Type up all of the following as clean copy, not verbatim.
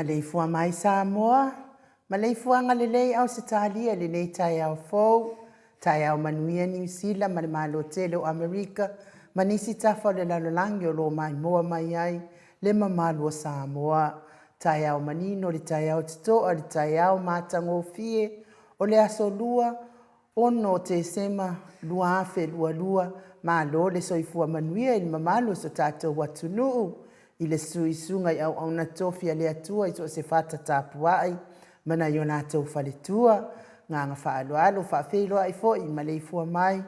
Maleifua mai Samoa, Maleifua ngalelei au Sitalia le nei tai au fou, tai au manuia New Zealand, ma le malo tele o Amerika, manisi tafa le lalolangi o lo mai moa mai ai, le mamalu o Samoa, tai au manino, le tai au titoa, le tai au matango fie, o le aso lua, ono te sema, lua afe, lua, ma lo le soifua manuia, il mamalu so tato watunuu, i le suisunga i au na tofi le atua i so se fata tapuai mana yo na tau faletua nga whaalualu whaafeiloa i fo i Maleifua mai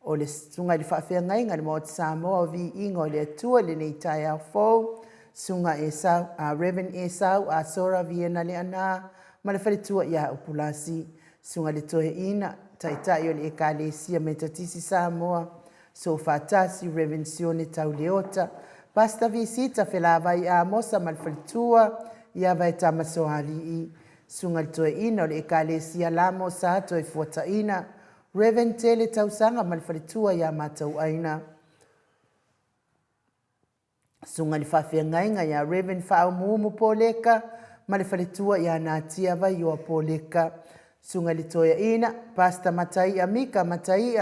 o le sunga i whaafea ngai ngā mo Samoa o vi ingo le atua le nei tai au fau sunga e sau a Reverend e sau a Sora Viena le ana ma le faletua i a upulasi sunga le toe ina tai o le ekalesia me tatisi Samoa so fatasi Reverend Sione tau leota Pasta visita felavai a mosa malfaltua ia vai tamasoali i sunga toe ina o le ekalesia lamo sa toe fuata ina Reverend tele tausanga malfaltua ia matau aina sunga li fafia ngainga ia Reverend fao mumu poleka malfaltua ia natia vai o poleka sunga li toe ina pasta matai amika matai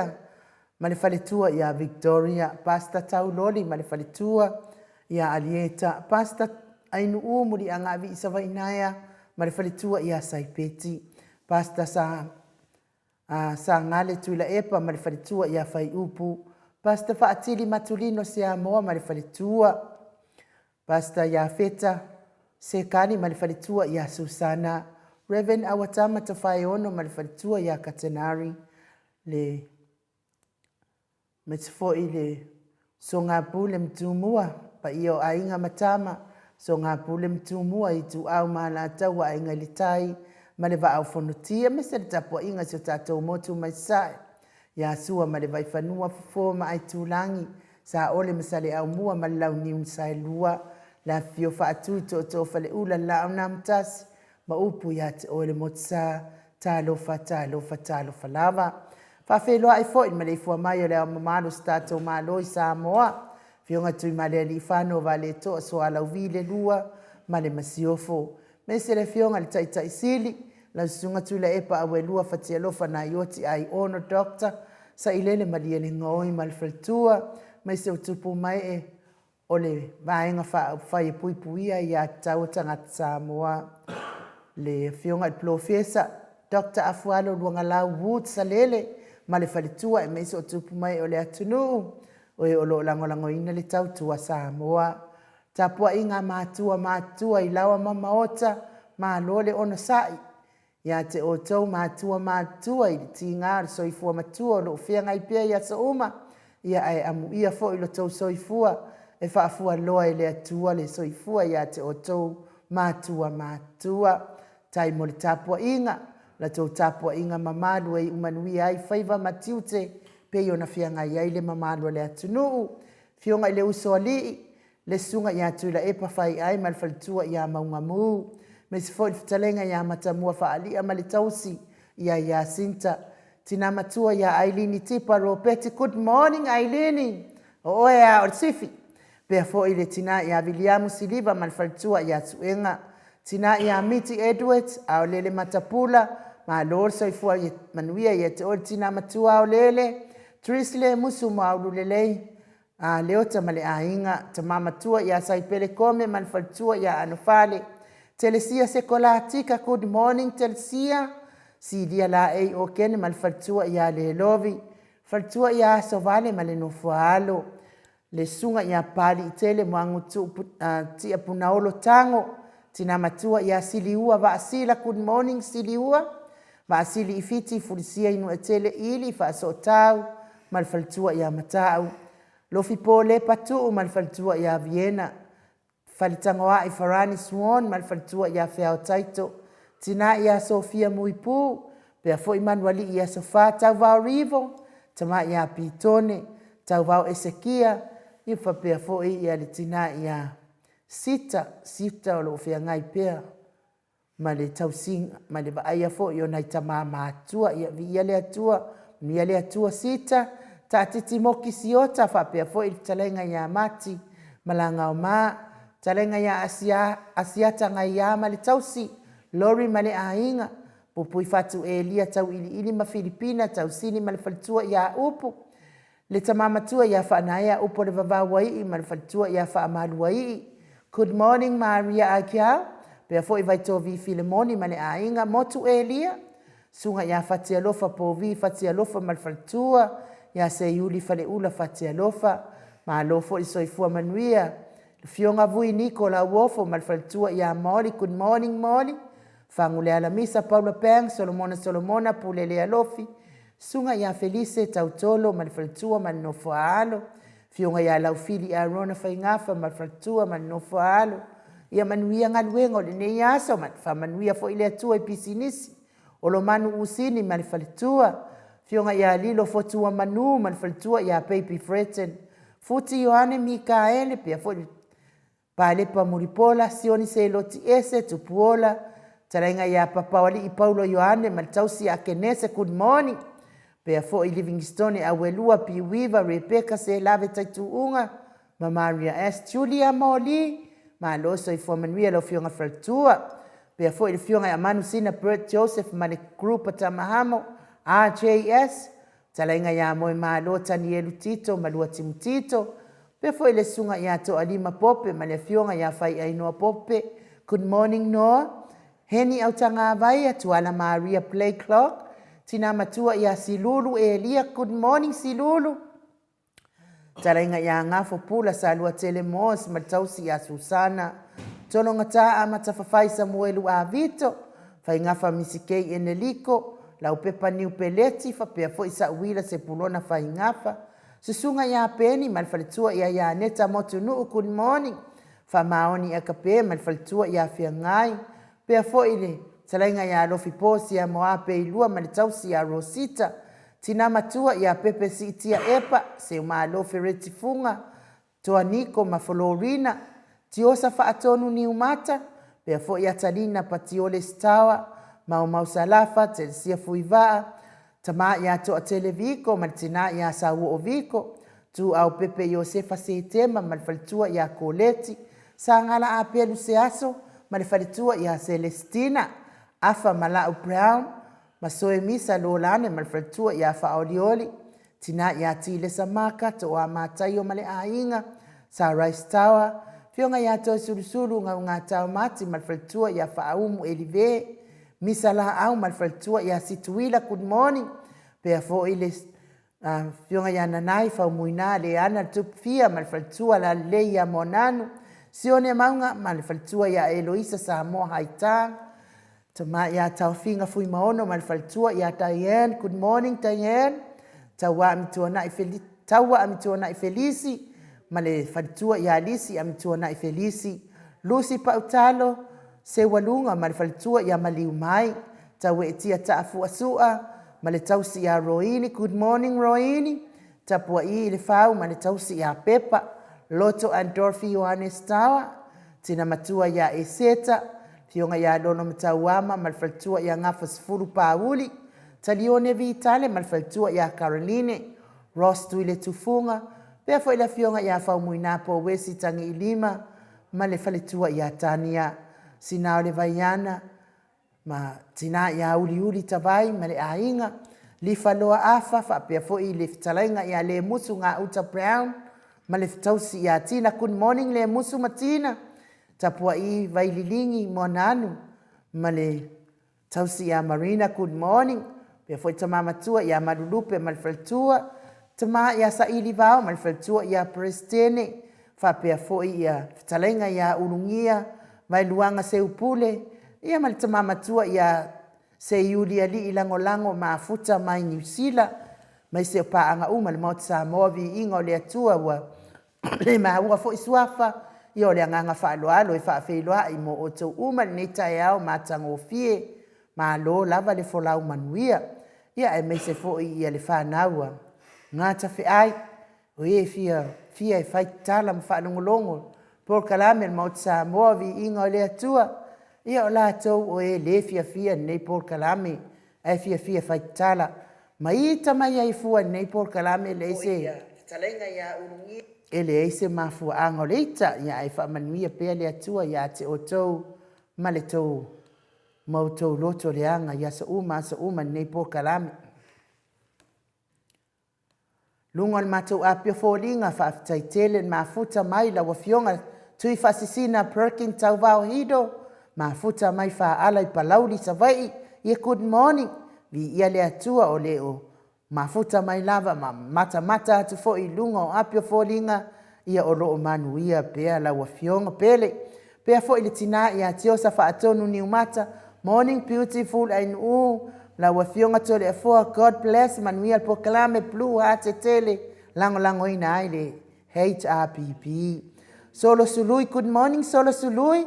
Malefaletua ia Victoria, pasta tau loli malefaletua ia Alieta, pasta ainu umuri anga vi isawa inaya, malefaletua ia Saipeti, pasta sa ngale tuila epa malefaletua ia Fai Upu, pasta faatili matulino Samoa malefaletua, pasta ia Feta, sekani malefaletua ia Susana, Reverend Awatama tafai ono malefaletua ia Katenari, le Metsfo ile so ngā pule mtumua pa iyo ainga matama so ngā pule mtumua i tu au maana atawa ainga litai maleva au fonutia mesere tapo inga so tatou motu mai sai ya sua maleva ifanua fufo ma ai tulangi sa ole masale au mua malau niun sai lua la fio fa atu to fale ula la una mtasi ma upu ya te ole motsa talo fa lava Whawheloa e fo i Maleifua mai o leo mamalo stato malo i Samoa. Fionga tui male li whano vale toa so ala uvile lua male masiofo. Mese le fionga le tai sili. La sunga tui la epa awe lua fatia lofa na ioti ai ono dokta. Sa ilele malia le ngoi malfaltua. Mese utupu mai e ole vaenga whae pui puia i a tau tangata Samoa. Le fionga i profesa Dr. Afualo luanga lau wood sa lele. Male falitua e mese utupu mai o le atunu. Oe olo lango ina le tau tua Samoa. Tapua inga matua i lawa mamaota ma lole ono sai. Ia te o tau matua i ti ngā soifua matua lo whianga i pia ia sa uma. Ia ai amu ia fo i lo tau soifua e whaafua loa i le atua le soifua ia te o tau matua. Tai mo le tapua inga. La tau tapua inga mamalu e umanui ai whaiva matiute. Pe ona fianga ia ile mamalo le atunu fionga ile uso ali le sunga ia tula e pa fai ai mal faltua ia maungamu mes foi talenga ia matamua fa ali amali tausi ia sinta tina matua ia Ailini tipa ropeti good morning Ailini oya orsifi pe foi ile tina ia William Siliva mal faltua ia suenga tina ia Miti Edwards au lele matapula ma lor soifua manuia ia te tina matua o lele Trisle musu maulu lelei. Leota male ainga. Tamama tua ia saipele kome manfaltua ia anufale. Telesia sekolatika good morning Telesia. Sidia la ei o kene manfaltua ia le lovi. Faltua ia sovale male nufualo. Le sunga ia pali itele mwangu tia punaolo tango. Tinamatua ia siliua vaasila good morning siliua. Vaasili ifiti fulisia inu etele ili faasotau. Malfaltua ia matau. Lofi pole patu malfaltua ia Viena. Falitangoa i Farani Swan malfaltua ia Feao Taito. Tina ia Sofia Muipu. Pea fo Manuali ia Sofa tau vau Rivo. Tama ia Pitone. Tau vau Esekia. Ifa pea fo ia le tina ia Sita o lo fea ngai pea. Male tau singa. Male va aia fo i o nai tama matua. Ia le atua. Nia le atua Sita. Ta titi moki siota whapea fo i talenga ia mati malanga o maa. Talenga ia asiata ngai ia male tausi. Lori male ainga. Pupui fatu e lia tau ili ma Filipina tau sini male faltua ia upu. Le tamamatua ia whanaya upo le vavawa ii male faltua ia whaamaluwa ii. Good morning Maria Akia. Pea fo i vaitovi Filemoni male ainga motu e lia. Sunga ia fatia lofa po vi fatia lofa male faltua. Ia se iuli fale ula fatia lofa. Ma lofo i soifua manuia. Fionga vui Nikola Wofo malfaltua ia Moli. Good morning Moli. Fangule alamisa Paula Peng. Solomona pulele alofi. Sunga ia Felice tautolo malfaltua manofo alo. Fionga ia laufili Arona faingafa malfaltua manofo alo. Ia manuia ngaluengo le ne iaso fa manuia fo ile atua i pisinisi. Olo manu usini malfaltua. Fionga ia lilo fotua manu malfaltua ia Baby Fretten. Futi Yohane Mikaele pia fo palepa muripola sioni se loti ese tupuola. Tarenga ia papawali i Paulo Yohane maltausi a Kenese good morning. Pea fo i Livingstone a welua pi wiva Rebecca se lave taituunga. Ma Maria S. Julia Moli. Ma loso i fomanuia lo fionga faltua. Pea fo i fionga ia manu sina Bert Joseph male grupa tamahamo. RJS. Talenga ia moe malo Tanielu Tito malua timu Tito. Pe foi le sunga ia to alima pope ma le fionga ia fai ai noa pope. Good morning Noa. Heni au tanga vai atu ala Maria Play Clock. Tina matua ia Silulu e Elia. Good morning Silulu. Talenga ia ngafo pula sa lua telemos matausi ia Susana. Tono ngata amata fafai Samuelu a Vito. Fai ngafa misikei eneliko. Lau pepa niu peleti fa pea fo isa uila se pulona fai ngafa. Susunga ia peni malfalitua ia neta motu nuu good morning. Fa maoni a kape malfalitua ia fia ngai. Pea fo ile talainga ia lofi posi ia moape ilua malitausi ia Rosita. Tina matua ia pepe si itia epa se uma lofi retifunga. Toa Niko ma Florina. Tiosa fa atonu ni umata. Pea fo ia talina patiole stawa. Mau salafa, telsia fuivaa. Tama ia toa televiko ma tina ia sa o viko tu au pepe Josefa Setema ma falitua ia Koleti sa ngala a pelu se aso ma falitua ia Celestina afa Malau Brown ma soe misa lolane ma falitua ia Faolioli tina ia Tile Samaka toa mataio male ainga sa Rice Tower fionga ia toa sulusulu nga tau mati ma falitua ia Faumu Elive misa la au malfaltua ia Situila good morning pe fo ile fionga ia nanai fa muina le ana tupfia malfaltua la le ia monanu sione maunga malfaltua ia Eloisa Samoa haita tama ia taufinga fui maono malfaltua ia Diane good morning Diane tawa mtuona ifeli tawa mtuona ifelisi male faltua ia Lisi mtuona ifelisi Lucy Pautalo se walunga malfaltua ia Maliu mai tawe tia taafu asua male tausi ia Roini good morning Roini tapua i le fau male tausi ia Pepa Loto and Dorothy Yohanes Tawa tina matua ia Eseta fionga ia Dono Matauama malfaltua ia Ngafas Furu Pauli talione vitale malfaltua ia Caroline Ross tuile tufunga pefo ila fionga ia fau muinapo wesi tangi ilima male falitua ia Tania sinao le vaiana ma tina ia uli tavai ma le ainga li faloa afa fa pe fo i le fitalainga ia le musu nga uta Brown ma le tausi ia Tina good morning le musu matina tapua i vaililingi monanu ma le tausi ia Marina good morning pe fo tama matua ia Madulupe ma le faltua tama ia Saili vao ma le faltua ia Prestene fa pe fo ia fitalainga ia ulungia mai luanga se upule ia mal tama tua ia se Yulia li ilango mafuta mai New Zealand mai se paanga uma le mot Samoa vi ingo le atua wa le maua fo isuafa ia le nganga fa alo e fa feloa i mo o tau uma le tai ao matango fie ma lo lava le folau manuia ia e mai se fo ia le fa naua ngata fe ai o e fia e fai tala mfa longolongo por kalame el maut Samoa vi ingo le atua ia o la tau o e le fia nei por kalame ai fia faitala mai tamai ai fua nei por kalame le se talenga ia urungi ele ese mafu angolita ia ai fa manuia pe le atua ia te o tau male tau mautou loto le anga ia sa uma nei por kalame lungon matou apio folinga fa taitele mafuta mai la wafionga tui fasisina perkin tau vau hido mafuta mai fa ala i palauli savai ia good morning vi ia le atua o leo mafuta mai lava mata atu fo i lunga o apio folinga ia o loo manuia pea la wafionga pele pea fo i le tina ia tiosa fa atonu ni umata morning beautiful and la wafionga tole a foa God bless manuia po kalame blue hate tele lango ina aile HRPP Solo Sului, good morning, Solo Sului.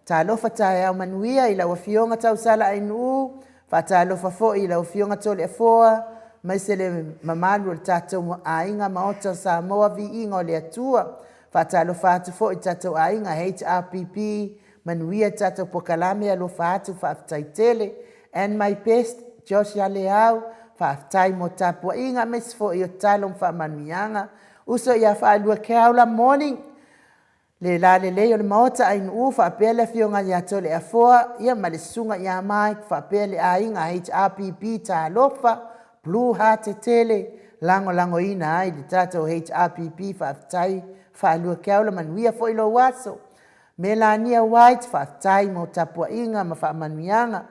Talofa tae manuia ila wafionga tau sala ainu. Fatalofa fo ila wafionga tole foa. Maisele mamalu tatou ainga maota Samoa vi ingo le atua. Fatalofa atu fo tatou ainga HRPP. Manuia tatou pokalame alofa atu faaftaitele. And my best, Josh Yaleau. Faaftai mo tapua inga mes fo iyo talong fa manuianga. Uso ia faalua keaula morning. Le le maota ai nu fa pele fionga ya tole afoa ia malesunga ya mai fa pele ainga HRPP ta lofa blue heart tele lango ina ai di tato HRPP fa tai fa lu kaula manuia fo ilo waso Melania White fa tai mo tapua inga ma fa manuianga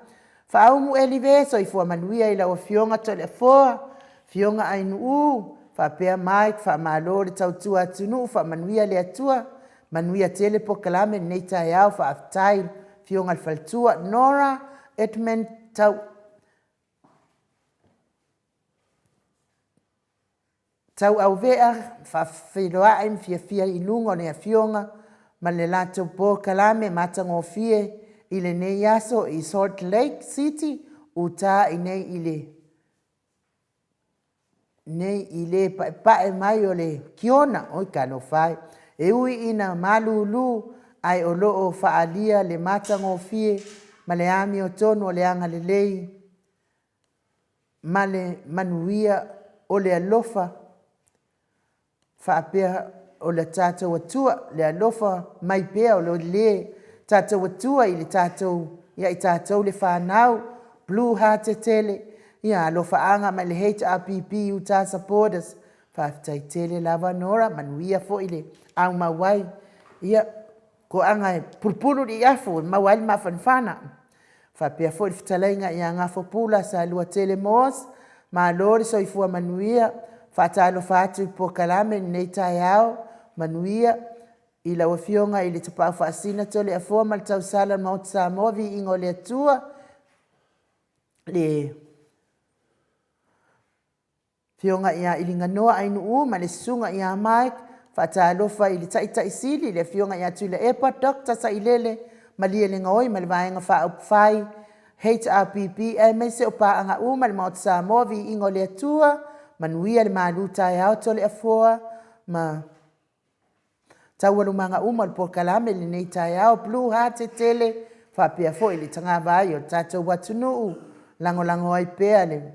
fa umu eliveso i fo manuia ila o fionga tole afoa fionga ai nu fa pe mai fa malori tautua tunu fa manuia le atua manuia tele po kalame nei tai au fa aftai fionga faltua Nora Edmund tau au vea fa filoa im fia ilungo ne fionga malelato po kalame matango fie ile nei yaso i Salt Lake City uta nei ile pa mai ole kiona o kalo fai e ui ina malulu ai o loo faalia le matango fie ma le ami o tono o le anga le lei male manuia o le alofa whaapea o le tātou atua, le alofa mai pea o le tātou atua i le tātou, ia i tātou le whanau, Blue Heart e tele, ia alofa anga mai le HRPP Utah supporters, whaafitai tele lava nora, manuia fo i le au mawai, ia ko anga e pulpulu di afu, mawai le mawhanwhana. Whapea fo i whitalainga i a ngafo pula sa lua tele moas, ma lori so i fua manuia, whaatalo whaatu i pokalame nei tai au, manuia, i lawa fionga i le tapau whaasina tole a fua mal tau sala maut Samoa vi ingo le atua, le fionga i a ilinga noa ainu ma le sunga i a Mike, whaatalo wha i le taita isili, le fionga i a tui le epa, dokta sa ilele, ma lia le ngoi, ma le vaenga wha au whai, HRPP, e me se o paanga ma le maut Samoa vi ingo le atua, manuia le maluta e au tole a fua, ma tawalu manga le pokalame le nei tai au, Blue Heart e tele, whapea fo i le tanga vai o tatou watunuu, lango ai pea le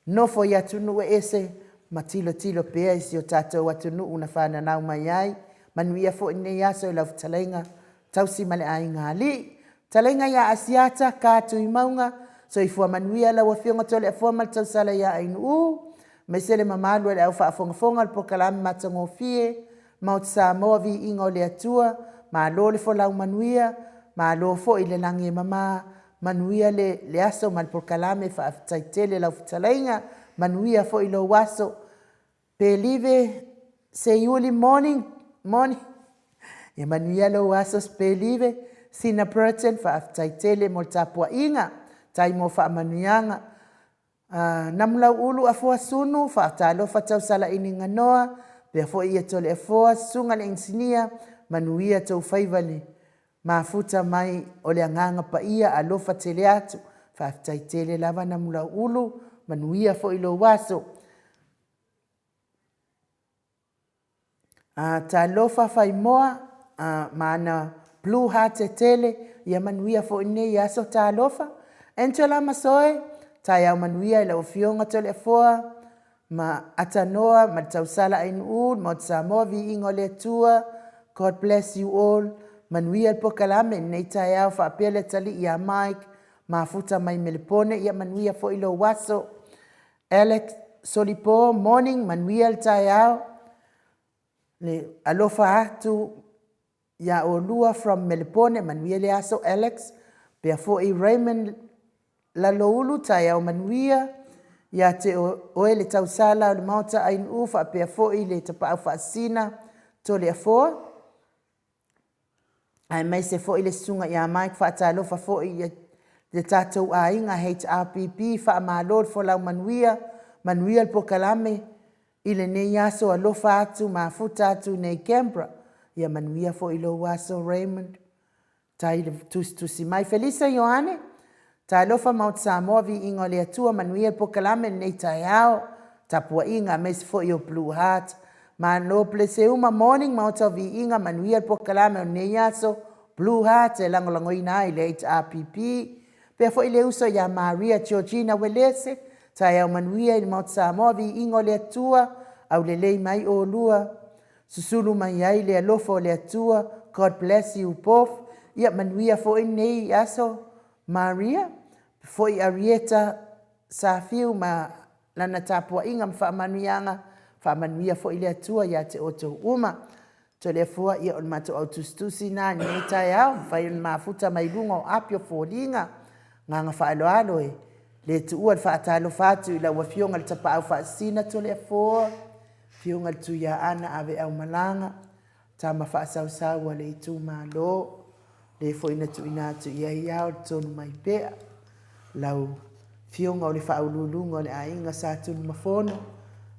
nofo i atunu e ese, ma tilo pea isi o tatou watunuu na whananau mai ai, manuia fo i nei aso i lau talainga, tausi male ai ngā li, talainga ia asiata, kātu i maunga, so i fua manuia lau a fionga tole a fua mal tau sala ia ainu me sele mamalu e au whaafongafonga le pokalame matango fie, maut Samoa vi ingo le atua, ma lo le fo lau manuia, ma lo fo i le langi mama, manuia le aso mal pokalame whaaftaitere lau fitalainga, manuia fo i lo waso, pe live se yuli morning, e manuia lo waso pe live, sina Burton whaaftaitere mo tapua inga, tai mo whaamanuianga, namlau ulu a fua sunu, whaatalo whatau sala ininga noa, pea fo ia tole a fua, sunga le insinia, manuia tau whaivale, mafuta mai o le anganga pa ia, alofa tele atu, whaafitai tele lava namlau ulu, manuia fo ilo waso. Ta lofa whai moa, maana Blue Heart e tele, ia manuia fo ine i aso ta lofa, Angela Masoe, tai au manuia i lau fionga tole a fua, ma atanoa, ma tausala ainu, ma Samoa vi ingo le tua, God bless you all, manuia il pokalame, nei tai au whaapele tali i a Mike, ma futa mai melepone, ia manuia fo ilo waso, Alex Solipo, morning, manuia il tai au, le alofa atu, ia o lua from melepone, manuia le aso Alex, pea fo i Raymond, la loulu tai au manuia, ia te oe le tausala o le mauta ain ufa pea fo i le tapau whaasina tole a foa. Ai mai se fo i le sunga ia Mike whaatalofa fo i le tātou a inga HRPP whaamalod fo lau manuia, manuia le pokalame i le nei aso a lofa atu ma futa atu nei Canberra, ia manuia fo i lo waso Raymond, tai le tusi mai. Felisa Ioane, ta lofa maut Samoa vi ingo le atua manuia pokalame nei tai au, tapua inga mes fo i o Blue Heart, ma no plese uma morning mauta vi inga manuia pokalame o nei aso, Blue Heart e langolango ina i le HRPP, pea fo i le uso ya Maria Georgina Welese, tai au manuia i maut Samoa vi ingo le atua, au le lei mai o lua, susulu mai ai le alofa o le atua, God bless you both, ia manuia fo i nei aso, Maria, foi Arieta Safiu ma lana tapua inga whaamanuianga, whaamanuia foi le atua ia te oto uma. To le fua ia on mato au tustusi na nei tai au, whai on mafuta mai lunga o apio fōringa, nganga whaaloalo e. Le tu ua whaatalo whatu i la wa fionga le tapa au whaasina to le fua, fionga le tu ia ana ave au malanga, tama whaasau le itu ma lo, le fo ina tu ina tu ia iau tonu mai pea, lau fionga o le whaululunga o le ainga sa tunu mafono,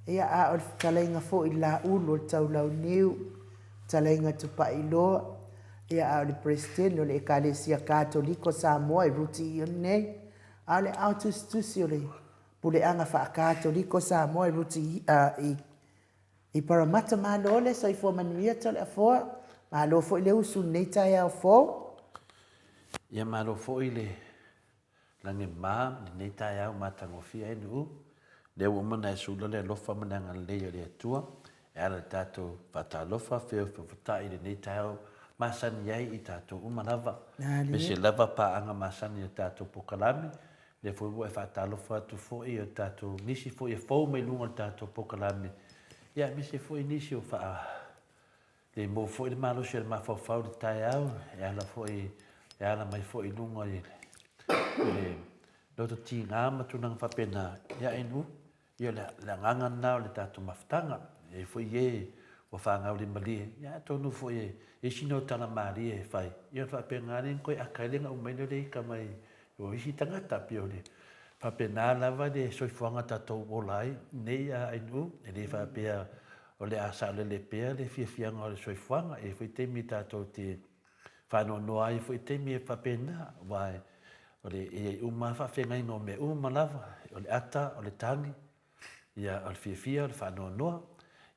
ia a o le talainga fo i la ulu o le tau lau niu, talainga tupa i loa, ia a o le president o le ekalesia katoliko Samoa i ruti i nei, a o le autustusi o le puleanga wha katoliko Samoa i ruti i Paramata malole, so i fo manuia tole a foa, malo fo i le usu nei tai au fo. Ia malo fo i le lange maa, nei tai au matangofia enu, le ua mana e sula le alofa mananga lei o le atua, e ala tātou whatalofa, whio whiwhatai le nei tau, masani ai i tātou umanava, me se lava paanga masani o tātou pokalami, le fwoi e whatalofa tu fwoi o tātou nisi fwoi e fwou mai lunga o tātou pokalami, ia me se fwoi nisi o wha le mo fwoi le malo se le mawhawhau le tai au, e ala fwoi, e ala mai fwoi lunga i le loto ti ngā matunang whapena, ia enu, ia le nganga nao le tātou mawhtanga, e fwoi e, o whangau le mali, ia tonu fwoi e sino tana maari e whai, ia whapena ngāre koe akailenga umaino le ika mai, o isi tangata pio le, whapena lava le soifuanga tātou olai, nei a enu, e le whapea, o le asa le pea le fiafianga o le soifuanga, e fwoi teimi tātou te whano noa, e fwoi teimi e whapena, wai, o le e uma whawhengai no me uma lava, o le ata, o le tangi, ia o le fiafia, o le whano noa,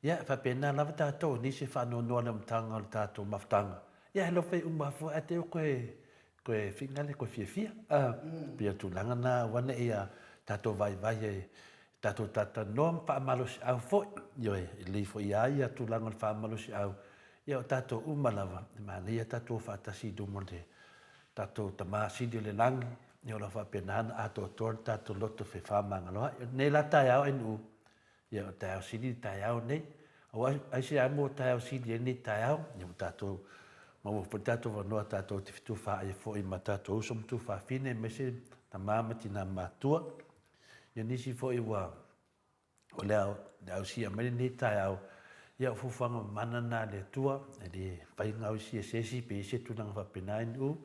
ia whapena lava tātou, nisi whano noa le mtanga o le tātou maftanga, ia helo whai uma fo ate o koe whingale, koe fiafia, pia tūlanga na wana ia tātou vai tātou tata noa mpa amalosi au fo, ioe, li fo ia tūlanga le wha amalosi au, ia o tātou uma lava, mana ia tātou whatasi dumo le, tātou tamasidi le langi, ni o la whapenana ato ator tātou loto whi whamangaloha. Nei la tai au enu, ia o tai au sidi tai au nei. O aise amo tai au sidi e nei tai au, ni o tātou, mawapu tātou wanoa tātou te fitu wha e fo i ma tātou usom tu wha fine mese ta mamati na matua. Ia nisi fo i wa, o le au si a mene nei tai au, ia o fufanga manana le tua, e le whainga au si e sesi pe i se tunanga whapena enu,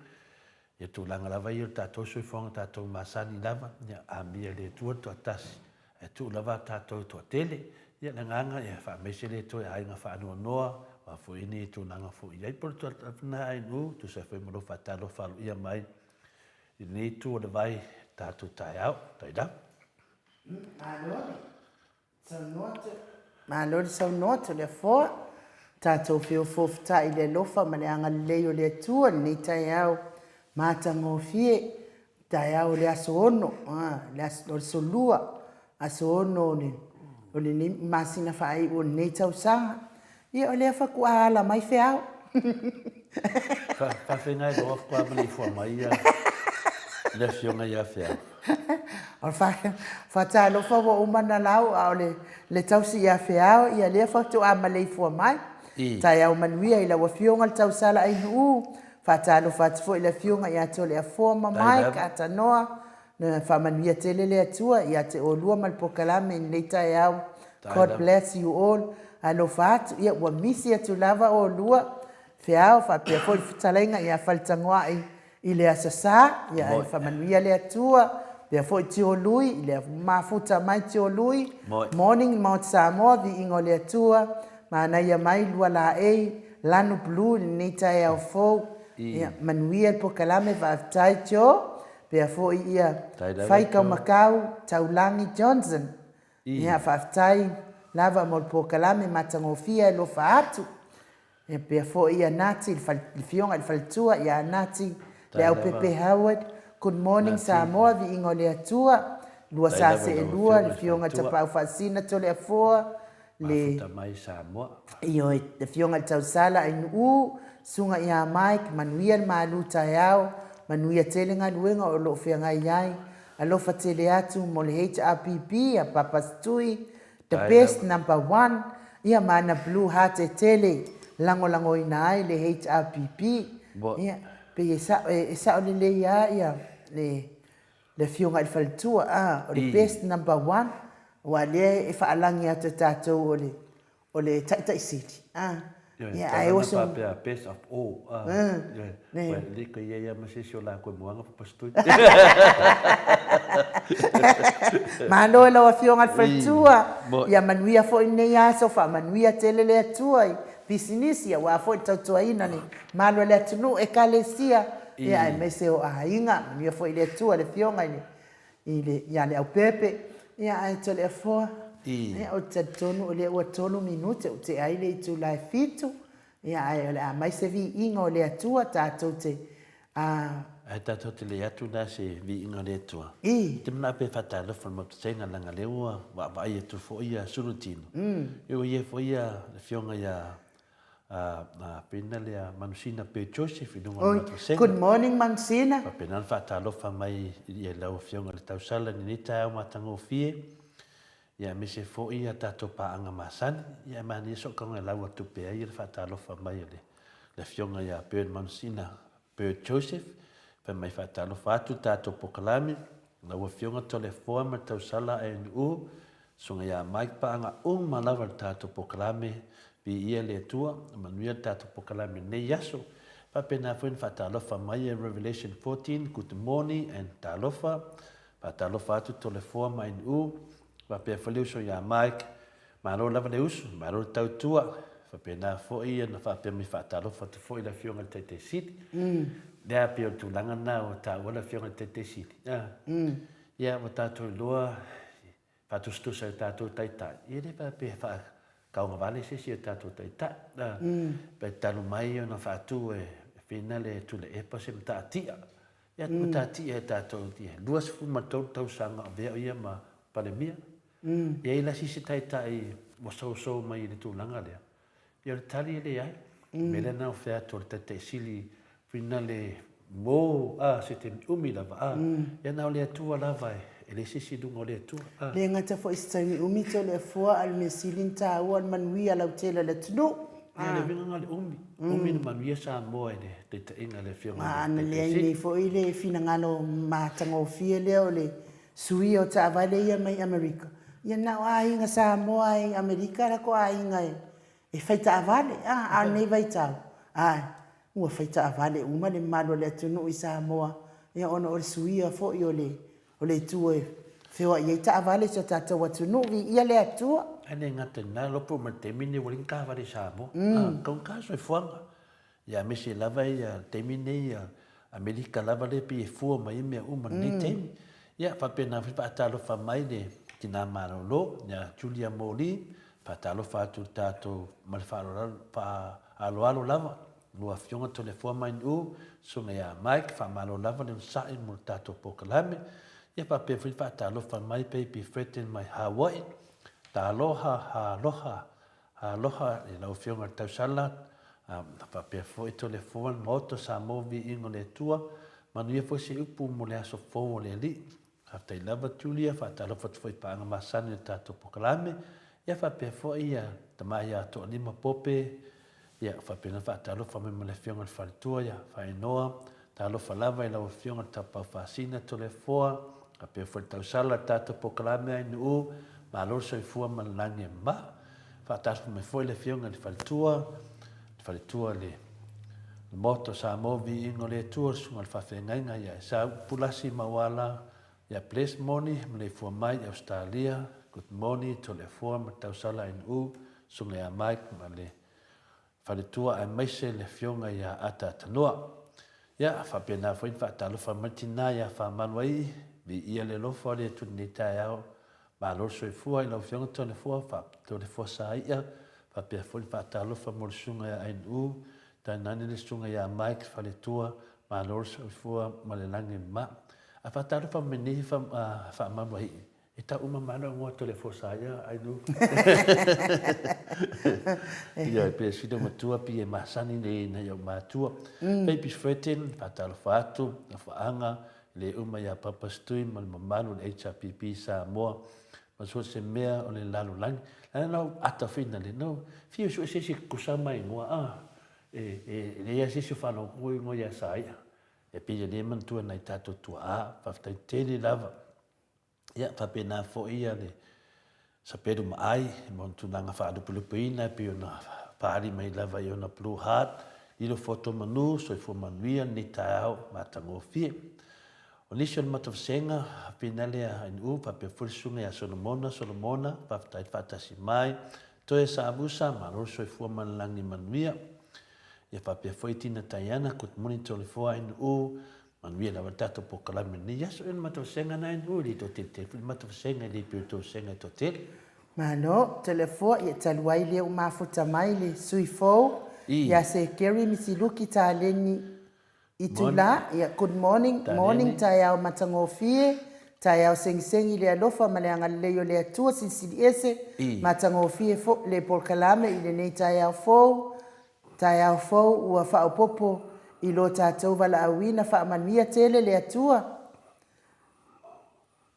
ia tūlanga lava i o tātou soifonga tātou masani lava, ia amia le tua tua tasi, e tū lava tātou tua tele, ia na nganga, ia wha mese le tua, ia inga wha anua noa, wa fu ini tūlanga fu i aipolo tua tafuna ainu, tu se whai maro whatalo whalu ia mai, i nei tua le vai tātou tai au, tai da. Malori sau noto le fo, tātou whio fofta i le lofa, ma le anga leo le tua, ni tai au, mātango fie, tai au le aso ono, le aso solua, aso ono o le ni masina whaai o nei tau sanga, ia o le whaku ala mai whiau. Whawhengai lo of kwa Maleifua mai ia, le fionga ia whiau. O whatalo whawa umana lau, o le tausi ia whiau, ia le whatu a Maleifua mai, tai au manuia i la wafionga le tau sala ai nuu, whatalo whatfo i la fionga i ato le a forma mai, ka ata noa, na whamanuia tele le atua, i ate o lua malpokalame in leita e au, God bless you all, alo whatu, ia ua misi atu lava o lua, whiau, whapea fo i whitalainga i a whaltangoa i le asasa, ia e whamanuia le atua, pea fo i tio lui, i le mafuta mai tio lui, morning Mount Samoa, vi ingo le atua, maana ia mai lua la lanu blue, leita e au fo, ia manuia po kalame va tai cho pe fo ia fai ka makau taulangi Johnson ia fa tai lava mo po kalame matangofia lo fa atu e pe fo ia nati il fionga il faltua ia nati le au pepe Howard good morning Samoa vi ingo le atua lua sa se lua le fionga tapa fasina to le fo le mai Samoa io le fionga tau sala in sunga ia Mike manuia malu taiao manuia telenga luenga o lo fenga iai alo fatele atu mo le HRPP a papa stui the best number 1 ia mana blue heart e tele lango inai le HRPP ia pe esa o le ia le fionga il faltua o the best number 1 wa le e fa alangi atu tatou o le tai city yeah, I also best of all. Well, like ia masisio la ko muanga pastoi. Mano la fionga faltua. Ia manuia fo nei so fa manuia telele atua. Business wa fo tautua ina ni. Malo le tunu e kalesia. Ia me se o ainga manuia fo ile atua le fionga ni. Ile ia le au pepe. Ia ai tole fo. O te tonu o le ua tonu minute o te aile i tu lai fitu. Ia ai o le a mai se vi inga o le atua tātou te ai tatou te le atu na se viiga le atua I. te mana pe faatalofa le matusaga laga lea ua vaavaai atu foʻi ia sulutino e ua ia foʻi ia le fioga ia pena lea manusina pe joseph i luga le Oi, matusaga good morning, Mansina. faapena na faatalofa mai ia lau fioga le tausala nenei taeao matagofie ia me se foʻi ia tatou paaga masani ia e mania so o kauga lau atu pe ai le faatalofa mai le fioga ia pe manusina pe joseph pe mai faatalofa atu tatou pokalame laua fioga tolefoa ma le tausala e nuu suga iā mai paagaʻuga ma lava le tatou pokalame viia le atua manuia le tatou pokalame nei aso faapena foi na faatalofa mai e revelation 14 good morning and talofa faatalofa atu tolefoa ma nuu faapea foi le uso iā mike malo lava le usu malo le tautua faapena foʻi ia na faapea mai faatalofa atu foʻi le fioga le taitaisili lea pe o tulaga na o taʻua le fioga le taitaisili ia ua tatou iloa faatusutusa le tatou taitaʻi ia le faapea faakauga vale sesi o tatou taitaʻi pe talu mai ona faatū e fina le tuleʻepa se mataatia ia mataatia e tatou ia 2 tausaga o vea o ia ma palemia ia i lasi se taitaʻi ua sousou mai i le tulaga lea ia le tali e leai me lena o fea to le taitaʻisili fina le mo se te umi lava ia na o le atua lava e le sisiluga o le atua Le ngata foʻi se taimi umi to le afua a le mesili taua le manuia lautela le tunuu. ia le vigaga le umi le manuia Samoa i le taitaʻiga le fioga Ana leai nei foʻi le finagalo matagofie lea o le suia o taavale ia mai Amerika. Ia na o aiga Samoa e Amerika la ko aiga e faitaavale aonei vaitau ae ua faitaavale uma le malo le atunuu i Samoa ia ona o le suia foʻi o le itua e feoaʻi ai taavale so tatou atunuu viia le atua ane ngata na lopo ma temine wali ka vale Samoa kau ka so fuanga ia me se lava ia temine ia Amerika lava le pi fu mai me uma ni tem ia fa pena fa talo fa mai de tina marolo ia Julia Moli fa talo fa tu tato mal fa alo lava lua fionga telefona mai u sunga ia Mike fa malo lava le sai mo tato pokalame ia fa pe fa talo fa mai pe pi threaten my Hawaii ta aloha e lau fionga tau sala fa pe foi telefona moto sa movi ingo le tua manu ia foi se upu mo le aso fo le li after lava Julia fa talo fa foi pa nga masani tato pokalame ia fa pe foi ia tama ia to lima pope ia fa pe na fa talo fa me le fionga fa tua ia fa inoa talo fa lava lau fionga tapa fasina telefona fa pe foi tau sala tato pokalame no ma lo so fu ma lange ma fa tas me foi le fionga di faltua le moto sa movi ingo le tour su al fa fenga ya sa pulasi mawala ya place money me fu mai Australia good morning to le form tau sala in u su le mike ma le faltua ai mai se le fionga ya ata tanoa ya fa pena foi fa talo fa matina ya fa manwai vi ia le lo fo le tu ni taao ma lo so fu ai lo fionga to le fo sa ia fa pe foi fa talo fa mo sunga ai u ta nani le sunga ya Mike fa le tua ma lo so fu ma le langi ma a fa talo fa meni fa ma mai e ta uma mana ngo to le fo sa ia ai u ia pe si do matua pi e masani le na yo matua baby threaten fa talo fa atu fa anga le uma ya papa stui mal mamalu le HPP Samoa ma so se mea o le lalo lang ana ata fina le no fio so se kusama ingoa le ya se fa no ngo ya sai e pile le man tu na tato tu fa tele lava ya fa pena fo ia le sa pedo mai mon tu nanga fa do pulupuina pe ona pari mai lava yo na blue heart i lo foto manu so fo manuia ni tao matango fie o nisi o matavasenga pinale in u pa pe fulsunga ya Solomona pa tai fatasi mai to e sa abusa ma ro so fu man langi manuia ia pa pe foi tina taiana kut monitor le fo in u manuia la tato pokalame ni ya so en matavasenga na in u li to te matavasenga li pe to senga to te Mano, telefo ia taluai le mafuta mai le suifo ia se keri misiluki taleni I tula, ia good morning, morning tai au matangofie, tai au sengi le alofa ma le angalelei o le atua sinsili ese, matangofie fo le polkalame i le nei tai au fou ua whaopopo i lo tātou wala awina whaamania tele le atua.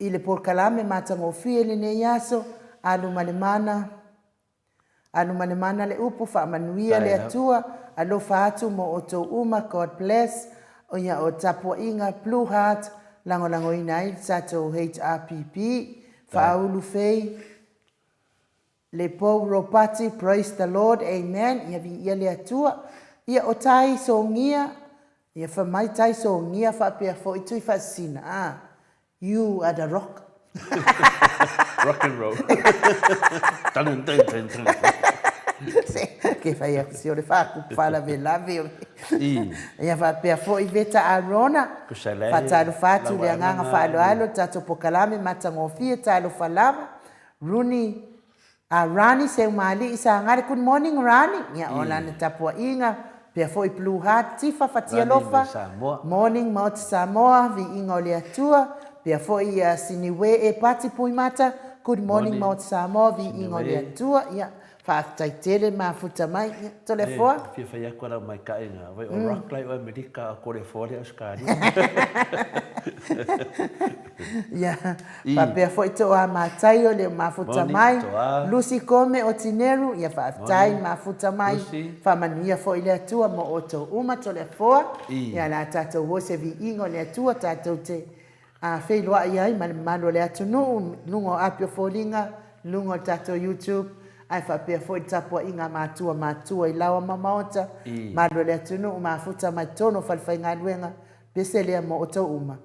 I le polkalame matangofie le nei aso, alu malemana le upu whaamanuia le atua, alofa atu mo o tau uma, God bless, o ia o tapua inga, Blue Heart, lango ina i sato HRPP, whaulu fei, le pou ropati, praise the Lord, amen, ia le atua, ia o tai so ngia, ia whamai tai so ngia, whapea fo i tui whasina, you are the rock. Rock and roll. Ke fai aku si o le whaku whala me lave. Ia whapea fo i veta arona. Whatalo whatu le anganga whaaloalo, tato pokalame matangofia talo whalama. Rani se umali isa ngare, good morning Rani. Ia ola na tapua inga. Pea fo i Blue Heart, tifa fatia lofa. Morning Mount Samoa, vi inga o le atua. Pea fo i siniwe e pati pui mata. Good morning Mount Samoa, vi inga o le atua. Ia. Whaatai tele mafuta mai, tole foa. Fia whai akua rau mai ka inga, wai o rock lai o Amerika a kore fōre au skari. Ia, whapea fo i to a mātai o le mafuta mai. Lucy Kome o Tineru, ia whaatai mafuta mai. Whamanuia fo i le atua mo o tau uma tole foa. Ia la tātou wose vi ingo le atua, tātou te wheiloa iai, malo le atu nungo apio fōlinga, lungo tātou YouTube. Ai whapea fo i tapua inga mātua i lawa mamaota. Malo le atunu o mafuta mai tono whalwhai ngā luenga. Pese lea mo o tau uma.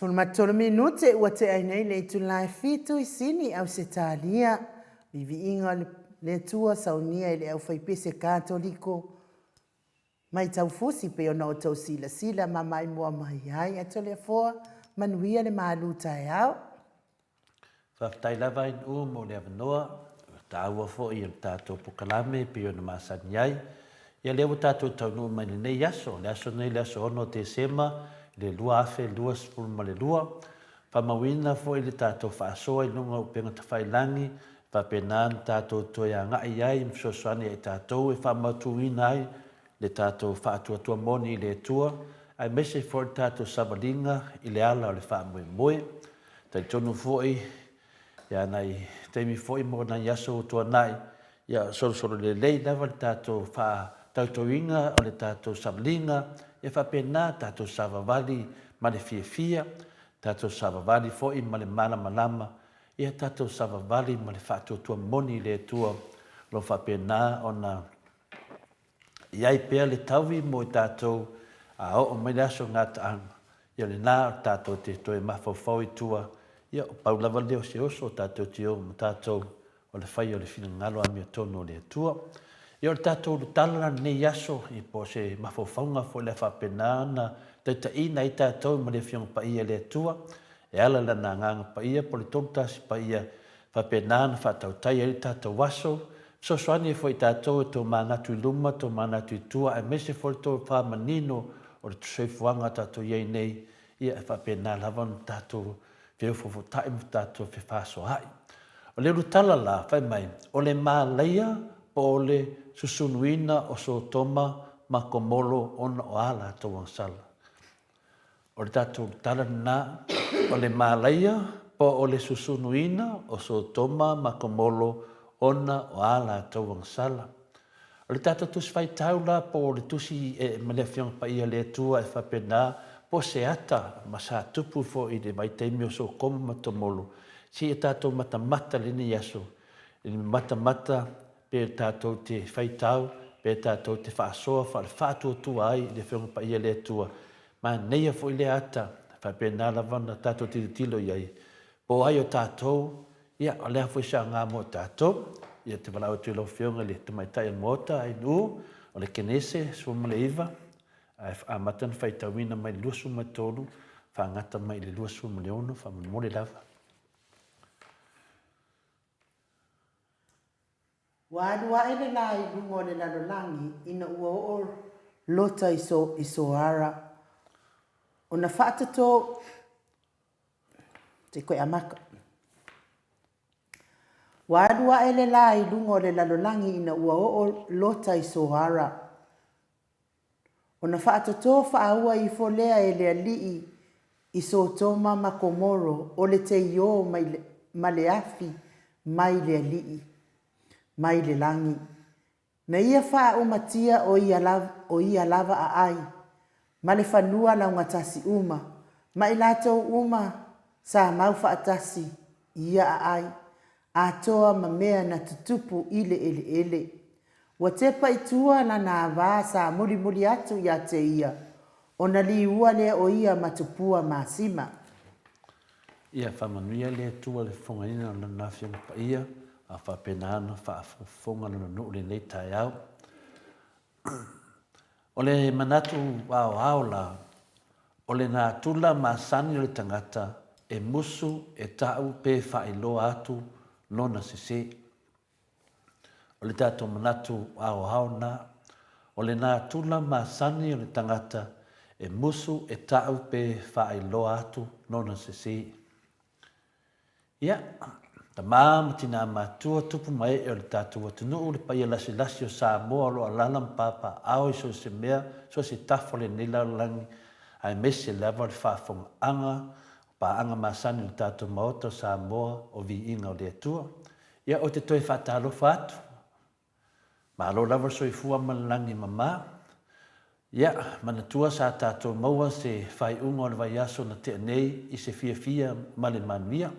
Sul matolo minute ua te ainei le tu lai fitu i sini au se talia. Vivi inga le tua saunia i le au whaipese katoliko. Mai tau fusi pe ona o tau sila ma mai mua mai ai. Ato le foa manuia le maalu tae au. Whaftai lava in mo le avanoa. Ta aua fo i el tato pokalame pe ona masani ai. Ia lea ua tātou taunuu mai lenei aso, le aso nei le aso ono te sema, le lua afe, lua sepulu ma le lua. Whamawina fo i le tātou whaasoa i lunga upenga ta whailangi, whapenan tātou toi a ngai ai, msosoani ai tātou e whamatuina ai, le tātou whaatua moni i le tua, ai mese fo i tātou sabalinga i le ala o le whaamoe moe. Tai tonu fo i, ia nei, teimi fo i mo na yaso tua nai, ia solo le lei lava le tātou tautouinga o le tātou sabalinga, ia whapena tātou savavali ma le fia, tātou savavali fo i ma le malama, ia tātou savavali ma le whaatua moni le tua, lo whapena ona iai pea le tauvi mo i tātou a o mai le aso ngata anga. Ia le nā tātou te toi mawhawhau i tua, ia o paulawa leo se oso tātou te o mo tātou o le whai o le whina ngalo a mea tono le tua. Ia o le tātou le tala nei aso i po se mawhawhaunga fo le whapena na taita ina i tātou ma le whiong pa ia le tua. E ala la nā nganga pa ia po le tomtasi pa ia whapena na whatau tai i tātou waso. So soani e foi tātou e tō mānatu i luma, tō mānatu i tua, e mese foi tō whamanino o le tuseifuanga tātou iei nei, ia e whapena lawan tātou whiawhawho taim tātou whiwhaso hai. O le rutala la, whai mai, o le māleia po o le susunuina o so toma ma komolo ona o ala tō wansala. O le tātou rutala na, o le māleia po o le susunuina o so toma ma komolo ona o ala tau wangsala. O le tata tusi whai taula po le tusi e mele whiong pa ia le tua e whapena po se ata ma sa tupu fo i le maitaimi o so koma matamolo. Si e tātou matamata lini yaso. I matamata pe tātou te whai tau, pe tātou te whaasoa, whaatua tua ai le whiong pa ia le tua. Ma neia fo i le ata, whapena lawana tātou tilo iai. Po ai o tātou, ia, o lea fwisa ngā mo tātou, ia te walau tu ilo whionga le tumaitai an mota ai nu, o le kenese, swa Maleifua, a matan whai tawina mai luasu mai tonu, whangata mai le luasu mai leono, whamamore lava. Wādua ele la i lungo le lalolangi, ina ua o lota iso ara. O na whaatato, te koe amaka. Wādua ele la i lungo le lalolangi ina ua o lota i sohara. O na whaatoto whaaua i folea e le alii i so toma makomoro o le te io ma le afi mai le alii, mai le langi. Na ia wha umatia o ia lava a ai, ma le whanua la ngatasi uma, ma i lato uma sa mau whaatasi ia a ai. Atoa ma mea na tutupu ile ele. Wa te paitua na nā vā sa muri atu ia te ia. O na li ua lea o ia matupua māsima. Ia whamanuia lea tua le whongaina o na whiong pa ia, a whapenana whaafonga na nuu le nei tai au. O le manatu au la, o le nā tula māsani o le tangata, e musu e tau pe whaeloa atu, lona sese. O le tātou manatu au na, o le nā tula māsani o le tangata, e musu e tau pe whaeloa atu, lona sese. Ia, ta māmati nā mātua tupu mai e o le tātou atunuu le paia lasi o Samoa lo alalam papa au i so se mea, so se tafo le nila langi, ai mese lewa le whaafonga anga, pa anga masani le tātou maota Samoa o vi inga o le atua. Ia o te toi whaatalo whaatu. Ma alo lawa soi fua malangi mama. Ia, manatua sa tātou maua se whai unga o le vai aso na te nei i se fia male manuia.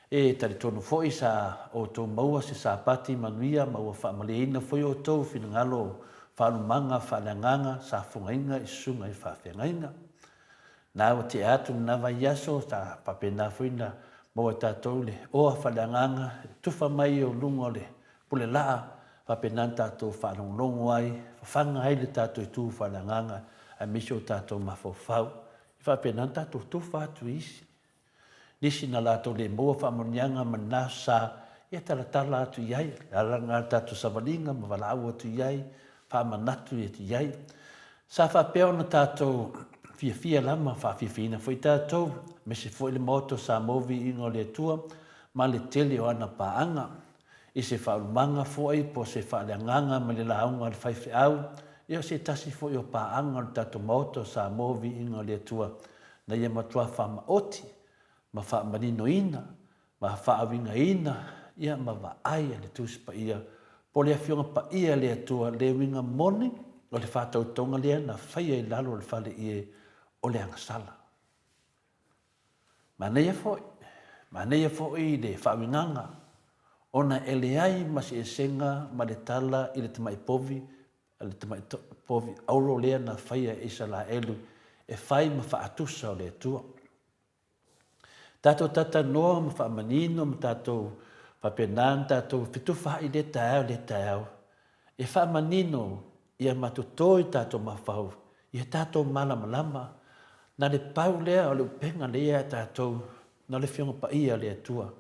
E tari tonu foi sa o tō maua se sa pati manuia maua whaamaleina foi o tō whingalo whaanumanga, whaananganga, sa fungainga i sunga i whaafengainga. Nā o te atu na vai aso, ta papena fuina mo tātou le oa whalanganga, tuwha mai o lungo le pule laa, papena tātou whanongongo ai, whanga ai le tātou i tū whalanganga, a miso tātou mawhawhau. I papena tātou tuwha atu isi. Nisi na lātou le moa whamonianga mana sa, ia talatala atu iai, aranga tātou savalinga, ma walau atu iai, whaamanatu e ti iai. Sa whapea ona tātou fia lama whaafifina fwoi tātou, me se fwoi le moto sa movi ingo le tua, ma le tele o ana paanga, i se whaurumanga fwoi po se whaaleanganga ma le launga le whaife au, ia se tasi fwoi o paanga le tātou moto sa movi ingo le tua, na ia matua whama oti, ma whaamanino ina, ma whaawinga ina, ia ma waai le tusi pa ia, po le fionga pa ia le tua le winga moni, o le whātau tonga lea na whaia i lalo le whale ie o le angasala. Maneia foi le whaawinganga, ona ele ai ma se esenga ma le tala i le tamai povi, le tamai povi auro lea na whaia isa la elu, e whai ma whaatusa o le tua. Tātou tata noa ma whaamanino ma tātou whapenan, tātou whitu wha i le tāau, e whaamanino ia matutoi tātou mawhau, ia tātou malama, na le pau lea o le upenga lea tātou, na le whionga pa ia lea tua,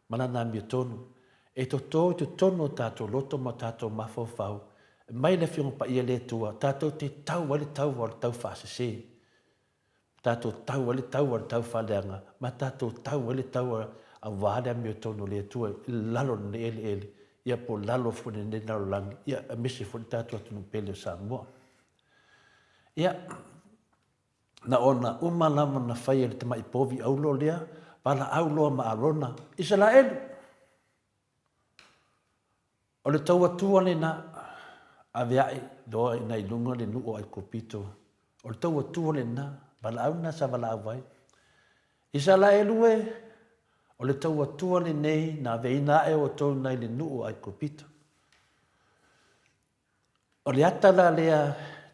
mana nā mia tonu, e to tono tātou loto ma tātou mawhau, mai le whionga pa ia lea tua, tātou te tau wale tau whasese, tātou tau wale tau whaleanga, ma tātou tau wale tau a wālea mia tonu lea tua, lalo ne ele, ia po lalo fune ne naro langi, ia a mese fune tātou atunu pele o Samoa. Ia, na ona umalama na whaia le tamai povi aulo lea, pala auloa ma arona, Israelu. O le tau atua le na, aveai doa ina ilunga le nuo ai kopito. O le tau atua le na, pala au na sa vala awai. Israelu e, o le tau atua le nei na veina e o tau nai le nuo ai kopito. O le atala lea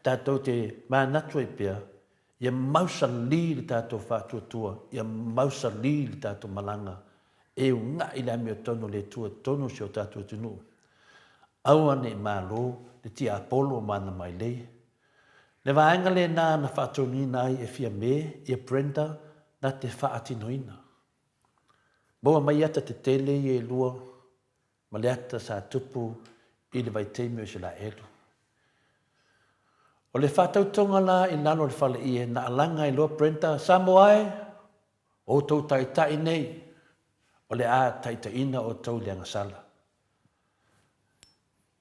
tātou te mānatu e pia, ia mausa li le tātou whātuatua, ia mausa li le tātou malanga, e unga i la mea tono le tua tono si o tātou tunu. Aua ne mālo, le tia Apollo mana mai lei. Le vaenga le nā na whātoni nai e fia me, ia Brenda, na te whaatinoina. Boa mai ata te tele i e lua, ma le ata sa tupu i le vai teimi o se la elu. O le whātautonga la i nano le whale i e na alanga i loa Brenda, Samoa e, o tau taitai nei, o le a taitaina o tau le angasala.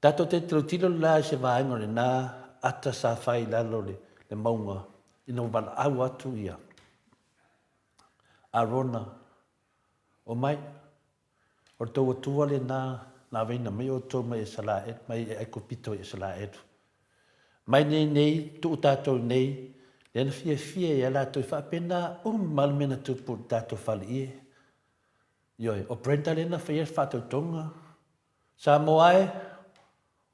Tato te tilo la se vaenga le nā, ata sa whai lalo le maunga, ina wala au atu ia. Arona, o mai, o tau atua le nā veina mai o tau mai e sala edu, mai e kupito e sala edu. Mai nei, tu tātou nei, le na fia e ala toi whapena malmena tupu tātou whale ie. Ioi, o Brenda le na whaia whātou tonga, Samoa e,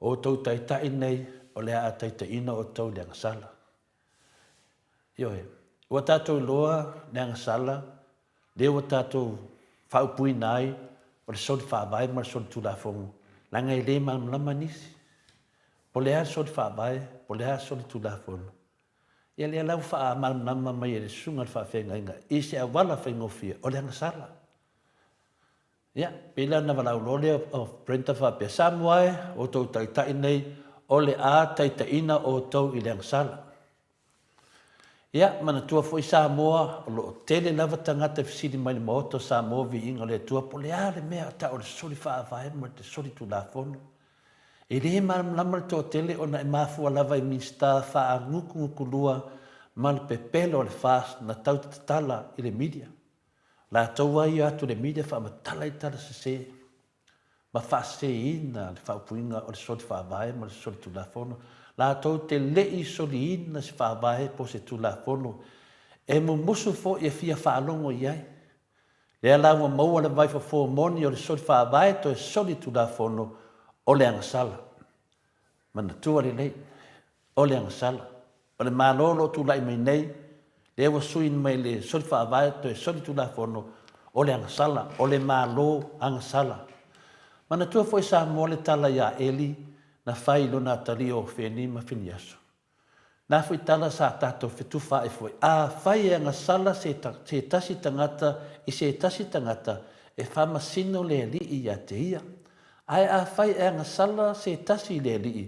o tau taitai nei, o lea a taitaina o tau le angasala. Ioi, ua tātou loa le angasala, le ua tātou whaupui nai, o le soli whaavai ma le soli tulafongu, langa i le malama nisi. Po lea soli whaavai, po lea soli tulafongu. Ia lea lau wha malama mai e le sunga le whaafenga inga, i se a wala whaingofia, o le angasala. Ia, pila na wala ulole o Brenda whapea Samoa e, o tau taitai nei, o le a taitaina o tau i le angasala. Ia, mana tua fo i Samoa, o lo tele lava tangata fisiri mai le maoto Samoa vi inga le tua, po le a le mea ta o le soli whaavai, ma le soli tu la fono. E le lama le tō tele, o na e mafua lava i minsta wha nguku lua, ma le pepelo le fast na tau tala i le media. La taua i atu le media wha matala i tala se, ma wha se ina le whaupuinga o le soli whaavai, ma le soli tu la fono. La tau te lei soli ina se whaavahe po se tu la fono. E mo musu fo i fia whaalongo i ai. Lea lawa maua le vai fo moni o le soli whaavahe to e soli tu la fono o le angasala. Mana tua le lei, o le angasala. O le malolo tu lai mai nei, le ewa suin mai le soli whaavahe to e soli tu la fono o le angasala, o le malo angasala. Mana tua fo i Samoa le tala ia Eli, na whai lona tali o wheni ma whini aso. Nā fwoi tala sa tātou whetu whae fwoi. A whai e angasala se tasi tangata, i se tasi tangata, e whamasino le li i a te ia. Ai a whai e angasala se tasi le li i,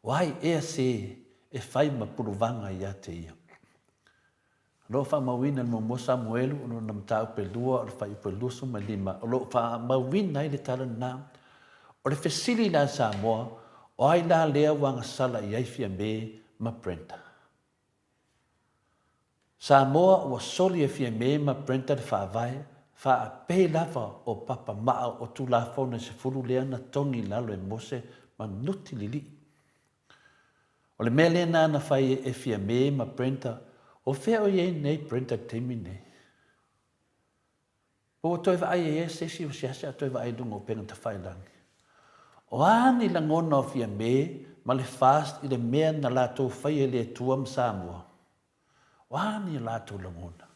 Wai ea se e whai ma puruvanga ia te ia. Lo wha mawina mo mo Samuelu, ono nam tau pe lua, o whai pe lusu ma lima. O lo wha mawina i le tala nā. O le fesili la Samoa, o ai la lea wanga sala i aifia me ma Brenta. Samoa wa soli e fia me ma Brenta le wha vai, wha a pe lava o papa maa o tu la fauna se furu lea na tongi lalo e mose ma nuti lili. O le mea lea nā na whai e fia me ma Brenta, o whea o iei nei Brenta teimi nei. O toi wa ai e sesi o siasa, toi wa ai dungo penga ta whai langi. O ani la ngona o fia me, ma le fast i le mea na lato whai e le tuam Samoa. O ani lato la ngona.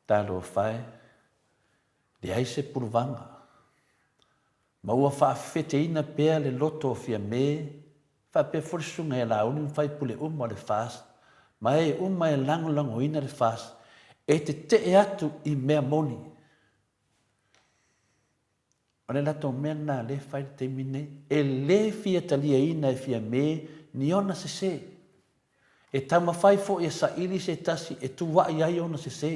Talo whai, le aise puruvanga. Ma ua wha fete ina pea le loto o fia me, wha pe furisunga e la uni whai pule o le fast, ma e e lango ina le fast, e te atu i mea moni. O le lato mea nā le whai te mine, e le fia talia ina e fia me, ni ona se se. E tama whai fo e sa ili se tasi, e tu wai ai ona se se.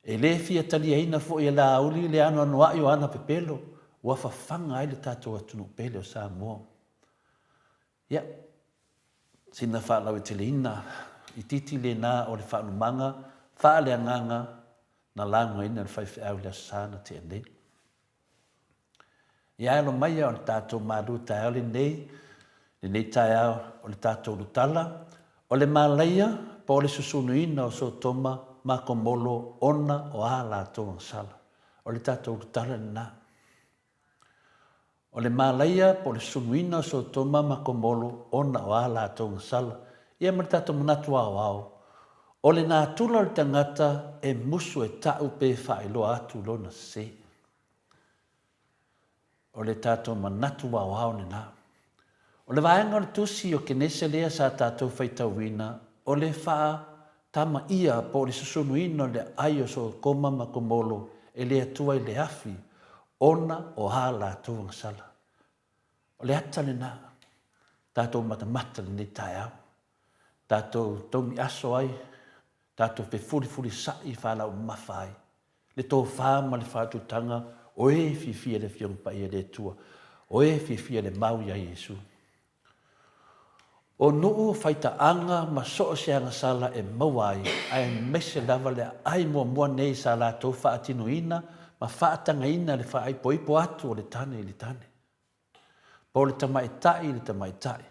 E le fia talia ina fo e la uli le anu anu ai o ana pepelo, ua whawhanga ai le tātou atunu pele o Samoa. Ia, sina whaalau e tele ina, i titi le nā o le whaanumanga, whaale anganga, na lango ina le whai whiau le asana te ane. Ia alo mai o le tātou māru tai au le nei tai au o le tātou lutala, o le mālaia, po le susunu ina o so toma, mako molo ona o a lātou ang sala, o le tātou lutala na. O le mālaia po le sunuina so toma makomolo ona o ala tong sala. Ia maritato manatu au. O le nā tula le tangata e musu e tau pe whaelo atu lona se. O le tātou manatu au ne nā. O le vaenga le tusi o kenese lea sa tātou whaitauina, o le wha tama ia po le susunuina le aio so koma makomolo e lea tua i le afi, ona o ala tong sala. O le ata le nā, tātou matamata le nei tai au, tātou tongi aso ai, tātou pe furi sai whalau mawhai, le tō whāma le whātutanga, o e fifia le fiong pa ia le tua, o e fifia le mau ia Yesu. O nuu whaita anga ma so o seanga sala e mawai, ai mese lava le ai mua nei sa la tō whaatino ina, ma whaatanga ina le whaai poipo atu o le tane i le tane. Po le tamaitai le tamaitai.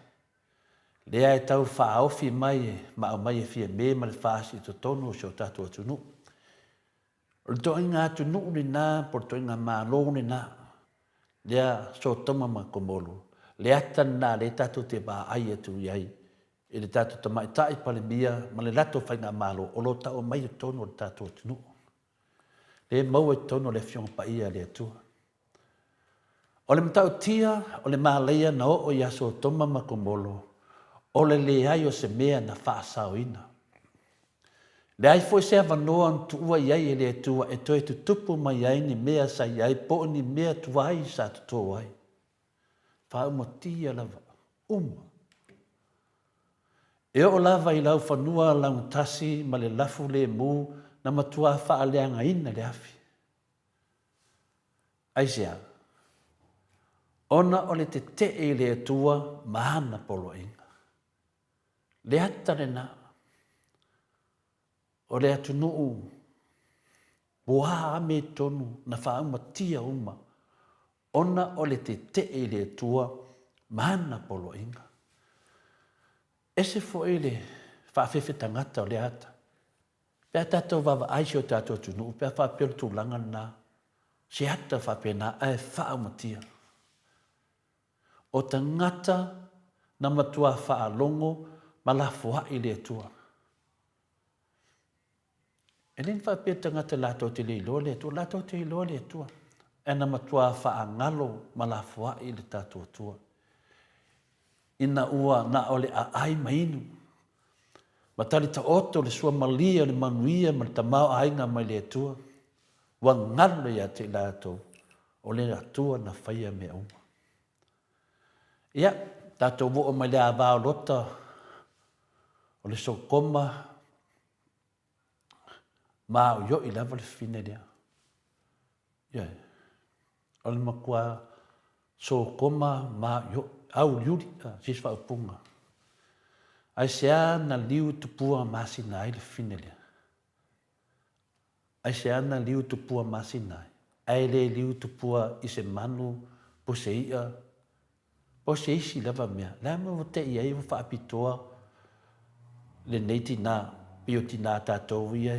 Lea e tau whaofi mai e mao mai e fia me ma le whaasi to tonu o seo tatu atunu. O le toinga atunu ni nā, por toinga mālo ni nā. Lea so toma ma komolo. Le ata nā le tatu te ba ai atu iai. E le tatu tamaitai pale mia ma le lato whainga mālo o lo tau mai o tonu o le tatu atunu. Le mau e tonu le fiong pa ia le atua. O le matau tia, o le māleia na o yaso toma makomolo, o le ai o se mea na whaasao ina. Le ai foi se avanoa tua iai e le tua e toi tutupu mai ai ni mea sa iai po ni mea tuai sa tuto ai. Wha tia lava, E o lava i lau whanua lautasi ma le lafu le mu na matua whaaleanga ina le afi. Aisea. Ona o le te e le atua mahana polo inga. Le atare na. O le atu nuu. Boa ame tonu na whaama tia uma. Ona o le te e le atua mahana polo inga. Ese fo e le whaafefe tangata o le ata. Pea tatou wawa aisio tatou tunu. Pea whaapelo tu langa na. Se ata whaapena ae whaama tia. O tangata na matua whaalongo ma la fua i le atua. E len whapea tangata lato te leilo le atua, lato te leilo le atua. E na matua whaangalo ma la fua i le tato atua. Ina ua na ole a ai mainu. Matali ta oto le sua malia le manuia ma le tamao ainga mai le atua. Wa ngalo ya te lato o le atua na whaia mea uma. Ia, tātou wo o mai le avao lota o le sokoma ma o yo I lava le fine lea. Ia, o le makua sokoma ma yo au liuri, siswa upunga. Ai sea na liu tupua masina ai le fine lea. Ai sea na liu tupua masina ai. Ai le liu tupua I se manu po se ia po se isi lava mea. La ma vote I ai wa apitoa le neiti na pio tina tātou ia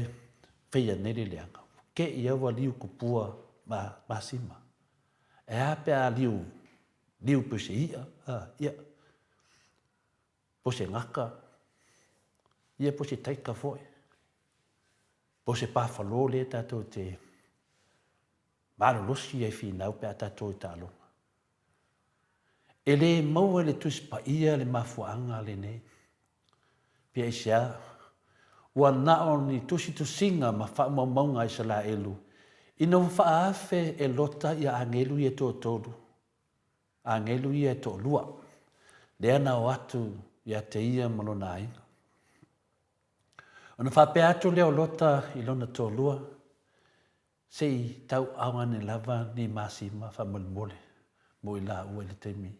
feia nere leanga. Ke ia wa liu kupua masima. E ape a liu po se ia. Ia. Po se ngaka. Ia po se taika foi. Po se pāwhalo le tātou te marolosi ai whinau pe a tātou I tālonga. E le maua le tuspa ia le mafuanga le nei. Pia I sea, ua nao ni tusinga ma whaamaunga I sala elu. Ina whaafe e lota I angelu I e tō tōru. Angelu I e tō lua. Lea na o atu I a te ia malona inga. Ona whape atu leo lota I lona tō lua. Sei tau awa ne lava ni masima whamalmole. Mo I la ua le teimi.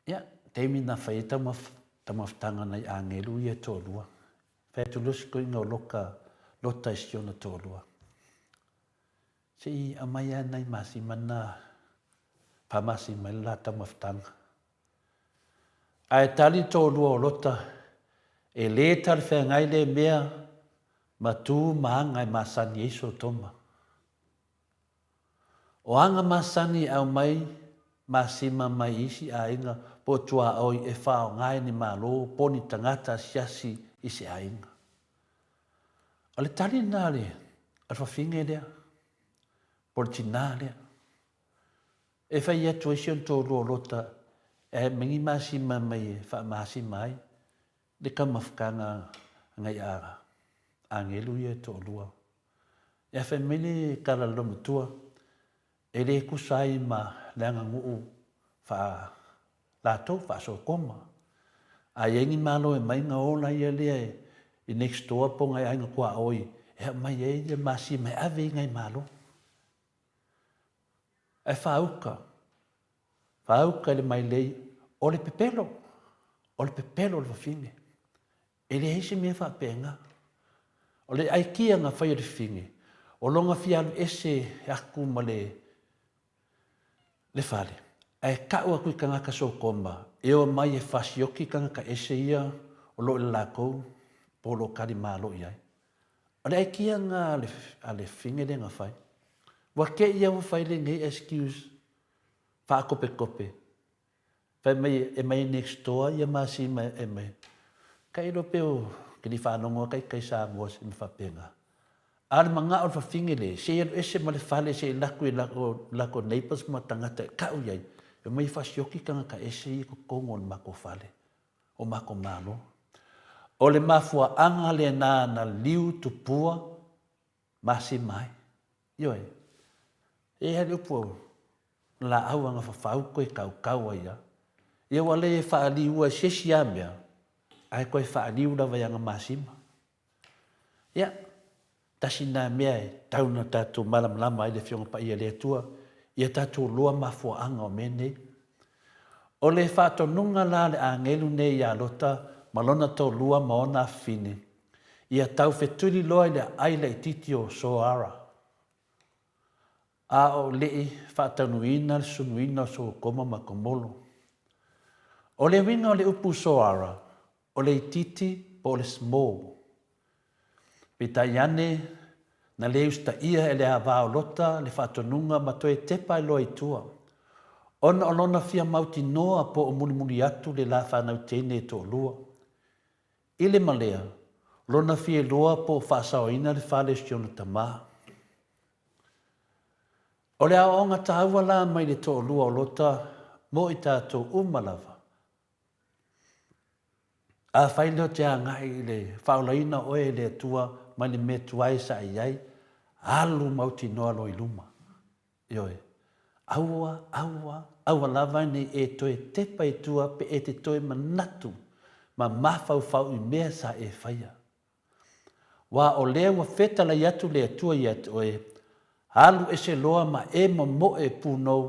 Ia, teimi na whai tamawhtanga nei angelu I e tō lua. Whai tu lusko inga o lota isiona tō lua. Sei amaya nei masima na pamasima I la tamawhtanga. Ai tali tō lua o lota, e le tali whengai le mea, ma tū maangai masani eiso toma. O anga masani au mai, masima mai isi a inga, po tua oi e whao ngai ni malo, poni tangata siasi isi a inga. O le tali nā le, alfa finge lea, porti nā lea. E whai atu esion tō lua o lota, e mingi masima mai e wha masima ai, le kamafkanga ngai ara, angelu I e tō lua. E whai mene kara lomutua, e le kusai ma leanga nguu wha lātou wha so koma. A yengi malo e mai ngā ola ia lea I next door po ngai ainga kua oi, e mai e masima e ave ngai malo. E whauka le mai lei, o le pepelo le whawhinge. E le heise mea whapenga. O le aikia ngā whai le whinge. O longa whialu ese aku ma le whale. E kaua kui kangaka so koma. E o mai e whasioki kangaka ese ia, o lo le lākou, po lo kari mālo iai. O le aikia ngā le whinge le ngā whai. Wake ia wa whai le ngai excuse. Whaakope. Whai mai next door, ia masima e mai. Kai ro peo, ki ni whanongo kai Samoa se mi whapenga. Ale manga o whawhinge le, se ese ma le whale se lako neighbors ma tangata kau iai. E mai whasioki kanga ka ese I ko kongo o mako whale, o mako malo. O le mafua anga le na liu tupua, masimai. Ioi, e hali upo, la au anga whawhauko e kau ia. Ia wale e whaaliua sesi amea, ai koe whaaliu na vai anga masima. Ia, tasi nā mea e tauna tātou malamlama ai le whionga pa ia lea tua, ia tātou loa mafua anga o mene. O le whātonunga la le angelu ne ia lota, malona tau lua maona fine. Ia tau wheturi loa le aile I titi o Soara. A o lei whātanuina le sunuina so koma makomolo. O le winga o le upu Soara, o le titi po le small. Pita iane na le usta ia e le avao lota le whātonunga ma toe tepa I loa I tua. Ona o lona fia mauti noa po o muni atu le la whanau tene to lua. Ile malea, lona fia loa po whaasaoina le whale siona tamaa. O le aonga tāua la mai le to lua o lota mo I tātou umalava. A whaile o te angai le whaolaina oe le tua mai le me tuai sa iai, alu mauti noa loi luma. Ioi, aua lava ni e toe tepa i tua pe e te toe manatu, ma mafau i mea sa e whaia. Wa o lea wa whetala i atu lea tua i atu oe, halu e se loa ma e ma mo e punou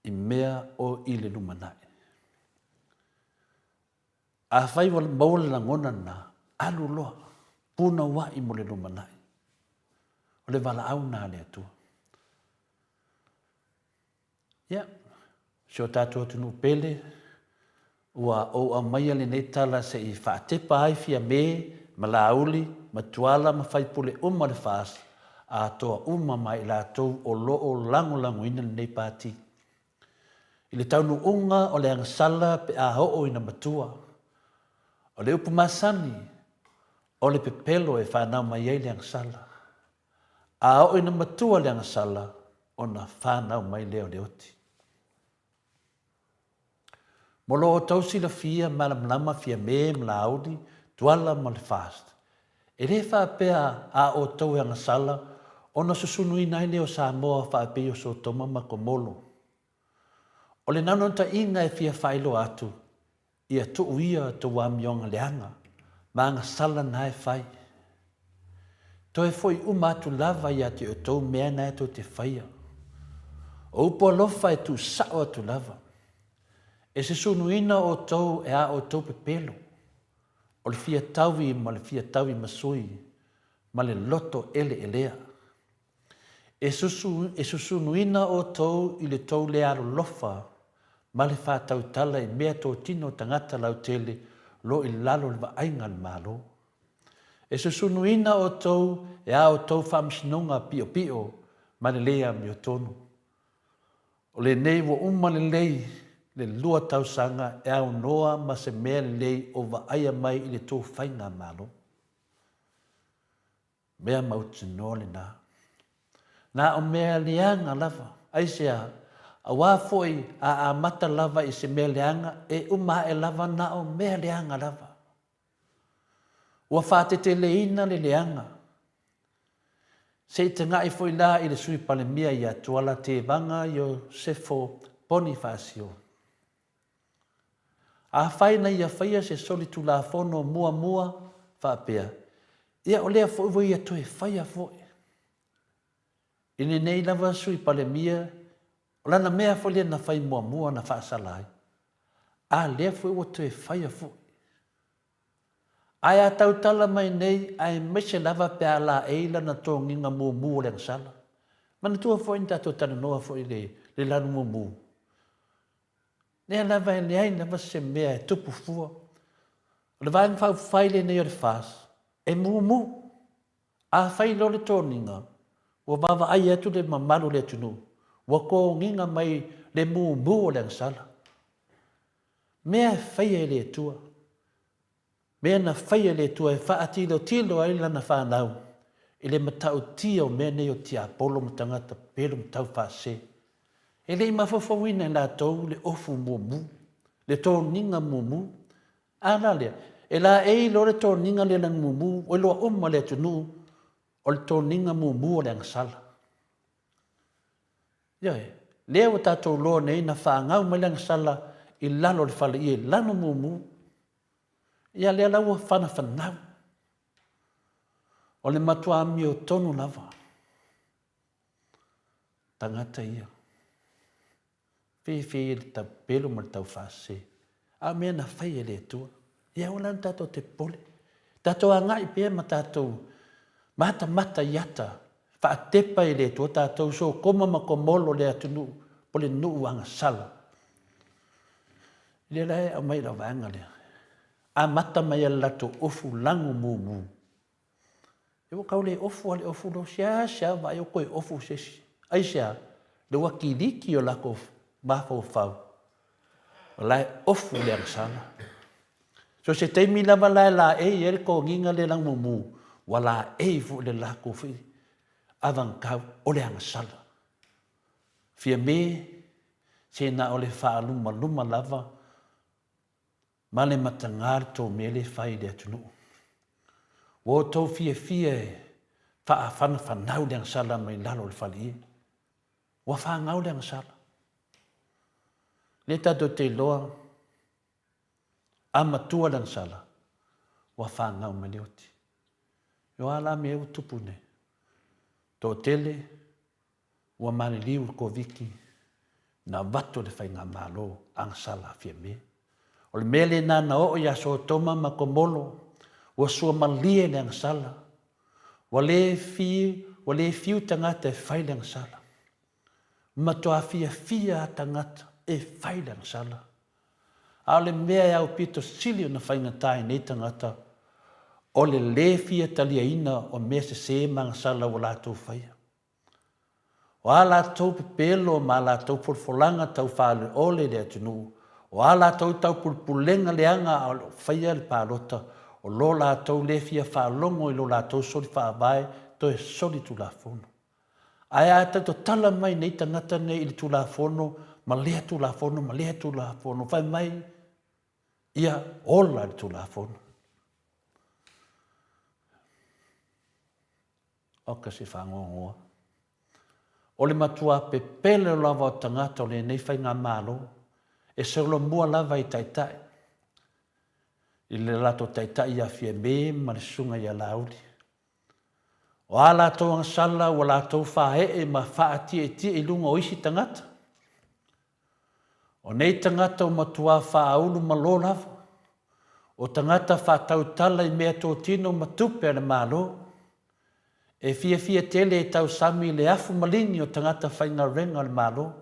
i mea o i le lumanai. A whai wa maule la ngona na, alu loa, puna wa i mo le lumanai. O le wala au nā lea tua. Ia, sio tātua tunu pele, ua o a maia le nei tala se i whaatepa ai fia me, ma lauli, ma tuala, ma whaipule le whaas, a toa mai la tau o loo lango ina nei pāti. I le taunu unga o le angasala pe a ho ina matua. O le upu masani, o le pepelo e whanau mai ei le angasala. A ho ina matua le angasala, o na whanau mai leo le oti. Molo o tausi la fia malamlama fia me mlaudi tuala ma le fast. E le whapea a o tau e angasala o na susunu ina ile o Samoa whapea o so toma ma komolo. O le nanonta inga e fia whailo atu ia tu uia tu wamionga leanga ma angasala na e whai. To e foi umatu lava ia te o tau mea na e to te whaia. O upo alofa e tu sao atu lava. E se sunuina o tau e a o tau pepelo. O le fia tawi ma le fia tawi masui. Ma le loto ele elea. E susunuina o tau i le tau le aro lofa. Ma le wha tau tala i mea tō tino tangata lau tele lo i lalo le waainga le malo. E susunuina o tau e a o tau whamsinonga pio pio. Ma le lea mi o tonu. O le nei wo le lei. Le lua tau sanga e au noa ma se mea lei o waaia mai i le tō whainga malo. Mea mauti no le nā. Nā o mea leanga lava, aisea, a wāfoi a mata lava i se mea leanga e uma e lava nā o mea leanga lava. Ua whātete leina le leanga. Se i te ngai foi la i le sui palemia i a tuala te vanga i o sefo Bonifacio. A whaina ia whaia se soli tu la fono mua whapea. Ia o lea fo ia toe whaia fo. Ine nei lava sui palemia, o lana mea fo lea na whai mua na whaasalai. A lea fo ua toe whaia fo. Ai a tautala mai nei, ai mese lava pe a la eila na tō nginga mua le ngasala. Mana tua fo inta tō tana noa fo i le lanu mua. Nea lava e leai lava se mea e tupu fua. O le vaeng whau whaile nei o le whaas. E mu. A whailo le tōninga. Ua wawa ai atu le mamaru le tunu. Ua ko nginga mai le mu o le ansala. Mea e whaia le tua. Mea na whaia le tua e wha tilo ai lana whanau. I le matau tia o mea nei o tia apolo matangata pelo matau whaase. E lei mawhawhawina e la tau le ofu mumu, le tō ninga mumu. Ana lea, e la e lo le tō ninga le nang mumu, o loa umma le tunu, o le tō ninga mumu o le angasala. Iae, lea o tātou loa nei na whaangau mai le angasala i lalo le whala i e lano mumu. Ia lea laua whana whanau. O le matua ami o tonu lava. Tangata ia. Fe le tau pelo ma le tau whaase. A mea na whai e le tua. Ia o lan tātou te pole. Tātou a ngai pia ma tātou mata iata. Whaatepa e le tua tātou so koma ma komolo le atunu pole nuu anga sala. Le lai au mai rau vanga lea. A mata mai a lato ofu langu mumu. E o kau le ofu ale ofu lo sia vai o koe ofu sesi. Ai sia le wakiliki o lako mafau fau. O lai ofu le angsana. So se teimi lava lai la e ko nginga le lang mumu. Wala e fu le lako fi. Avang kau o le angsala. Fia me se na o le wha luma lava. Ma le matangar tō mele whai le atunu. Wo tō fia wha whanau le angsala mai lalo le whali. ua whangau le ngasala. Le tato te loa, ama tua le ngasala, ua whangau malioti. Yo ala me eu tupune, tō tele, ua mani liu ko viki, na vato le whainga malo, angsala fia me. O le mele na na o ya so toma ma ko molo, ua sua malie le angsala, wa le fiu tangata e whai le angsala. Ma toa fia tangata e whai le angsala. A le mea au pito sili na whainga tai nei tangata, o le fia talia ina o mea se mangasala o lātou whaia. O a lātou pepelo ma lātou pulfolanga tau whāle ole le atunu. O a lātou tau pulpulenga leanga o whaia le pālota. O lo lātou le fia whālongo i lo lātou soli whāwae to e soli tu la fono. Ai a tato tala mai nei tangata nei ili tu la fono, ma lea tu la fono, ma lea tu la fono. Whai mai ia ola li tu la fono. Oka se whangongoa. O le matua pepele lava o tangata o le nei whai ngā mālo, e seulo mua lava i taitai. I le lato taitai ia fia me ma le sunga ia lauri. O a lātou angsala o lātou whae ma wha tie i lunga o isi tangata. O nei tangata o matua wha aulu ma lo lava. O tangata wha tau tala i mea tō tino matupe le mālo. E fia tele e tau sami le afu malini o tangata whainga renga le mālo.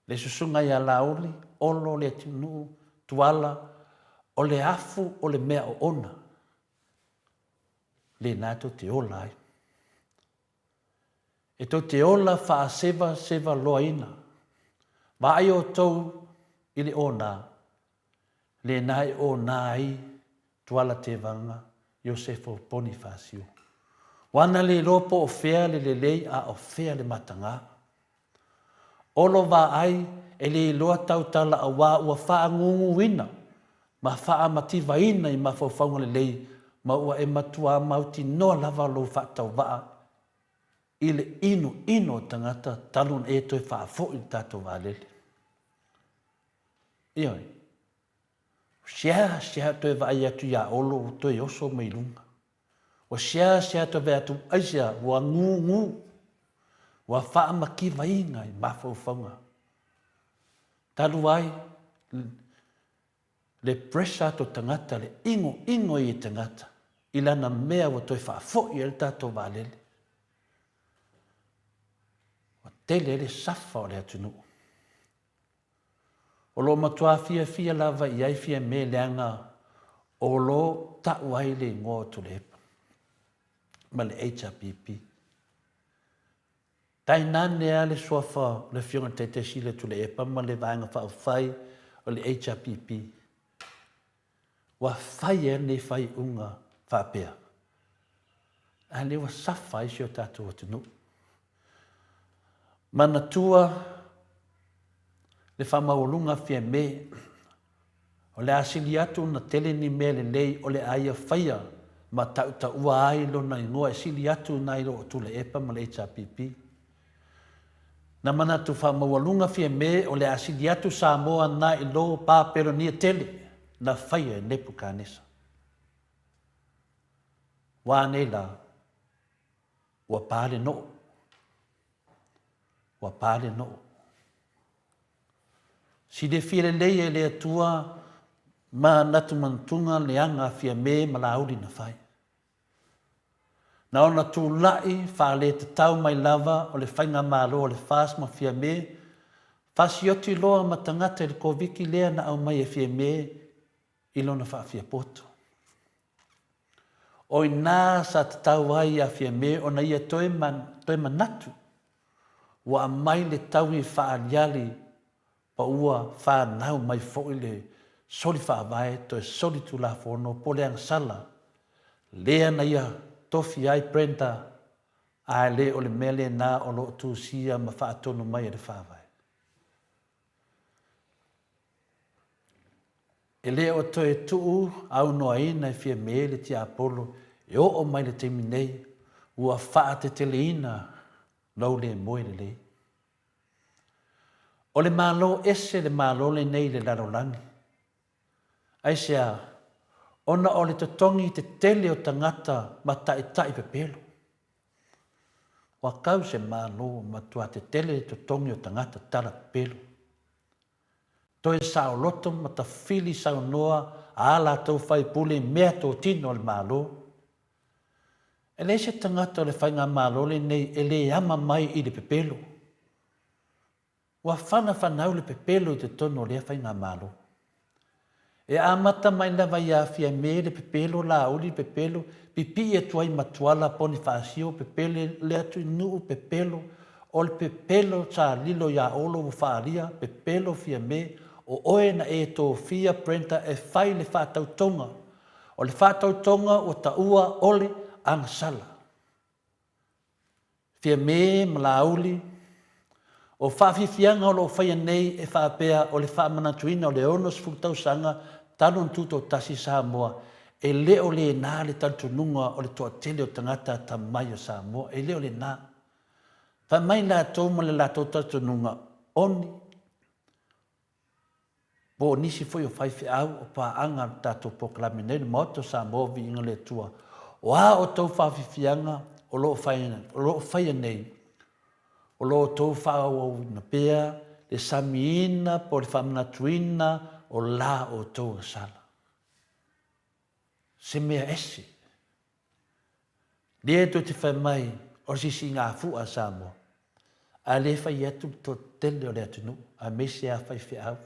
Le susunga ia lauli, olo le tinu, tuala, o le afu o le mea o ona. Le nato te ola ai. E to te ola wha seva loa ina. Ma ai o tau i le ona. Le nai o nai, tuala te vanga, Iosefo Bonifasio. Wana le lopo o fea le lei a o fea le matanga. Olo wa ai e le loa tau tala a wā ua wha ngungu wina. Ma wha mativa ina i ma whauwhaunga le lei. Ma ua e matua mauti noa lava lo wha tau waa. I le ino tangata talun e toi wha fo i tato wā lele. Ioi. Sia toi wa ai atu ia olo toi oso mai lunga. O sia to ve atu aisia wa ngu wa fa makiva inga i mafaufaunga. Talu ai le pressure to tangata le ingo i tangata i lana mea wa toi fa fo i el tato valele. Wa tele le safa o le atunu. O lo matua fia lava i ai fia me leanga o lo ta'u ai le ngō tu le ma le HRPP. Tai nane a le soafa le fionga te sile tu le epa ma le vaenga whai o le HRPP. Wa whai e ne whai unga whapea. A le wa sawhai si o tātou atunu. Mana tua le whamaolunga fia me o le asili atu na tele ni me le lei o le aia whaia ma ta ua ai lona ingoa e sili atu nai lo tu le epa ma le HRPP. Na mana tu whamaualunga fia me o le asili atu Samoa na i lo pāpero nia tele na whaia e nepu kānesa. Wā nei la, ua pāle no. Ua pāle no. Si de fia lei e le atua ma natu mantunga le anga fia me ma la auri na whai. Na ona tū lai wha le te tau mai lava o le whainga mālo o le whās ma fia me, whasi oti loa ma tangata le koviki lea na au mai e fia me i lona wha fia poto. O i nā sa te tau ai a fia me o na ia toe manatu, wa mai le tau i wha aliali pa ua wha nau mai fo le soli wha vai to e soli tu la fono po le angsala. Lea na ia tofi ai prenta a le o le mele na o lo tu sia ma wha atonu mai e le wha vai. E le o to e tuu au noa ina e fia me le ti apolo e o mai le temi nei ua wha te tele ina lau le moe le le. O le malo ese le malo le nei le larolangi. Ai sea, ona o le totongi te tele o tangata ma tai pepelo. Wa kau se malo ma tua te tele totongi o tangata tala pepelo. Toi sao loto ma ta fili sao noa a ala tau fai pule mea tō tino le malo. E le se tangata le whainga malo le nei e le ama mai i le pepelo. Wa whana whanau le pepelo i te tono le whainga malo. E amata mai lava ia fia me le pepelo la uli pepelo pipi e tuai matuala poni whaasio pepele le atu nuu pepelo o le pepelo sa lilo ia olo u whaaria pepelo fia me o oe na e tō fia prenta e whai le whaatau tonga o le whaatau tonga o ta ua ole angsala. Fia me malauli o whaafifianga o lo whaia nei e whaapea o le whaamanatuina o le onos fultau sanga talon tuto tasi Samoa e leo le nā le tantununga o le toa tele o tangata ta mai o Samoa e leo le nā. Wha mai la tō ma le la tō tantununga oni po nisi foi o whaifi au o paanga tato poklami nei le moto Samoa vi inga le tua o a o tau whaafifianga o lo whaia nei o lo tau whaau na pea le samiina po le whamanatuina o la o tō sala. Se mea esi. Lea to te whai mai o sisi ngā fua Samoa. A le whai atu to tele o le atunu. A mese a whai whiau.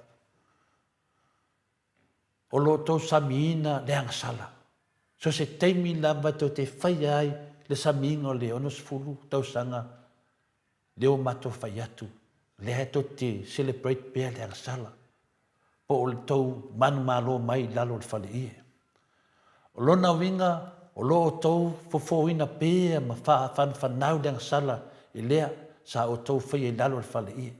O lo tō samiina le angsala. So se teimi lava to te whai ai le samiinga o le onos fulu tau sanga. Leo mato whai atu. Lea to te celebrate pea le angsala. Po o tau manu malo mai lalo le whale ie. O lona winga, o lo o tau fofoina pēa ma whanau le angsala i lea sa o tau whai lalo le whale ie.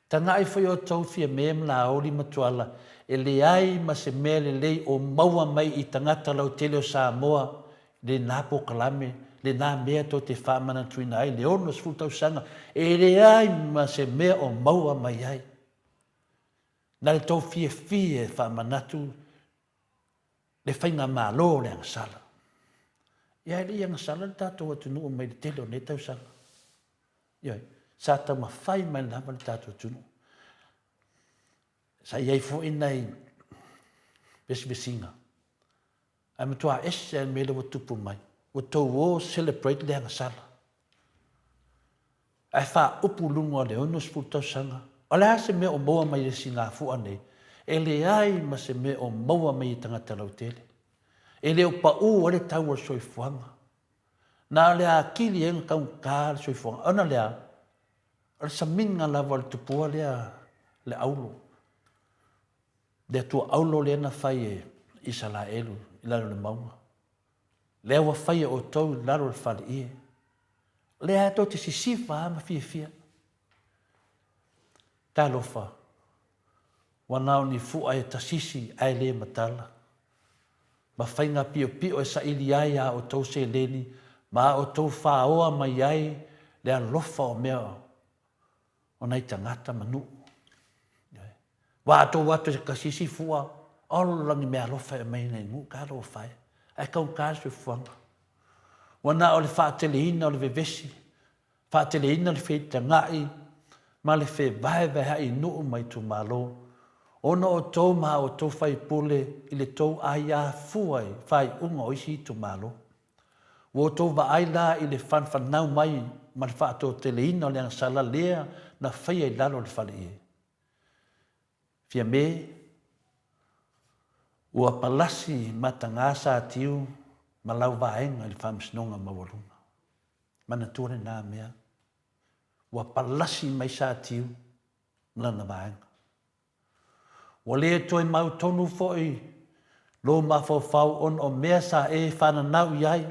Ta ngai whai o tau fia mea la aoli matuala e le ai ma se mea le lei o maua mai i tangata lau tele o Samoa le nā pokalame, le nā mea to te whamana tuina ai, le ono sfutau sanga, e le ai ma se mea o maua mai ai. Na le tau fie whamanatu le whainga malo le angsala. Ia le angsala le tātou atunu o mai le tele o ne tau sanga. Ioi, sa tau ma whai mai lava le tātou atunu. Sa iai fo inai besibesinga. Ai matua ese al mele wa tupu mai. Wa tau o celebrate le angsala. Ai wha upu lunga le ono spultau sanga. O le se mea o maua mai le singa fua nei. E le ai ma se mea o maua mai i tangata lau tele. E le o pa u o le tau o soifuanga. Nā le a kili enga kau kā le soifuanga. Ona le a, o le saminga lava le tupua le aulo. Le atua aulo le ana whai e isala elu, i lalo le maunga. Le awa whai o tau lalo le whale ie. Le a to te sisifa ama fia. Tā lofa, wanao ni fua e tasisi ai le matala. Ma whainga pio e sa ili ai a o tau se leni, ma o tau whaoa mai ai le a lofa o mea o nei tangata manu. Wa ato watu se kasisi fua, olo langi mea lofa e mai nei ngu, ka lo whai. Ai kau kāsu fuanga. Wanao le whaateleina o le vevesi, whaateleina le whaita ngai, ma le fe vai hai no mai tu malo ona o tau ma o tau fai pule i le tau ai a fuai fai unga o isi tu malo wo tau va ai la i le fan nau mai ma le fa to teleina le sala lea na fai ai lalo le fale e fia me ua palasi matanga sa tiu ma lau vaenga i le famsnonga mawalunga mana tuare na mea wa palasi mai sa tiu lana vaenga. Wa le toi mau tonu foi lo ma fo fau on o mea sa e whana nau iai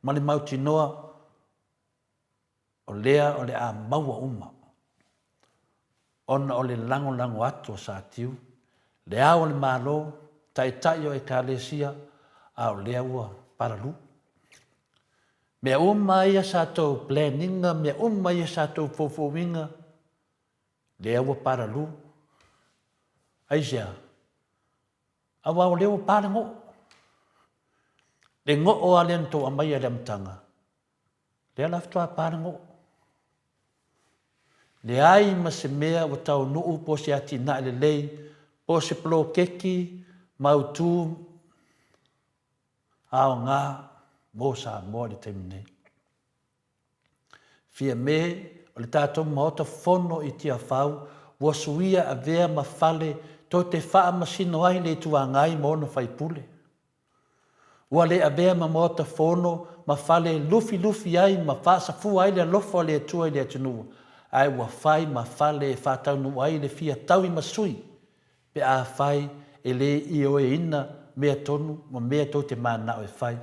ma le mau tinoa o lea o le a maua uma. Ona o le lango ato sa tiu le a o le malo tai o e kalesia a o lea ua paralu. Mea uma ia sa tau planninga, mea uma ia sa tau fofowinga, Le awa para lu. Aisia. Awa o leo para ngo. Le ngo o alen to amai ale amtanga. Le alaftoa para ngo. Le ai ma se mea o tau nuu po se ati na le lei, po se plo keki, mautu, ao ngā, mo sa mo le temne. Fia me, o le tātou maota fono i tia whau, wa suia a vea ma fale, to te wha masino ai le tua ngai mo na whaipule. Ua le a vea ma maota fono, ma fale lufi lufi ai, ma whaasa fu ai le alofa le tua i le atunua. Ai ua whai ma whale e whātau nu ai le fia tau i masui. Pe a whai e le i o e ina mea tonu, ma mea tau te mana o e whai.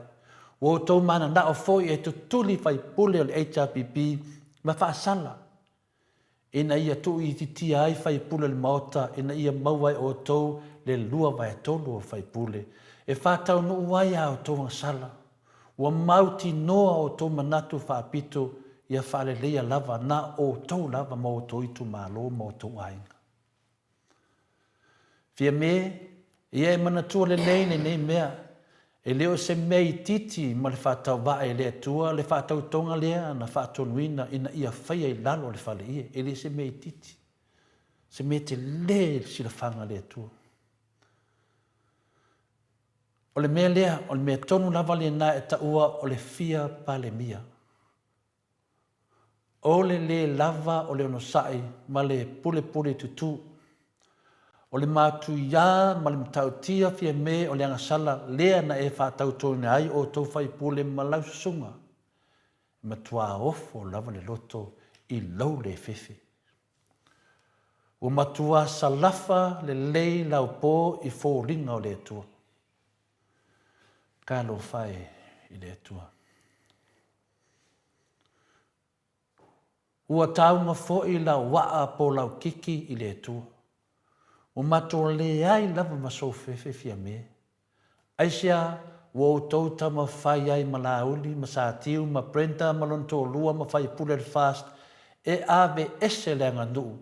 O tau mana na o foi e tutuli whai pule o le HRPP, ma whaasala. Ina ia tu i titi ai whai pule le maota, ina ia mauai o tau le lua vai tolu o whai pule. E whātau nu ai a o tau ngasala. Ua mauti noa o tau manatu whaapito, ia whale lea lava na o tau lava mo to itu malo mo to ainga. Fia me, ia e manatua le nei mea, e leo se mei titi ma le whātau wa e lea tua, le whātau tonga lea na whātau nuina ina ia whaia i lalo le whale ia, e le se mei titi. Se mei te le sila whanga lea tua. O le mea lea, o le mea tonu lava le na e taua o le fia pale mia. O le lava o le ono sai, ma le pule tutu. O le mātu ia, ma le matautia fia me o le angasala, lea na e whātau tōne ai o tau whai pule ma lausunga. Ma tua ofo lava le loto i lau le fefe. O matua salafa le lei lau pō i fōringa o le atua. Ka lo whai i le atua. Ua taunga fo'i la waa po lau kiki i le tua. O mato le ai lava maso fefe fia me. Aisia, ua o tauta ma whai ai ma lauli, ma sātiu, ma prenta, ma lonto lua, ma whai pule le fast. E ave ese le anga nuu.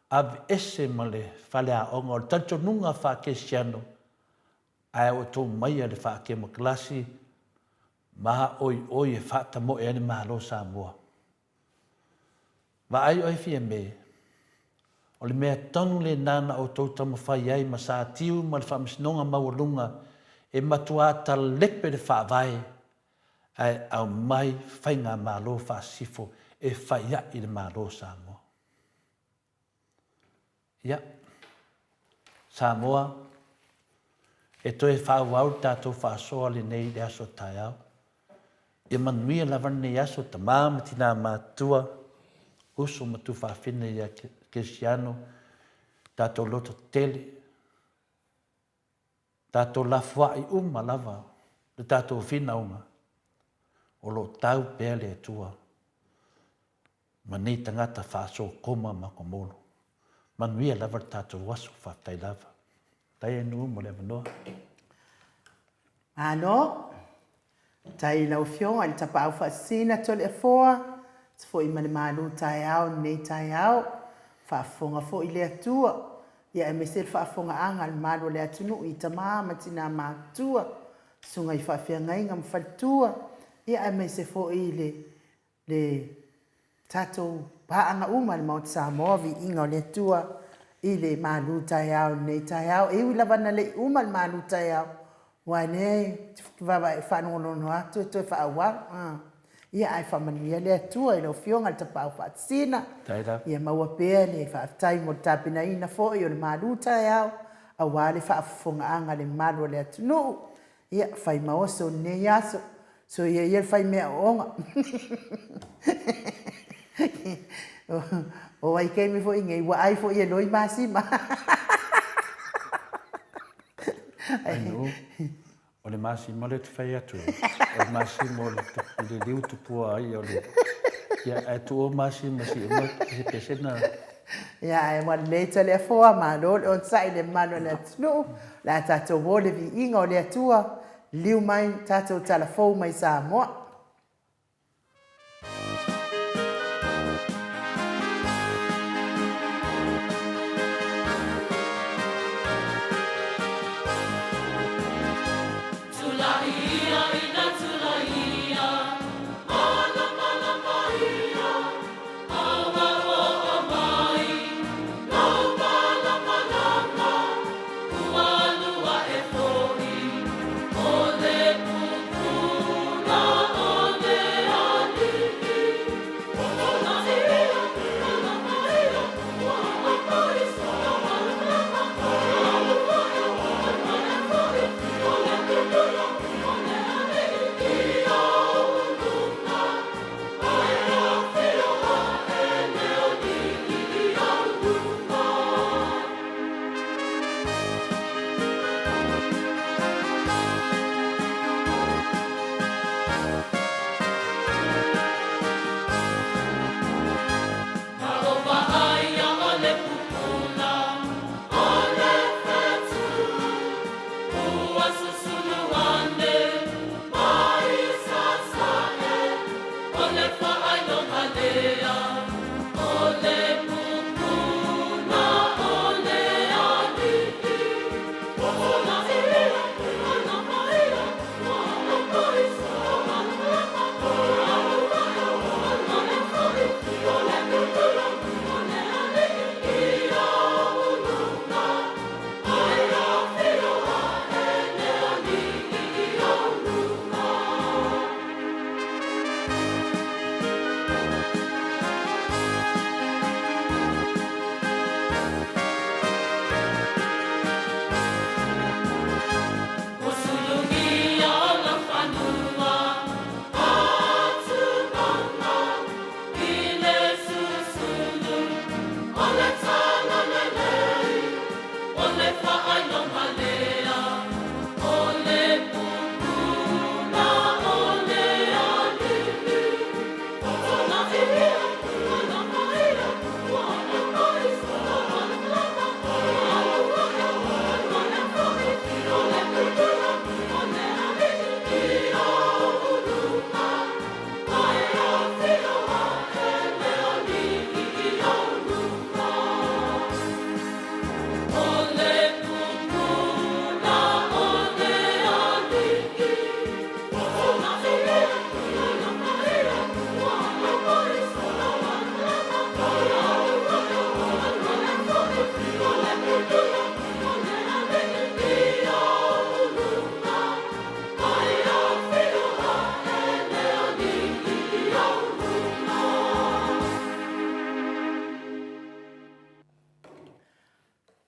Ave ese ma le whale a onga. O le tanto nunga wha ke siano. Ai o tō mai a le wha ke ma klasi. Maha oi e whata mo e ane maha lo Samoa. Wa ai oi fia me, o le mea tonu le nana o tauta mawhai ai ma sātiu ma le whaamisinonga maurunga e matuata lepe le whaavai ai au mai whainga malo whaasifo e whaia i le malo Samoa. Ia, Samoa, e toi whaawau tātou whaasoa le nei le aso tai au. E manuia lavan nei aso ta māmati nā mātua, uso matu whaafine ia Cristiano, tātou loto tele, tātou lafua i lava, le tātou whina unga, o lo tau pēle atua, ma nei tangata whaaso koma ma komolo, manuia lava tātou waso whaatai lava. Tai enu mo le manoa. Ano, tai lau fionga ni tapa au whaasina tole e foa, fo i mane malu tai au, nei tai au, whaafonga fo i lea tua. Ia e mesel whaafonga anga al malu lea tunu i tamaa matina mātua. Sunga i whaafia ngai ngam whalitua. Ia e mesel fo i le tatou paanga uma le maut Samoa vi inga o lea tua. I le malu tai au, nei tai au. E ui lavana le uma le malu tai au. Wa nei, whanongono atu, toi whaawar. Ia ai whamanuia lea tua i lau fionga le tapau whaatisina. Ia maua pēr le whaatai mo tāpina ina fo i o le malu tai au. A wale whaafonga anga le malu lea tunu. Ia whai maoso nei aso. So ia ia whai mea onga. O ai kei me fo inge, wa ai fo ia loi masima. Aino, o le masima le te whai atu. O le masima o le liu tupua ai o le. Ia e tu o masima si ema se pesena. Ia e wan leita le foa ma lo on sai le mano le tunu. La tato wole vi inga o le atua. Liu mai tato talafou mai Samoa.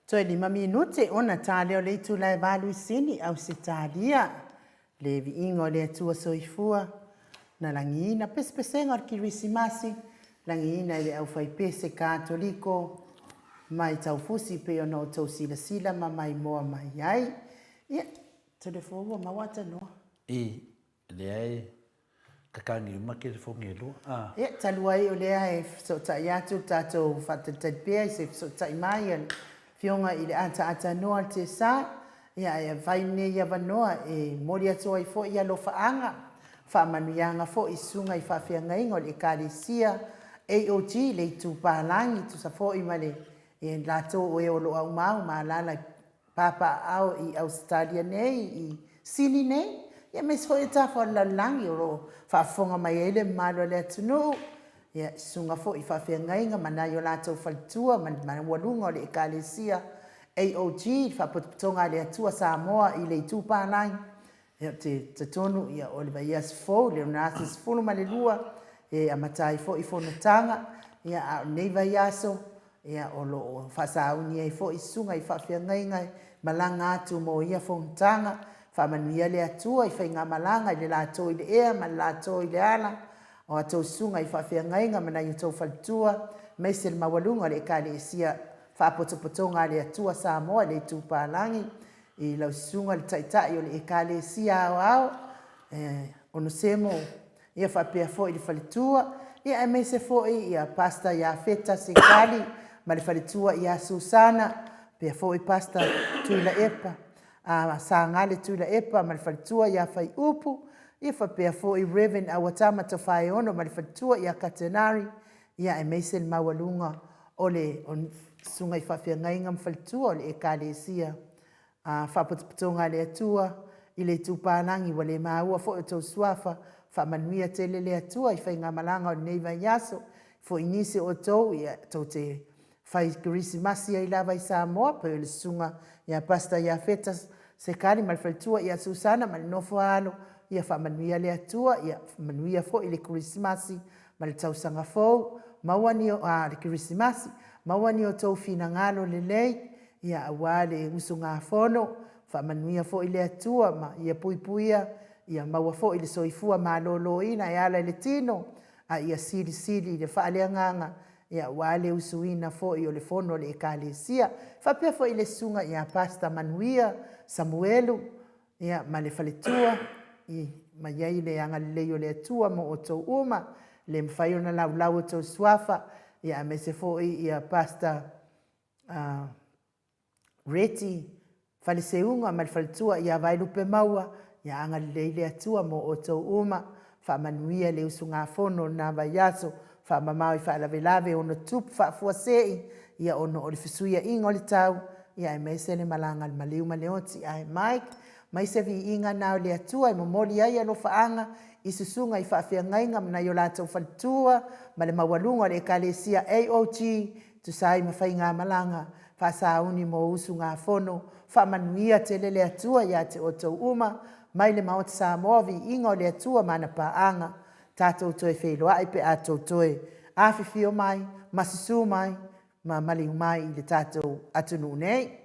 Toi 5 minute ona tale o le itu lai valu sini au se talia. Le vi ingo le atua soifua. Na langina pese ngor kirisimasi. Langina le au fai pese katoliko. Mai tau fusi pe ona o tau sila ma mai moa mai ai. Ia, telefonu ma wata no. Le ai kakangi make le fongi lo. Ia, taluai o le ai so ta yatu tato fatatapia se so ta mai fionga i le ata noa te sa. Ia e vai ne ia vanoa e mori atu ai fo ia lo faanga. Fa manuianga fo i sunga i fa fianga ingo le kalisia. AOG le tu palangi tu sa fo i male. E lato o e olo au mau ma lala papa au i Australia nei i sili nei. Ia me so e ta fo la langi ro fa fonga mai ele malo le tunu. Ia sunga fo i fa fianga inga mana yo lato faltua man walunga le kalisia. AOG fa potonga le atua Samoa i le tupa nai ia te tonu ia o le vaias fo le nasis fulu malelua e amatai fo i fono tanga ia a nei vaiaso ia o lo fa sauni ai fo i sunga i fa fianga malanga atu mo ia fontanga fa manuia le atua i fainga malanga i le lato i le ea ma lato i le ala o ato sunga i fa fianga mana i to faltua mesel mawalunga le kalesia fa potopotonga le atua Samoa le tupalangi i lau sunga le taitai o le ekalesia au ono semo ia fa pea fo i le falitua ia e mese fo ia pasta ia feta sekali ma le falitua ia Susana pea fo i pasta tuila epa sa ngale tuila epa ma le falitua ia fai upu ia fa pea fo i Reverend Awatama tofai ono ma le falitua ia Katenari ia e mese le mawalunga o le sunga i whawhiangainga mwhalitua o le ekalesia. Whapatonga le atua i le tūpānangi wa le maua fo e tau suafa whamanuia tele le atua i whainga malanga o neiva yaso fo inise o tau i tau te whai kirisimasi i lava i Samoa pa o le sunga i pasta i feta se kari ma le whalitua i Susana ma le nofo alo i whamanuia le atua i whamanuia fo i le kirisimasi ma le tausanga fo mawani o le kirisimasi mawani o tau fina ngalo le lei, ia awale usunga fono, fa manuia fo ile atua, ma ia puipuia, ia maua fo ile soifua ma lolo ina, ia ala ile tino, a ia sili le fa aleanganga, ia awale usuina fo i ole fono le ekalesia, fa pia fo ile sunga ia pasta manuia, Samuelu, ia ma le faletua, ma ia ile anga le ole atua mo o tau uma, le mfaiona lau o tau suafa, ia me se foi ia pasta reti fale seunga mal faltua ia vai lupe maua ia anga leile atua mo o tau uma fa manuia le usunga fono na vaiaso fa mamau fa la velave ono tup fa fuasei ia ono o le fisuia ingo le tau ia me se le malanga maliu maleoti ai Mike mai se vi inga na le atua mo moli ia no faanga i susunga i whawhiangainga mna i o lātou whalitua, ma le mawalunga le kalesia AOG, tu sai ma whainga malanga, whasauni mo usu ngā whono, whamanuia te lele atua ia te o tau uma, mai le maot Samoa vi ingo le atua mana paanga, tātou toe wheloa i pe atou toe, awhiwhio mai, masisu mai, ma maliu mai i le tātou atunu nei.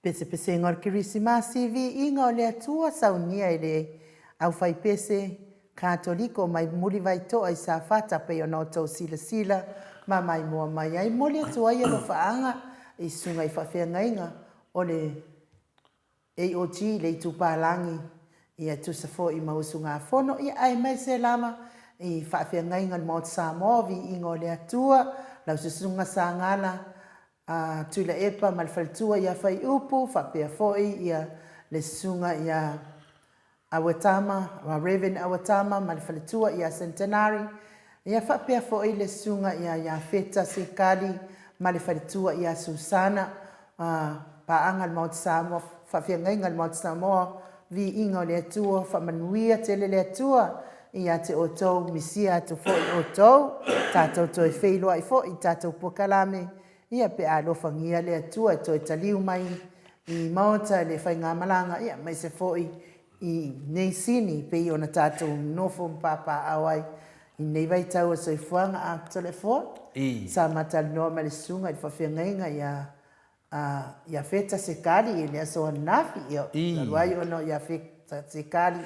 pese ngor kirisimasi vi inga o le atua saunia i le au fai pese katoliko mai muri vai to ai sa fata pe o noto sila ma mai mua mai ai mo le atua ia lo faanga i sunga i whawhiangainga o le AOG le tupalangi ia tu sa fo i mausunga fono ia ai mai se lama i whawhiangainga mo Samoa vi inga o le atua lau susunga sa ngala tuila epa malfaltua ia fai upu whapea foi ia le sunga ia awatama Raven awatama malfaltua ia centenary ia whapea foi le sunga ia feta sekali malfaltua ia Susana paanga Mount Samoa whawhiangainga Mount Samoa vi inga le atua whamanuia tele le atua ia te otou misia tu foi otou tatou toi wheiloa i foi tatou pokalame ia pe alofangia le atua toi taliu mai i maota le whainga malanga ia mai se foi i nei sini pe i ona tatou nofo mpapa awai i nei vai tau o soifuanga a telefon sa matal noa ma le sunga i whawhiangainga ia feta sekali i lea soa nafi ia ruai ono ia feta sekali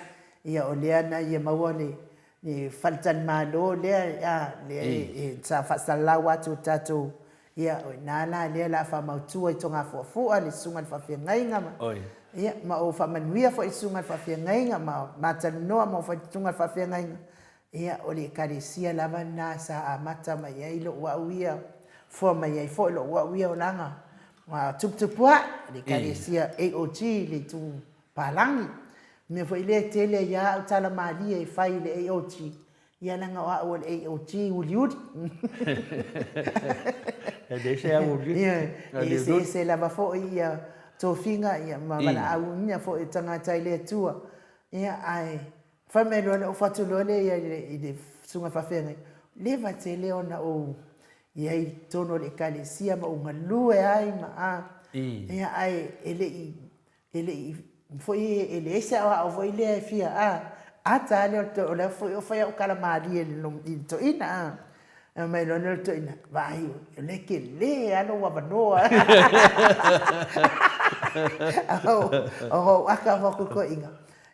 ia o lea na ia maua le faltan malo lea le sa whasalau atu tatou ia o nala lea la whamautua i tonga fuafua le sunga le whawhiangainga ma ia ma o whamanuia fo i sunga le whawhiangainga ma matanoa ma o whaitunga le whawhiangainga ia o le karesia lava na sa a mata mai ai lo ua uia fo mai ai fo lo ua uia o langa ma tuptupua le karesia AOG le tu palangi me fo ile tele ia utala malia i fai le AOG ia langa wa o le AOG uliuri Dese a uliuri ia se lava fo ia tofinga ia ma mala au nia fo tangata ile tua ia ai famelo o fatulole ia le sunga fafenga leva tele ona o ia i tono le kalesia ma unga lue ai ma ia ai ele foi ele esa o foi le fia ata le o le foi o kala mari el to ina mai lo no to ina vai le ke le ano wa banoa aka ko inga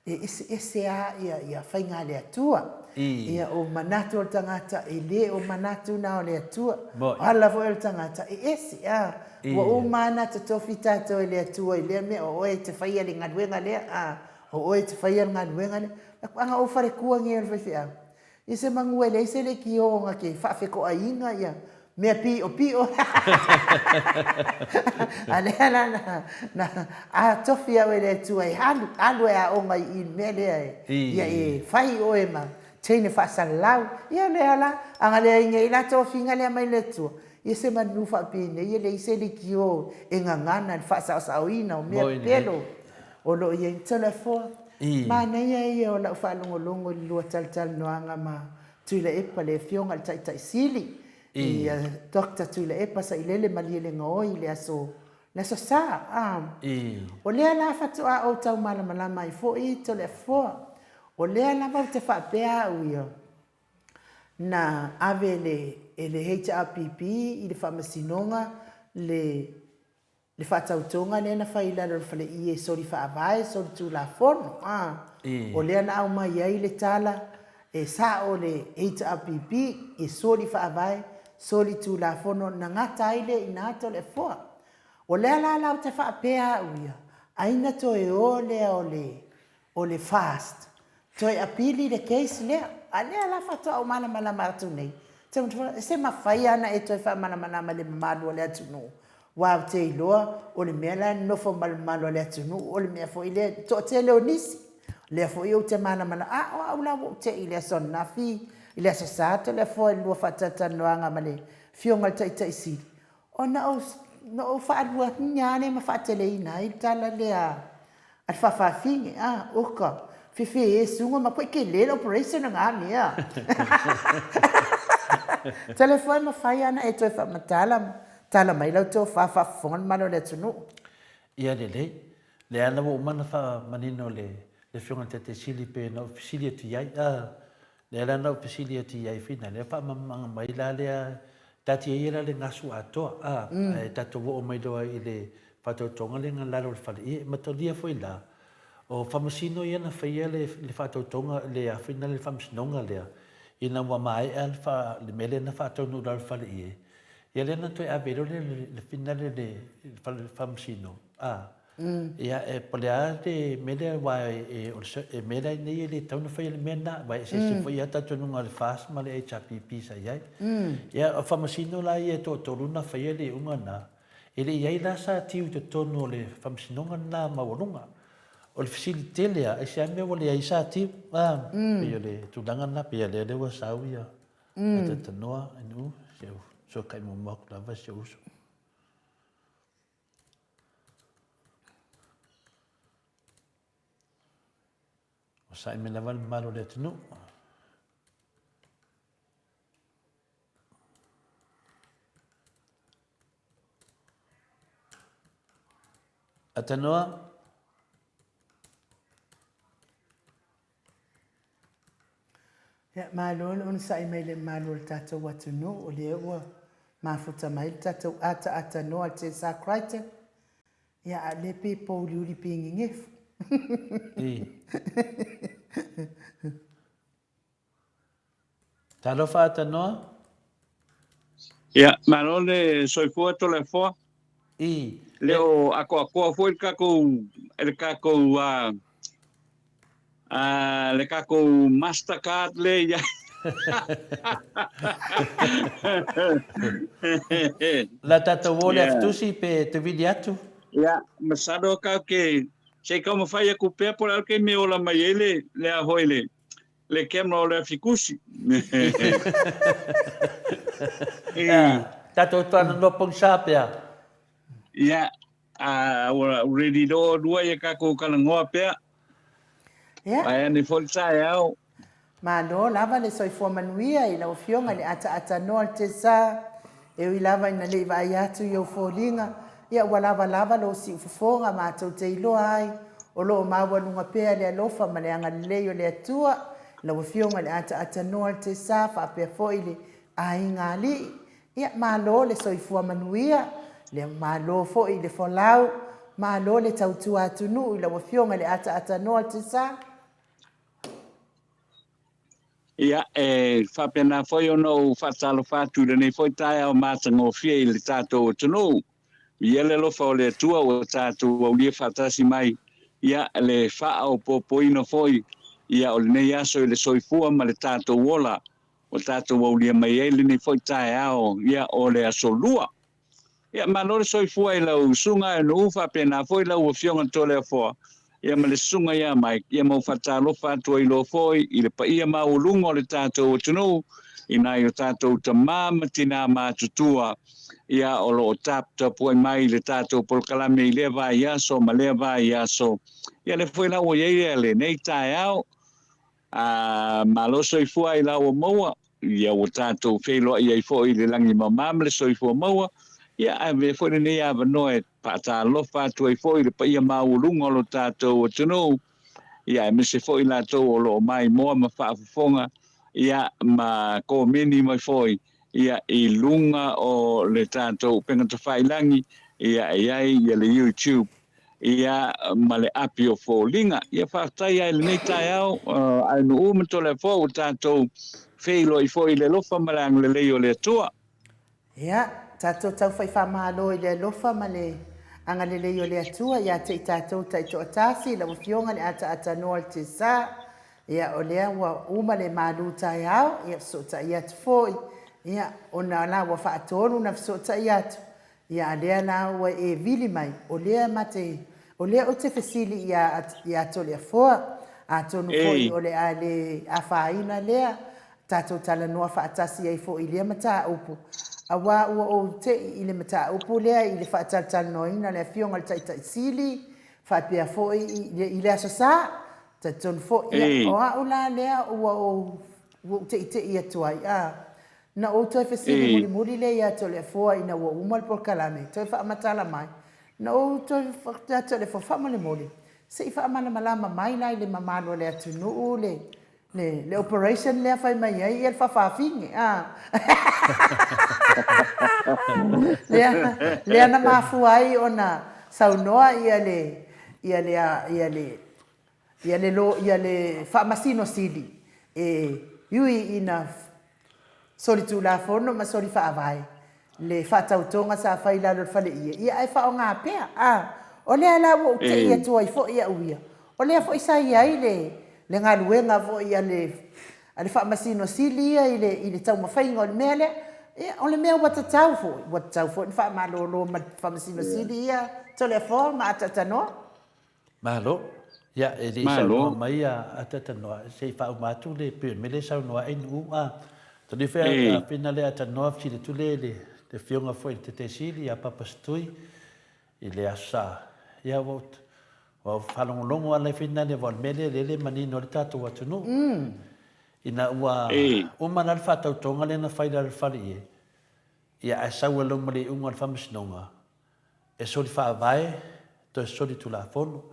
ese ia fainga le atua ia o manatu o tangata ele o manatu na o le atua ala fo el tangata ese wa o mana te tofita to le atua ile me o e te faia le ngadwenga le o e te faia ngadwenga le anga o fare kua nge el fia ese manguele ese le kionga ke fa fe ko ainga ia me pio ale na tofia we le atua e halu e o mai in me le ia e fai o e ma tene fa salau ia le ala anga le nge ila tofinga le mai le atua ia se manu fa pine ia le ise le kio e ngangana fa sa ina o me pelo o lo ia telefon ma nei ia o la fa longo lu tal noanga ma tuila epa le fionga tai sili ia doctor tuila epa sa ilele mali le ngoi le aso sa o le ala fa tu a o tau mala mai fo i telefon o le ala va te fa pea uia na avele ele HRPP i le whamasinonga le whatautonga le na whaila le whale i e sori whaavae sori tū la fono o lea na au mai ai le tala e sa o le HRPP e sori whaavae sori tū la fono na ngata aile i nato le foa o lea la lau te whaapea uia aina to e o le fast to e apili le case lea a lea la whatu au mana maratu nei se mawhai ana e toi wha mana le malu le atunu. Wa te iloa o le mea la nofo malu le atunu o le mea fo ile to te leo nisi. Le fo i o te mana o au la o te ile son nafi ile a sasato le fo i lua whatata noanga ma le fionga tai siri. O na o whaadua nyane ma whaatele ina i tala le a whawhawhingi oka. Fifi e sunga ma koe ke le operation nga mea. Telefone ma fai ana e toi fa matala tala mai lau to fa fon malo le tunu ia le ana mo mana fa manino le fiona te sili pe no facility ai le ana no facility ai fina le fa mai la le tati ia le ngasu ato tatu o mai do i le whātautonga le ngā laro le whale i, matolia fo i la. O whamasino ia na whaia le whātautonga le awhina le whamasinonga lea. I na wa mai le mele na whātaunu laro whale i. Ia le na toi a vero le whina le whamasino. Ia e palea le mele wa e mele nei le tauna whaia le mena, wa e se whaia tatununga le whas ma le HRPP sa iai. Ia o whamasino la i e tō tōruna whaia le unga na. E le iai la sa tiu te tono le whamasinonga na mawarunga. O le facilite lea, e se ame o le iai sa tiu. Pia le tūlanga na, pia le lewa sau ia. A te tanoa, enu, so kai mo mok lava se uso. O sai me lava le malo le tanu. A tanoa. Ia malo on sai me le malo le tatou atunu o le ua mafuta mai le tatou ata noa te sa kraite. Ia a le pe po uli pingi ngefu. Talo fa ata noa? Ia, malo le soifua to le foa. Leo ako foi el kako le kako Mastercard le ya. La tata wole aftusi pe te vidi atu? Ya, masado ka ke sei como fai ku pe por al que me ola mayele le a hoile. Le kemno le fikusi. Tato tana no pong sapea. Ya, already do dua ya kako kalangoa pe. Ai ni folsa yao. Ma no lava le soifua manuia i lau fionga le ata noa te sa e ui lava ina le vai atu i au fōlinga ia ua lava lo si ufofonga ma tau te iloa ai o lo maua lunga pea le alofa ma le anga leo le atua lau fionga le ata noa te sa fa pea foi le ai ngā li ia ma lo le soifua manuia le ma lo foi le folau ma lo le tautua atunu i lau fionga le ata noa te sa. Ia fa pena foi ono fatalo fatu de nei foi tai o matango fie il tato tunu ia le lo fa le tua o tato o li fatasi mai ia le fa o popoino foi ia o nei aso le soifua ma le tato wola o tato o li mai ele nei foi tai o ia o le asolua ia ma no le soifua i lau sunga no fa pena foi lau o fionga tole fo ia ma le sunga ia mai ia mo fatalo fatu i lo foi i le pa ia ma ulungo le tato tunu ina i o tato tamama tina ma tutua ia o lo tap poi mai le tato por kalame le vai aso ma le vai aso ia le foi la o ia le nei tai au ma lo soifua i la o moa ia o tato felo ia i foi le langi mama le soifua moa ia ave foi nei ava noe pata lo fatu i foi le pa ia maulunga lo tato tunu ia me se foi la to lo mai mo ma fa fonga ia ma ko mini mai foi ia i lunga o le tato penga to fai langi ia ia le YouTube ia ma le apio fo linga ia fa tai ai nei tai au ai no mo to le fo tato feilo i foi le lofa malang le leo le tua ia tato tau fai fa malo i le lofa ma le anga le leo le atua ia te tatou tai to atasi la fionga le ata noa te sa ia o lea wa uma le malu tai au ia so tai at foi ia ona la wa fa tonu na so tai at ia lea la wa e vili mai o lea mate o lea o te fesili ia to le foa a tonu foi o le ale afaina lea tatou tala noa fa atasi ai foi lea mata upu awa o te i le mata upu lea i le whaataltal noina le fionga le taitai sili whapea foi i le asasa ta ton foi o a ula lea o te i atuai na o toi fesili muri le ia to le foa ina o umal por kalame toi whaamatala mai na o toi to le foa le mori se i whaamalama mai lai le mamalo le atunu le operation le fai mai ai el fafafinge le na mafu ai ona saunoa ia le whaamasino sili. Iui ina sori tu la fono ma sori whaavai. Le whaatautonga sa whaila lo whale ia. Ia ai whao ngā pēa. O lea la wo te ia tua i fo ia uia. O lea fo isa ia i le ngā luenga fo ia le whaamasino sili ia i le tau mawhainga o le mea lea. O le mea wata tau fo. Wata tau fo. Ni whaamalolo ma whaamasino sili ia. To le fo ma atatanoa. Mahalo. Ia, e le saunoa mai atatanoa. Se whao mātu le pio. Me le saunoa e nu tani whea pina le atanoa fili tu le whionga fo i te sili a papastui i le asa. Ia wot. Wa whalongolongo ala whina le wal mele le manino le tātou atunu. Ina ua umana le whatautonga le na whaila le whali e. Ia a saua lo mali unga le whamisnonga. E sori whaavae, to e sori tu la fono.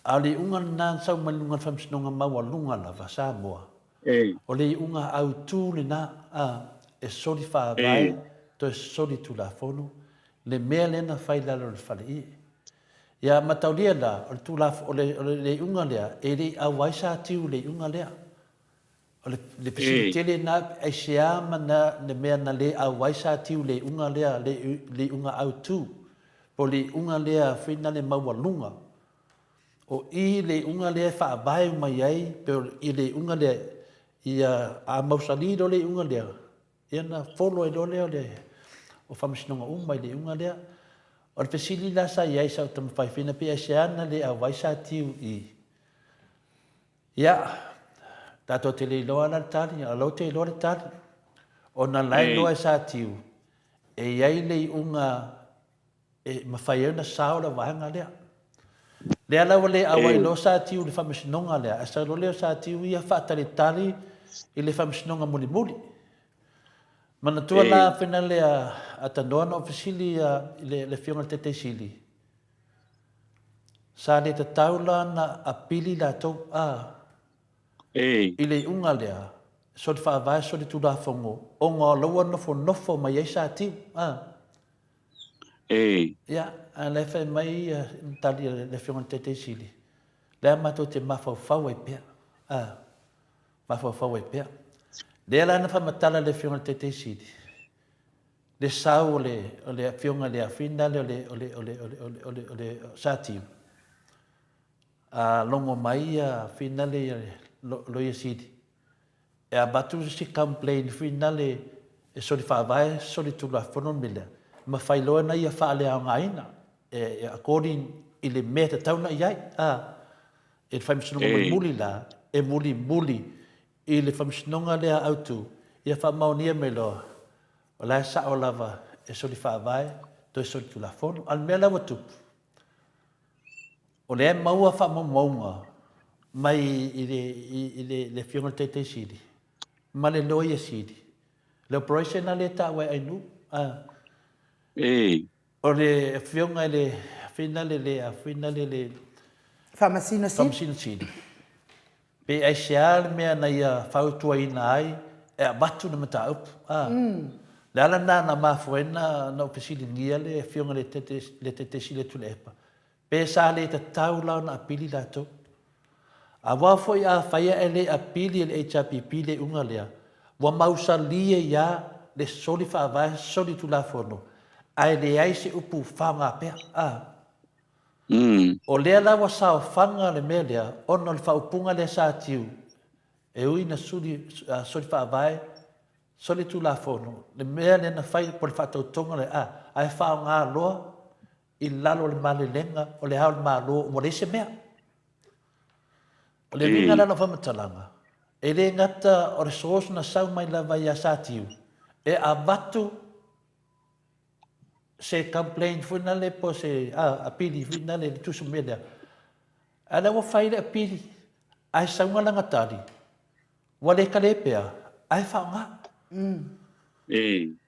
A le unga na sau mali unga le whamisnonga maua lunga lava Samoa. O le unga au tū le na e sori whaavae, to e sori tu la fono. Le mea le na whaila le whali e. Ia mataulia la, o le unga lea, e le a waisa tiu le unga lea. O le pesitele na e seama na le mea na le a waisa tiu le unga lea, le unga au tu. Po le unga lea whina le maua lunga. O i le unga lea whaavae mai ai, pero i le unga lea, i a mausalido le unga lea. Ia na folo e lo lea le, o whamisinonga umai le unga lea. O le pesili la sa iai sa o tamawhai whina pe e seana le a waisa tiu i. Ia, tato te le loa la tali, a lo te loa le tali. O na lai loa e sa tiu. E iai le unga e mawhai na sao la wahanga lea. Lea lawa le awai lo sa tiu le whamisinonga lea. A sa lo leo sa tiu ia whaatari tali i le whamisinonga muli muli. Mana tua la whina lea a tanoa na ofisili le whionga te sili. Sa le te taula na apili la tau I le unga lea. So te whaavae so le tūra whongo. O ngā laua nofo mai ei sa tiu. Ia, a le whai mai tali le whionga te sili. Lea mato te mawhau e pia. Mawhau e pia. Lea la na whamatala le whionga te sili. Le sau o le whionga le awhina o le sa tiu. Longo mai whina le loia sili. E a batu si complain whina le e sori whaavae, sori tula whonon mele. Ma whailoa na ia whaale au ngaina. E according i le mea te tauna iai. E le whaimisinonga muli la. E muli. I le whaimisinonga lea autu. Ia whamaunia me loa. O lai sa o lava e sori whaavae, to e sori tula whono. Al mea lawa tupu. O lea maua whamaunga. Mai i le whionga te siri. Ma le loia siri. Le operation na le tawe ainu. O le whionga le whina le Whamasino siri. Pe ai seal mea na ia whautua ina ai, e a batu na mata upu. Le ala na mafuena na opesili ngia le whionga le te siri tu le epa. Pe sa le te tau lau na apili la tau. A wafo ia whaia e le apili le HRPP le unga lea. Wa mausa lia ia le soli whaavae, soli tu la whono. Ai le ai se upu whaunga pea. O lea la wa sao whanga le mea lea, ono le whaupunga le sa tiu. E ui na soli whaavae, soli tu la whono. Le mea le na whai po le whatautonga le ai whaunga loa, i lalo le male lenga, o le hao le maa loa, o le se mea. O le ringa lalo whamatalanga. E le ngata o le soos na sau mai lava ia sa tiu. E a batu se complain funa le po se apili funa le tusu melea. Ala wa whaile apili. Ai saunga langa tari. Wa le kalepea. Ai whaunga.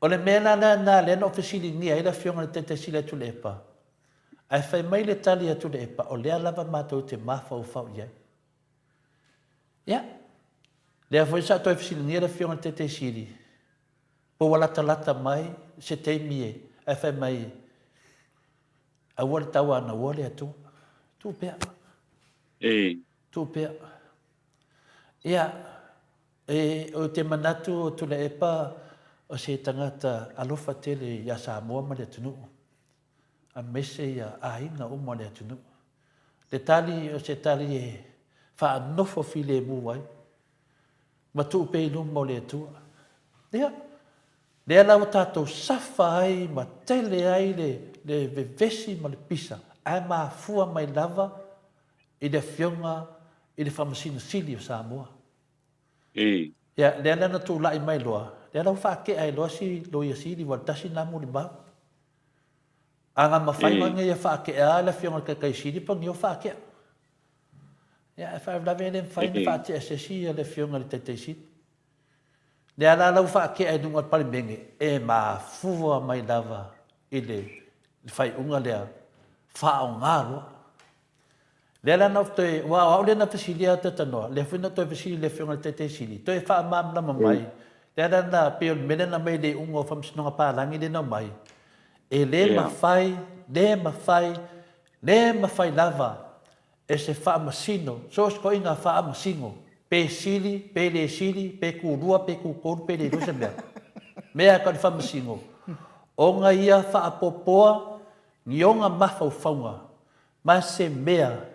O le mea na le na ofisili nia ila whionga le te sila tu le epa. Ai whai mai le tali atu le epa. O lea lava mātou te mawhau whau iai. Ia. Lea foi sa toi fisilingia le whionga te siri. Po walata lata mai se te mie. Ai whai mai. Aua le tau ana ua le atua. Tu pea. Tu pea. Ia, o te manatu o tula e pa o se tangata alofa tele ia Samoa ma le atunu. A mese ia aina o ma le atunu. Le tali o se tali e wha nofo file mu wai. Ma tu pe ilu mo le atua. Ia, le ala o tātou safa ai ma tele ai le vevesi ma le pisa. Ai ma fua mai lava i le fionga i le whamasina sili o Samoa. Ia, le ala na tu lai mai loa. Le ala o whaake ai loa si loia sili wa tasi na mo le mau. Anga mawhai mange ia whaake a le fionga kai sili pa ngi o whaake. Ia, e whae lawe le mwhai na whaate asesi a le fionga le teitei sili. Le ala lau whaake ai nunga pari menge e ma fua mai lava i le whai unga lea whao ngā loa. Le ala na toi wa le na fasilia te tanoa le fina toi fasili le fionga te sili toi fa mam na mai le ala na pe mena na mai le ungo fam sino pa langi le na mai e le ma fai lava e se fa masino so ko inga fa masino pe sili pe le sili pe ku rua pe ku ko pe le rusa me ka fa masino o nga ia fa popoa nionga mafau faunga ma se mea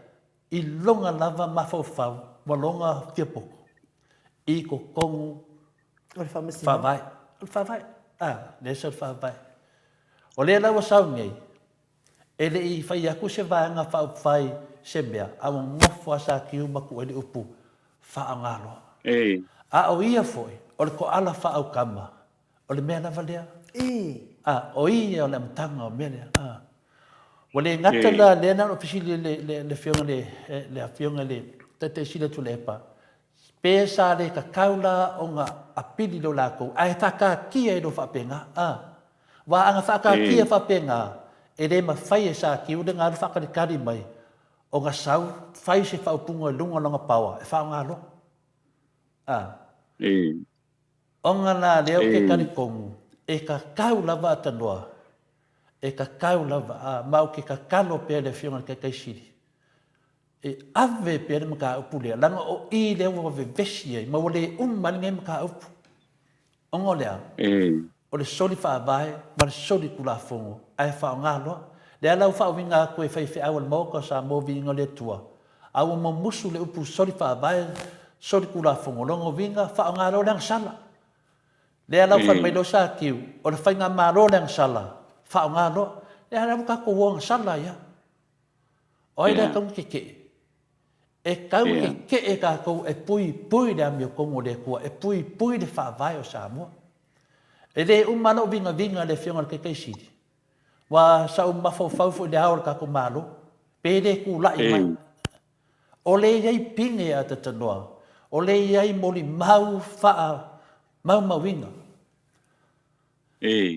I longa lava mafau walonga tiapoko. I ko kongu whawai. Whawai. Le sa whawai. O le lawa sau ngei. E le I whai aku se vaanga whai se mea. Awa ngofu asa ki umaku e le upu. Whaangalo. A o ia foi. O le ko ala whaau kama. O le mea lava lea. O ia o le amtanga o mea lea. Wale ngata la le na ofisili le fionga le tete sila tu le pa. Pesa le ka kaula o nga apili lo lako. Ai taka kia e do whapenga. Wa anga whaka kia whapenga. E le ma whai e sa ki ude ngā whaka le kari mai. O nga sau whai se whaupunga e lunga longa pawa. E whao ngā lo. O nga nā leo ke kari kongu. E ka kaula wa atanoa. E ka kau lava mau ke ka kalo pe le fionga ke kai siri. E ave pe le maka upu lea. Langa o I lea wa vevesi e. Ma wale umani ngai maka upu. Ongo lea. O le soli wha vai, ma le soli kula fongo. Ai wha o ngā loa. Lea lau wha o winga koe whai whi awal mauka sa mo vinga le tua. Awa mo musu le upu soli wha vai, soli kula fongo. Longo vinga wha o ngā loa leang sala. Lea lau wha mai lo sa kiu. O le whai ngā mā loa leang sala. Whao ngā loa, e hara muka ko wong sala ia. Oi rea kau keke. E kau keke e ka kou e pui rea mio kongo le kua, e pui le whaavai o Samoa. E le umano vinga le fionga ke kei siri. Wa sa umafau faufu le aor ka ko malo, pe le ku lai mai. O le iai pinge a te tanoa, o le iai moli mau mawinga.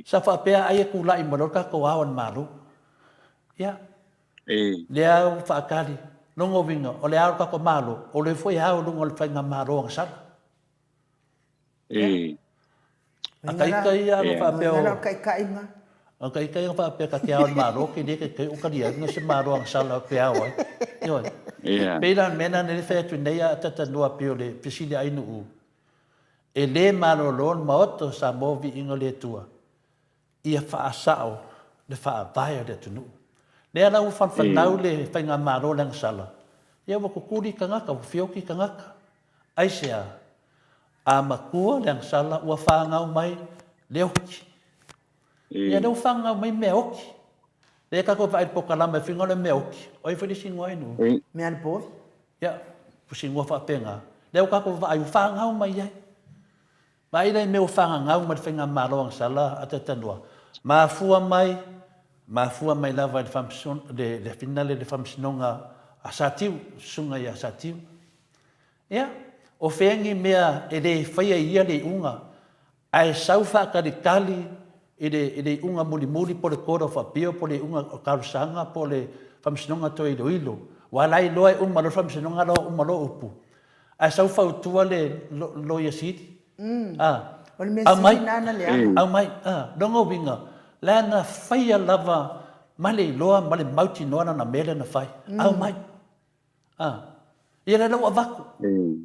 Sa whapea ai e kulai maroka ko awan maru. Ia. Le au whaakari. Nongo winga. O le au kako maru. O le foi au lungo le whainga maru ang sara. A kaikai a whapea o... Ngana kaikai ma. A kaikai a whapea ka te awan maru. Ki ne ke ukaria. Nga se maru ang sara pe au ai. Ioi. Peira mena nere whaetu nei a tata nua pio le pisili ainu u. E le maro lon maoto sa movi ingo le tua. Ia whaasao le whaavai o le tunu. Le ala u whanau le whainga maro lang sala. Ia wako kuri ka ngaka, whioki ka ngaka. Aisea, a makua lang sala ua whangau mai le oki. Ia leu whangau mai me oki. Le kako whaid pokalama e whinga le me oki. Oi whirisi ngoi inu. Me ale poi? Ia, pusi ngua whapenga. Leu kako whangau mai iai. Mai nei me o whangau mai whainga maro ang sala a te tanua. Mafua mai lava le finale le famsinonga a satiu, sunga ia satiu. Ia, o whengi mea e le whaia ia le unga, ai sau whakarikali e le unga muli po le kora whapio, po le unga o karusanga, po le famsinonga to ilo. Walai loa umalo famsinonga lo umalo upu. Ai sau whautua le loia siti. O le mea siri nana lea. Au mai, dongo winga. Lana whaia lava male loa male mauti noana na mele na fai au mai ia le lau avaku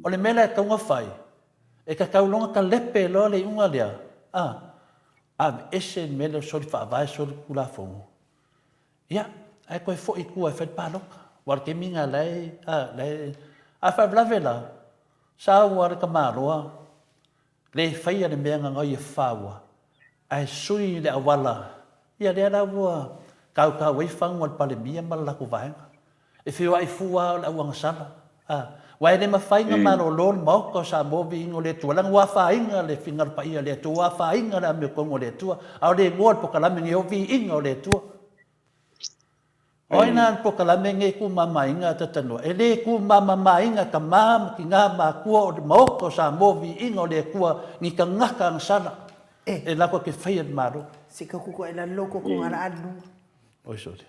o le mele e kaunga fai e ka kaulonga ka lepe loa le unga lea ese mele soli whaavai soli kula fongo ia ai koe fo i kua e whai pāloka war ke minga lei a whai vlavela sa ware ka māroa le whai ane mea ngai e whaua ai sui le awala ia le ala ua kau wei whangu al pale mia ma lako vaenga e whiwa i fua o le auanga sala wai le mawhainga maro lol mau ko sa movi ingo le tua lang wa whainga le whingar pa ia le tua whainga le ame kongo le tua au le ngol po kalame nge ovi ingo le tua oina po kalame nge ku mama inga tatano e le ku mama inga ka mam ki ngā ma kua o le mau ko sa movi ingo le kua ni ka ngaka ang sala e lako ke whaiat maro Sika kuko e la loko ko ngara anu. Oi sorry.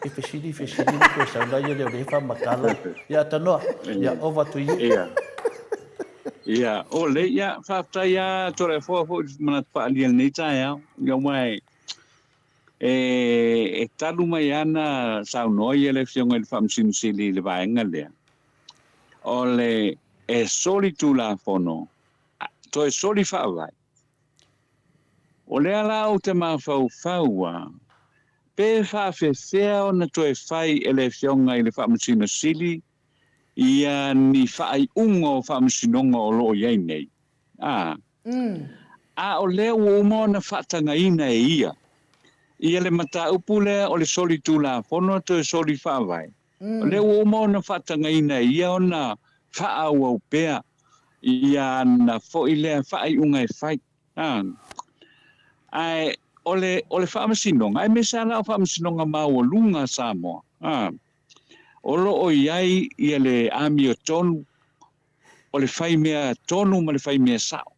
E fesidi ko sa la yo le fa makala. Ya tano. Ya over to you. Ya, ole ya fa ta ya tore fo mana pa li ni ta ya. Yo mai talu mai ana sa no ye le fiong el fam sim sili le va ngale. Ole e soli tu la fono. To e soli fa vai. O le ala o te mawhauwhaua, pe whawhewhea na toe whai ele whionga i le whaamasina sili, ia ni whaai ungo whaamasinonga o loo iei nei. O leo o mo na whaatanga ina e ia. Ia le mata upule o le soli tūla whono toe soli whawai. O leo o mo na whaatanga ina e ia o na whaau au pea, ia na fo i lea whaai unga e whai. Ai ole whaamasinonga, ai me sala o whaamasinonga mau o lunga Samoa. Olo o iai ia le ami o tonu, o le whai mea tonu ma le whai mea sao.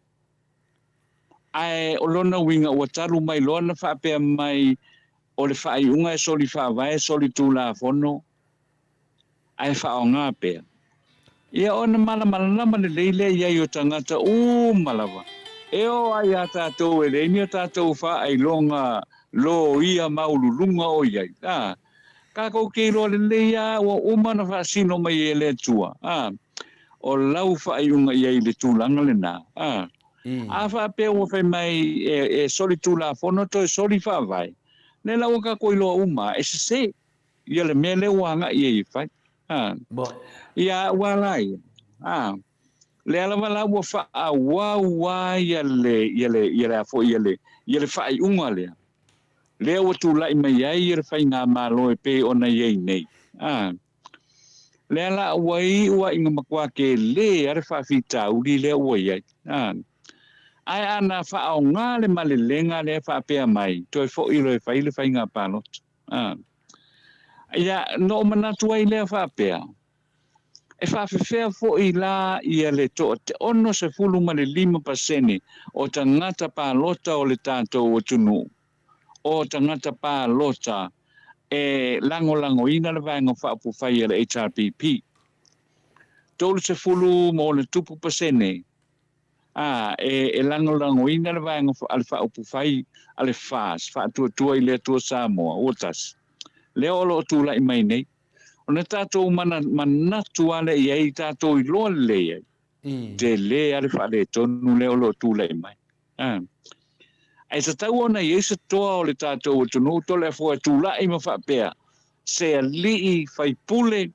Ai olona winga ua taru mai loana whaapea mai o le whai unga e soli whaavai, soli tūla whono, ai whao ngā pea. Ia ona malamalama le leile iai o tangata malawa. Eo ai a tātou e reini a tātou wha ai longa lo ia maululunga o iai. Kako kei roa le leia o umana wha sino mai e le tua. O lau wha ai unga iai le tūlanga le nā. A wha peo o whai mai e soli tūla whono to e soli wha vai. Le lau ka koi loa uma e se ia le mea le wanga iai whai. Ia walai. Le ala wala ua wha wa ia le afo ia le whai unga lea. Le ua tūlai mai ai ia le whai ngā malo e pe ona iei nei. Le ala ua inga makua ke le are wha whita uri le ua iai. Ai ana wha o ngā le male lenga le wha pea mai. Toi fo ilo e whai le whai ngā palot. Ia no manatu ai le wha pea. E whawhewhea fo i la ia le to te ono se fulu ma le 5% o tangata pālota o le tātou o tunu. O tangata pālota e lango ina le vaenga whaapu whai le HRPP. Tolu se fulu mo le 2%. E lango ina le vaenga ale whaapu whai ale whaas. Whaatua i le tua Samoa, otas. Leo olo tūla i mai nei. Ona tātou manatu ale iai tātou i loa le iai. Te le ale whale tonu leo lo tūla i mai. Ai sa tau ona iai sa toa o le tātou o tonu tole fua tūla i ma whapea. Se a lii whai pule,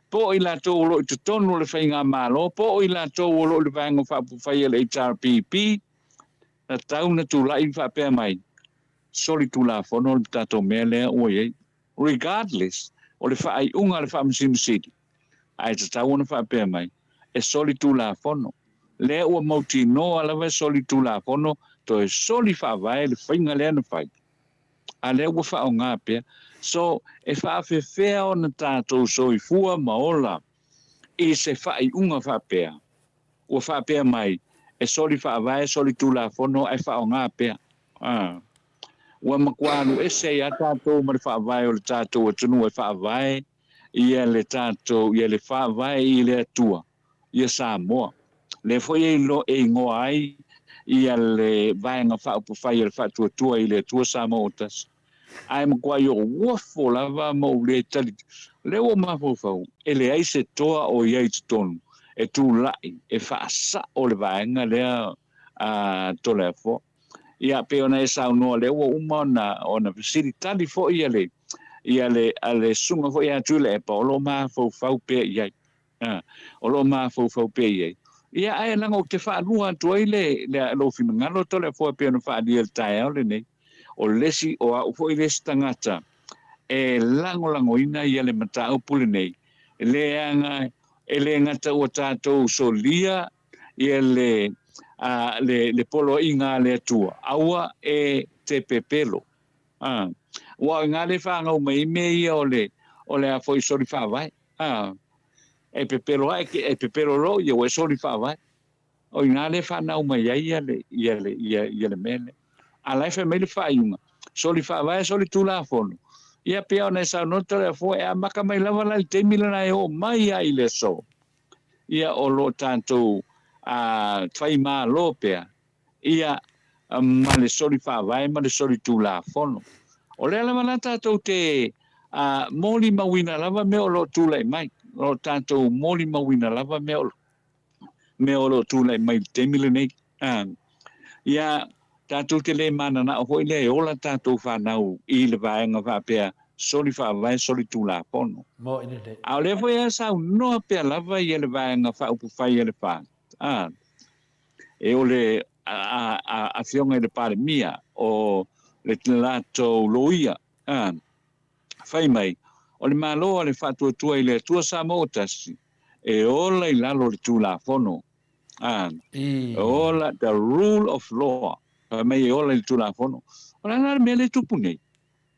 po i la tō lo i tutonu le whai ngā malo, po i la tō lo le vāngo whapu whai le HRPP, na tau na tūla i whapea mai. Soli tūla whono le tātou mea lea ua iai. Regardless, o le whaai unga le whaamasimusiri. Ai ta tau ona whaapea mai. E soli tūla whono. Le ua mauti no alawe soli tūla whono, to e soli whaavai le whainga lea na whai. A le ua whaao ngā pea. So, e whaafewhea o na tātou soi fua maola. E se whaai unga whaapea. Ua whaapea mai. E soli whaavai, soli tūla whono, e whaao ngā pea. Ua makuanu e se a tātou ma le whaavai o le tātou o tunu e whaavai ia le tātou, ia le whaavai i le atua, ia Samoa. Le foi e lo e ngoa ai ia le vaenga whaupu whai le whaatua tua i le atua Samoa otas. ai ma kwa yo wofo lava mo le tali le o ma fo ele ai se toa o ia ton e tu lai e fa sa o le vaenga le a tolefo ia pe ona esa no le o umana ona facilitali fo ia le ale sunga fo ia tu le pa o lo ma fo pe ia o lo ma fo pe ia ai langa o te fa lua tu ile le lo fina ngalo tolefo pe ona fa dia tai o le nei o lesi o a fo ile stangata e lango ina ia le mata o pule nei ele ngata o tatou solia ia le polo inga le tua aua e te pepelo wa nga le fa nga mai me o le a foi sori fa vai e pepelo lo ia o sori fa vai o nga le fa na mai ia le mele ala fa me le fa yunga sori fa vai sori tu la fono ia pe ona sa no te fo e maka mai lava la te milana e o mai ai le so ia o lo tanto a fai ma lopea ia ma le sori fa vai ma le sori tu la fono o le ala manata to te moli mawina lava me o lo tu lai mai lo tanto moli mawina lava me o lo tu lai mai te milana ia tanto te le mana na ho le ola tanto fa nau I le vaenga va pe sori fa vai sori tu la fono Mo ina le. a le foi esa no pe lava ia le vaenga fa upu fai ele fa e ole a fionga le pare mia o le tlato loia fai mai o le malo o le fatu tu ile tu Samoa tasi e ola I lalo le tu la fono ola the rule of law mai ola le tu la fono ola na me le tu pune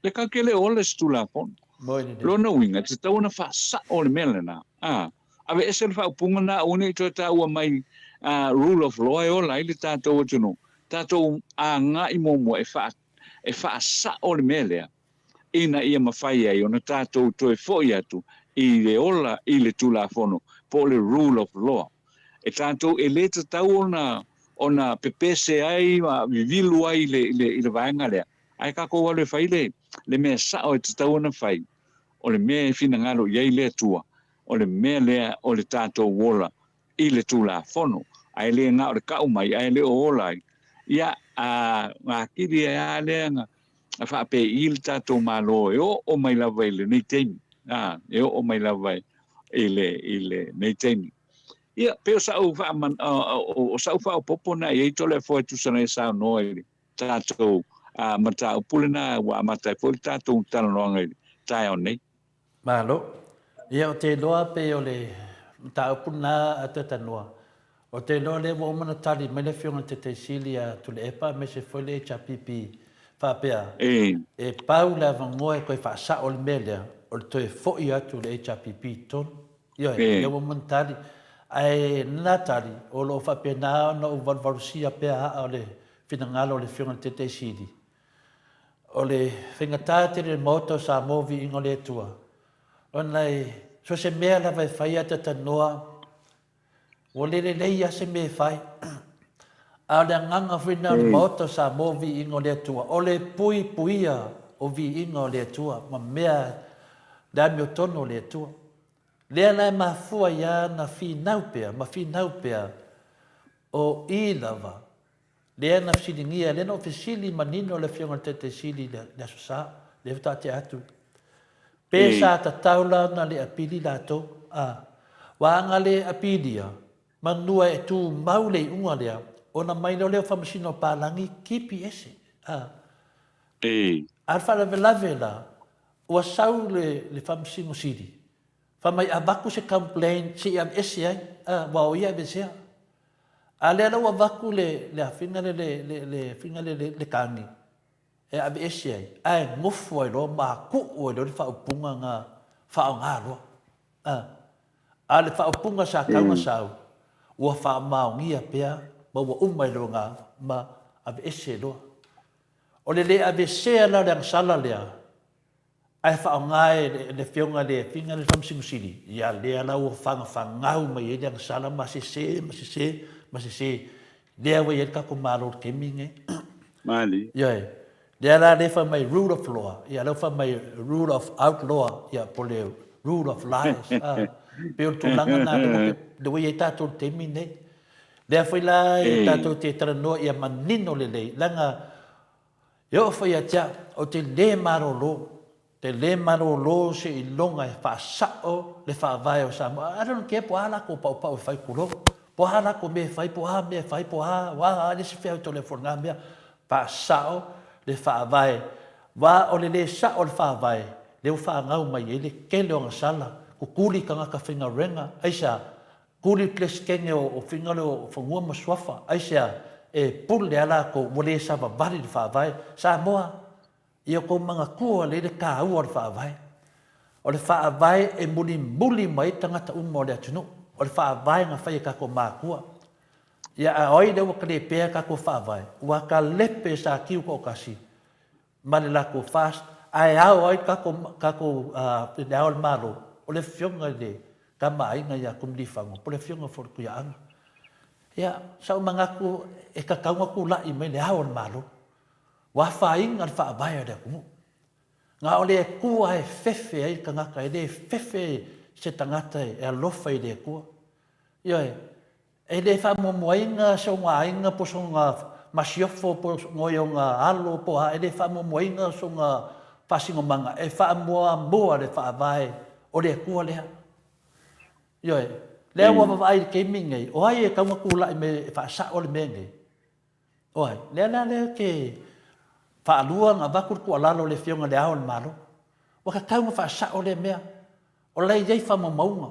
le ka ke le ola tu la fono Mo ina le. lo no winga te tau na fa sa o le melena ave ese fa punga na uni to ta wa mai rule of law o la ile ta to no ta to nga I mo e fa sa o le melea ina ia mafai ai ona ta to e fo ia tu I le ola I le tu la fono po le rule of law e tanto e le ta ona pepese ai ma vivilu ai le vaenga le ai ka ko le fai le me sa o te tau na fai o le me fina ngalo ia le tua o le me le o le tato wola I le tu la fono ai le nga o le ka mai ai le ola ia nga kiri ai le nga fa pe il tato malo o mai la vai le nei tem o mai la vai ile nei tem ia pe sa o fa man o sa fa o popo na ia to le fo tu sana sa no tato mata o pulena wa mata fo tato talo no ngai tai o nei Malo. Ia o te loa pe o le ta puna ata tanua. O te loa le wo mana tali mai le fionga te silia tu le epa me se foi le chapipi fa pea. E pau la vangoe koe fa sa o le melea o le toe foi atu le chapipi ton. Ia le wo mana tali ai natali o lo fa pe na no valvalusia pe a o le finangalo le fionga te sili. O le whingatā le moto sa movi ingo le tua. Onai, so se mea la vai fai ata tanoa, o le ia se mea fai. A le nganga whina le moto sa movi ingo le tua. O le puia o vi ingo le tua, ma mea dami o tono le tua. Lea lai mafua ia na finaupea, ma finaupea o I lava. Lea na fisilingia, lea na ofisili manino le fionga te sili le asosa, le vata te atu. Pesa ta taula na le apili lato, wanga le apilia, manua e tu maule unga lea, o na maino leo whamasino palangi kipi ese. Alfa la velavela, ua sau le whamasino siri. Whamai abaku se complain, si am ese ai, wa o ia besea. A lea lau avaku le finga le kangi. E abe ese ai. Ai ngofu ai lo, maa ku o lo le whaupunga ngā whao ngā roa. A le whaupunga sa kaunga sau. Ua wha maungia pea, ma ua umai lo ngā, ma abe ese loa. O le abe sea la le sala lea. Ai whao ngā le whionga le finga le whamsingu siri. Ia lea lau o whangau mai e le sala ma se se lea wai e kako mālo keminge. Mali. Iai, Dia la le fa mai rule of law, ia le fa mai rule of outlaw, ia po le rule of lies. Pe o tulanga na le wei tatou te mine. Lea foi la e tatou te taranoa ia manino lelei. Langa, e o foi atia o te le marolo. Te le marolo se i longa e whaasao le whaavai o Samoa. I don't care po hala ko pau pau e whai kuro. Po hala ko me whai po ha, me whai po ha. Wa le se whiau to le whornga mea. Whaasao le whaavai. Wa o le sa o le whaavai. Le o whaangau mai e le kele o ngasala. Kukuli ka ngaka whinga renga. Aisa, kuri ples kenge o whinga le o whangua maswafa. Aisa, e pulu le ala ko wale sa wawari le whaavai. Samoa, ia ko mga kua le ka ua le whaavai. O le whaavai e muli mai tangata umo le atunu. O le whaavai nga whai ka ko mākua. Ia a oi le waka le pēa ka ko whaavai. Ua ka lepe sa kiu ko kasi. Mane la ko fast. Ai au oi ka ko le au le malo. O le fionga le ka mainga ia kumlifango. Po le fionga for kuia anga. Ia sa mga ku e ka kaunga ku lai mai le au le malo. Wa whainga le whaavai o le kumu. Ngā o le kua e whewhe ai ka ngaka e le whewhe se tangata e alofa i le kua. Ioi, e le whamomoinga so ngā inga po so ngā masiofo po ngoi o ngā alo po ha, e le whamomoinga so ngā whasingomanga, e whamoa mua le whaavai o le kua lea. Ioi, lea wawai ke mingai, o ai e kaunga kula i me whaasa o le mengai. Oi, lea ke whaalua ngā wakur kua lalo le whionga le ao le malo. Waka kaunga whaasa o le mea. O lei iei whamaunga.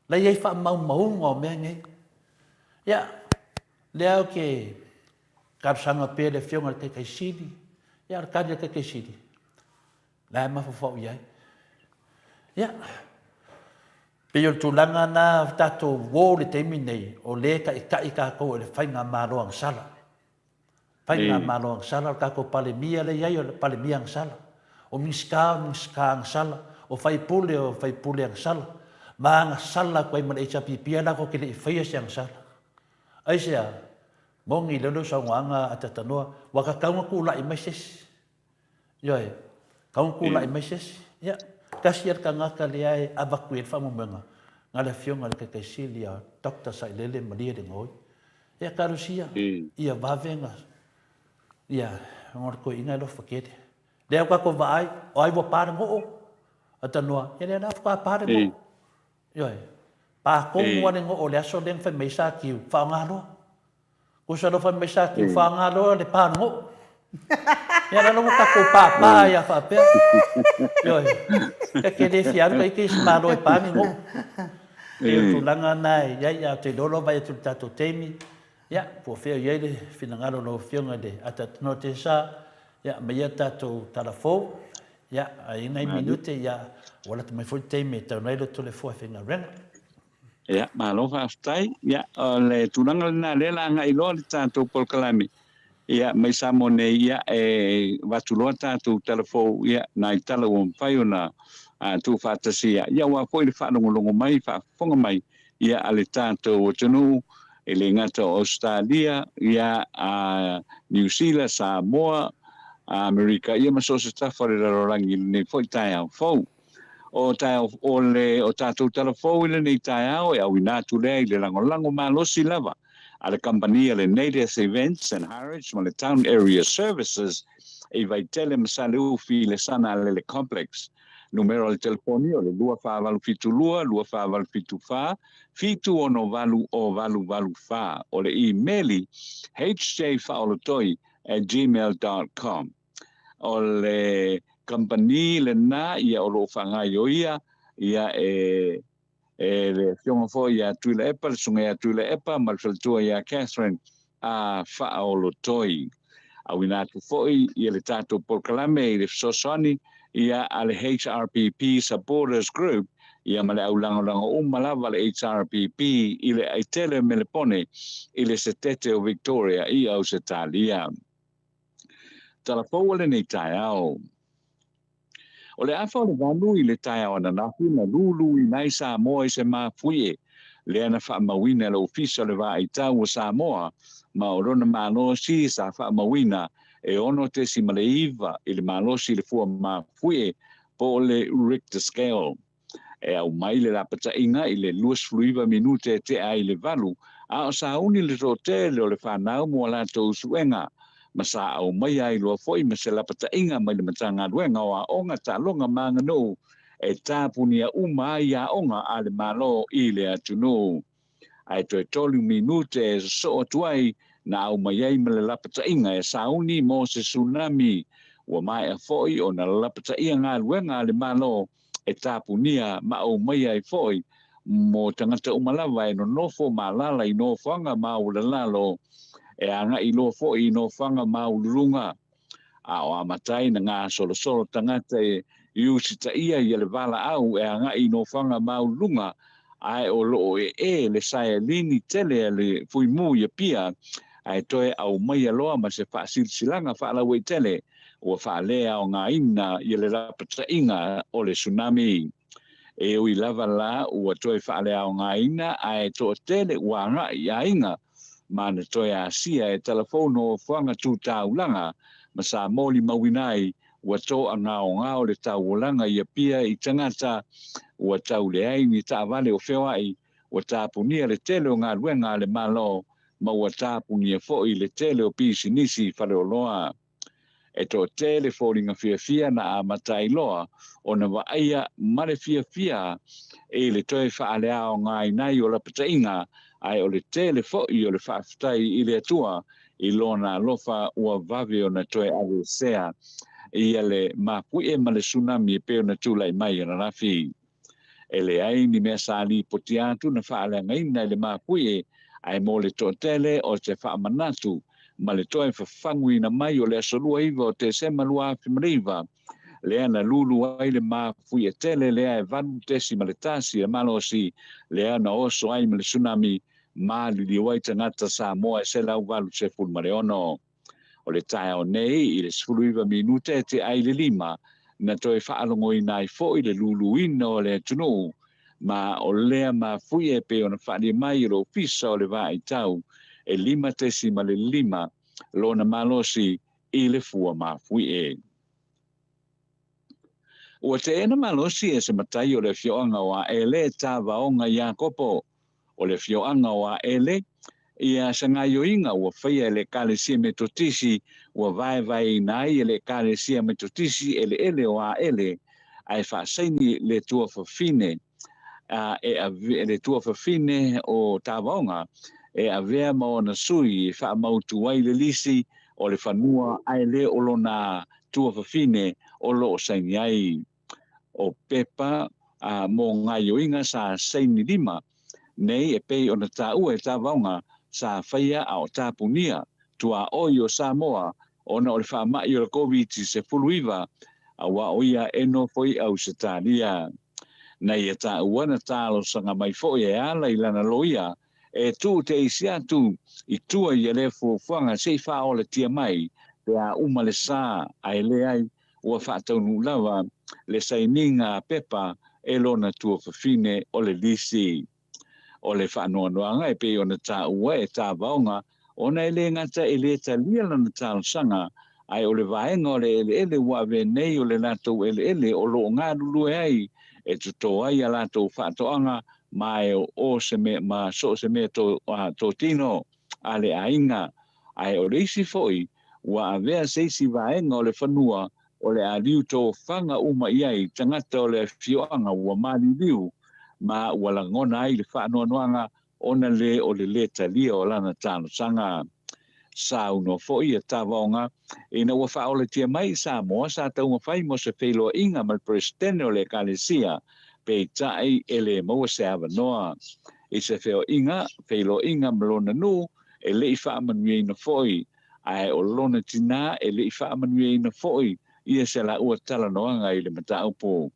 Lei iei whamaunga o mea ngai. Ia, leo ke karasanga pē le whionga le kei siri. Ia, le kari le kei siri. Lai mawhawhau iai. Ia, pe o tūlanga nā tātou wō le teimi nei o le ka i ka kou le whainga māroa ang sala. Whainga māroa ang sala, ka kou pale mia le iai o pale mia ang sala. O miska ang sala. O whaipule ang sala. Mā ang sala koe mana echa pipia na ko kele i whaia si ang sala. Aisea, mongi lelo sa nganga atatanoa, waka kaunga kula i maises. Ioi, kaunga kula i maises. Ia, kasi ar ka ngaka le ai abakuet whamumenga. Nga le fionga le kakaisili a Dr. Sailele Maria de Ngoi. Ia karusia, ia wavenga. Ia, ngor ko inga lo fakete. Leo ka ko vai, o ai wa pare ngo. Atanoa, ia na fa pare ngo. Ioi. Pa ko mo ngo o le aso den fa me sa ki fa ngalo. Ko sa do fa me sa ki fa ngalo le pa ngo. Ia na no ka ko pa ia fa pe. Ioi. Ke le fiar ko ki sa lo pa ngo. E tu langa nai, ia te dolo vai tu tato temi. Ia, po feo ia le finangalo no fionga de atatno te sa. Ia, mai tato talafo. Ia, ai nai minute ia wala te mai foi temi te nei lo tole fo finga renga. Ia, malo fa stai. Ia, le tulanga na le la ngai lo le tato pol kalami. Ia, mai samone ia e watuloa tato talafo ia nai tala o mpai ona tu fatasia. Ia wa foi le whanongolongo mai, whafonga mai. Ia ale tato o tunu e le ngata o Australia, ia New Zealand, Samoa, Amerika, ia maso se tafare rarorangi ne foi tai au fou. O tai o le o tatou talafou ile nei tai au e au inatu le le langolango malosi lava. Ale company le Native Events and Heritage, ma le Town Area Services, e vai tele masalu fi le sana le complex. Numero al telefonio le 2552 2552 fitu ono valu o valu fa o le emaili hjfaolotoi@gmail.com o le company le na ia o lo fanga ia e le fionga fo ia tuile epa le sunga ia tuile epa mal feltua ia Catherine a faolotoi au inatu foi ia le tato polkalame i le sosoni ia ale HRPP supporters group ia male au lango malava le HRPP ile aitele melepone ile setete o Victoria i au setalia talafou le nei tai au o le afa o le vanu i le tai au na na lulu i nai Samoa i se mafuie le ana whaamawina le ofisa le wa i tau o Samoa ma o rona malo si sa whaamawina e ono te si Maleifua i le malosi le fua mafue po le Richter scale e au mai le rapatainga i le 2 minute te ai le valu a o sa uni le rotele o le whanau mo latou suenga ma sa au mai ai loa foi ma se lapatainga mai le matanga luenga o a onga ta longa mangano e tāpunia uma ai a onga a le malo i le atunu ai toi tolu minute e so tuai na au mai ai ma le lapatainga e sa uni mo se tsunami wa mai a foi o na lapatainga ngā luenga le malo e tāpunia ma au mai ai foi mo tangata umalawa e no nofo malala i no whanga maulalo e anga i lo fo i no whanga maulunga a o amatai na ngā solo tangata e iusita ia i le vala au e anga i no whanga maulunga ai o loo e le saia lini tele le fui mu ia pia ai toe au mai aloa ma se whaasilsilanga whaalawe tele o whaalea o ngā ina i le rapata inga o le tsunami e ui lava la ua toe whaalea o ngā ina ai to tele ua ngā i a inga ma na toi a sia e telefono whanga tū tāulanga ma sa mōli mawinai ua tō a ngā o le tāulanga i a pia i tangata ua tau le ai ni tā vale o whewai ua tāpunia le tele o ngā ruenga le malo ma ua tāpunia fo i le tele o pisi nisi whare o loa e tō tele fōringa fia na a matai loa o na waaia mare fia e le toi whaalea o ngā inai o la patainga ai o le tele fo'i o le whaafitai i le atua i lona lofa ua vave o na toe ave sea i le mapui e ma le tsunami e peo na tūlai mai o na rafi. E le ai ni mea sāli poti atu na whaalea ngaina i le mapui e ai mo le tō tele o te whaamanatu ma le toe whawhangu ina mai o le asolua iwa o te sema lua afi Maleifua. Lea na lulu ai le mapui e tele lea e vanu tesi ma le tasi e malo si lea na oso ai ma le tsunami ma li wai tangata Samoa e se lau valu se fulu mareono. O le tae o nei i le 10 minute te ai le 5 na toe whaalongo i nai fo i le lulu ina o le tunu ma o lea ma fui e pe o na whaali mai ro fisa o le vai tau e 5 tesi ma le 5 lona malosi i le fua ma fui e. Ua te ena malosi e se matai o le fioanga wa ele ta vaonga ia kopo o le fioanga wa ele ia sangayo inga ua whaia le kalesia metotisi ua vai nai le kalesia metotisi ele o a ele ai whaasaini le tua whawhine le tua whawhine o tāwaonga e a vea mao na sui e whaamautu wai le lisi o le whanua ai le olona tua whawhine o lo saini ai o pepa mō ngayo inga sa saini 5 nei e pei o na tāua e tāwaonga sa whaia a o tāpunia tua oi o Samoa o na o le whaamai o le COVID se fuluiva a wa oia eno foi au se tālia. Nei e tāua na tālo sanga mai foi e ala i lana loia e tū te isi atu i tua i ele fuanga se wha o le tia mai te a uma le sā a ele ai ua whaataunu lawa le saininga pepa e lona tua whawhine o le lisi. O le whaanoanoanga e pe o na tā ua e tā vaonga o na ele ngata ele talia lana tālo sanga ai o le vaenga o le ele ua venei o le latou ele o lo ngā lulue ai e tuto ai a latou whaatoanga mai o se me ma so se me to tino a le ainga ai o reisi foi ua avea seisi vaenga o le whanua o le aliu tō whanga uma iai tangata o le fioanga ua mali liu ma wala ngona ai le whaanoanoanga ona le o le leta lia o lana tāno sanga sa uno foi e tāwaonga e na ua whaole tia mai Samoa sa taunga whai mo se whailoa inga mal presidente o le kalesia pe tai ele maua se awanoa e se whailoa inga malona nu e le i whaamanuia ina foi ai o lona tina e le i whaamanuia ina foi ia se la ua talanoanga i le mataupo.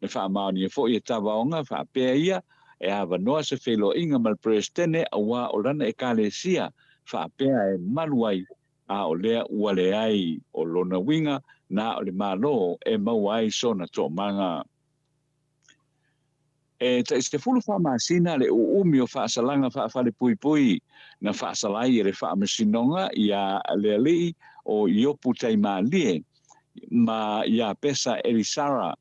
Le whaamaonia fo i tāwaonga whaapea ia e hawa noa se whelo inga mal presidente a wā o lana e kalesia whaapea e maluai a o lea ua le ai o lona winga na o le malo e mauai sona tō manga. E ta iste fulu whaamasina le uumi o whaasalanga whaafale pui na whaasalai e le whaamasinonga i a le alii o iopu taimalie ma ia pesa Elisara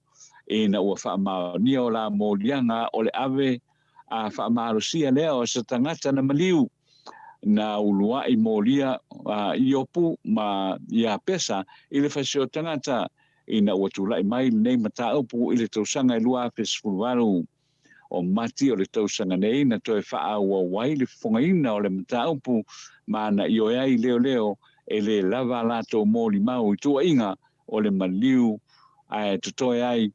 na ua whaamaonia o la molianga o le ave a whaamarosia lea o sa tangata na maliu na ulua I molia iopu ma ia pesa I le whasio tangata ina ua tula I mai nei mata upu I le tausanga I lua fesfulwaru o mati o le tausanga nei na toe wha ua wai le whongaina o le mata upu ma na ioeai leo leo e le lava lato moli mau I tua inga o le maliu ai tutoe ai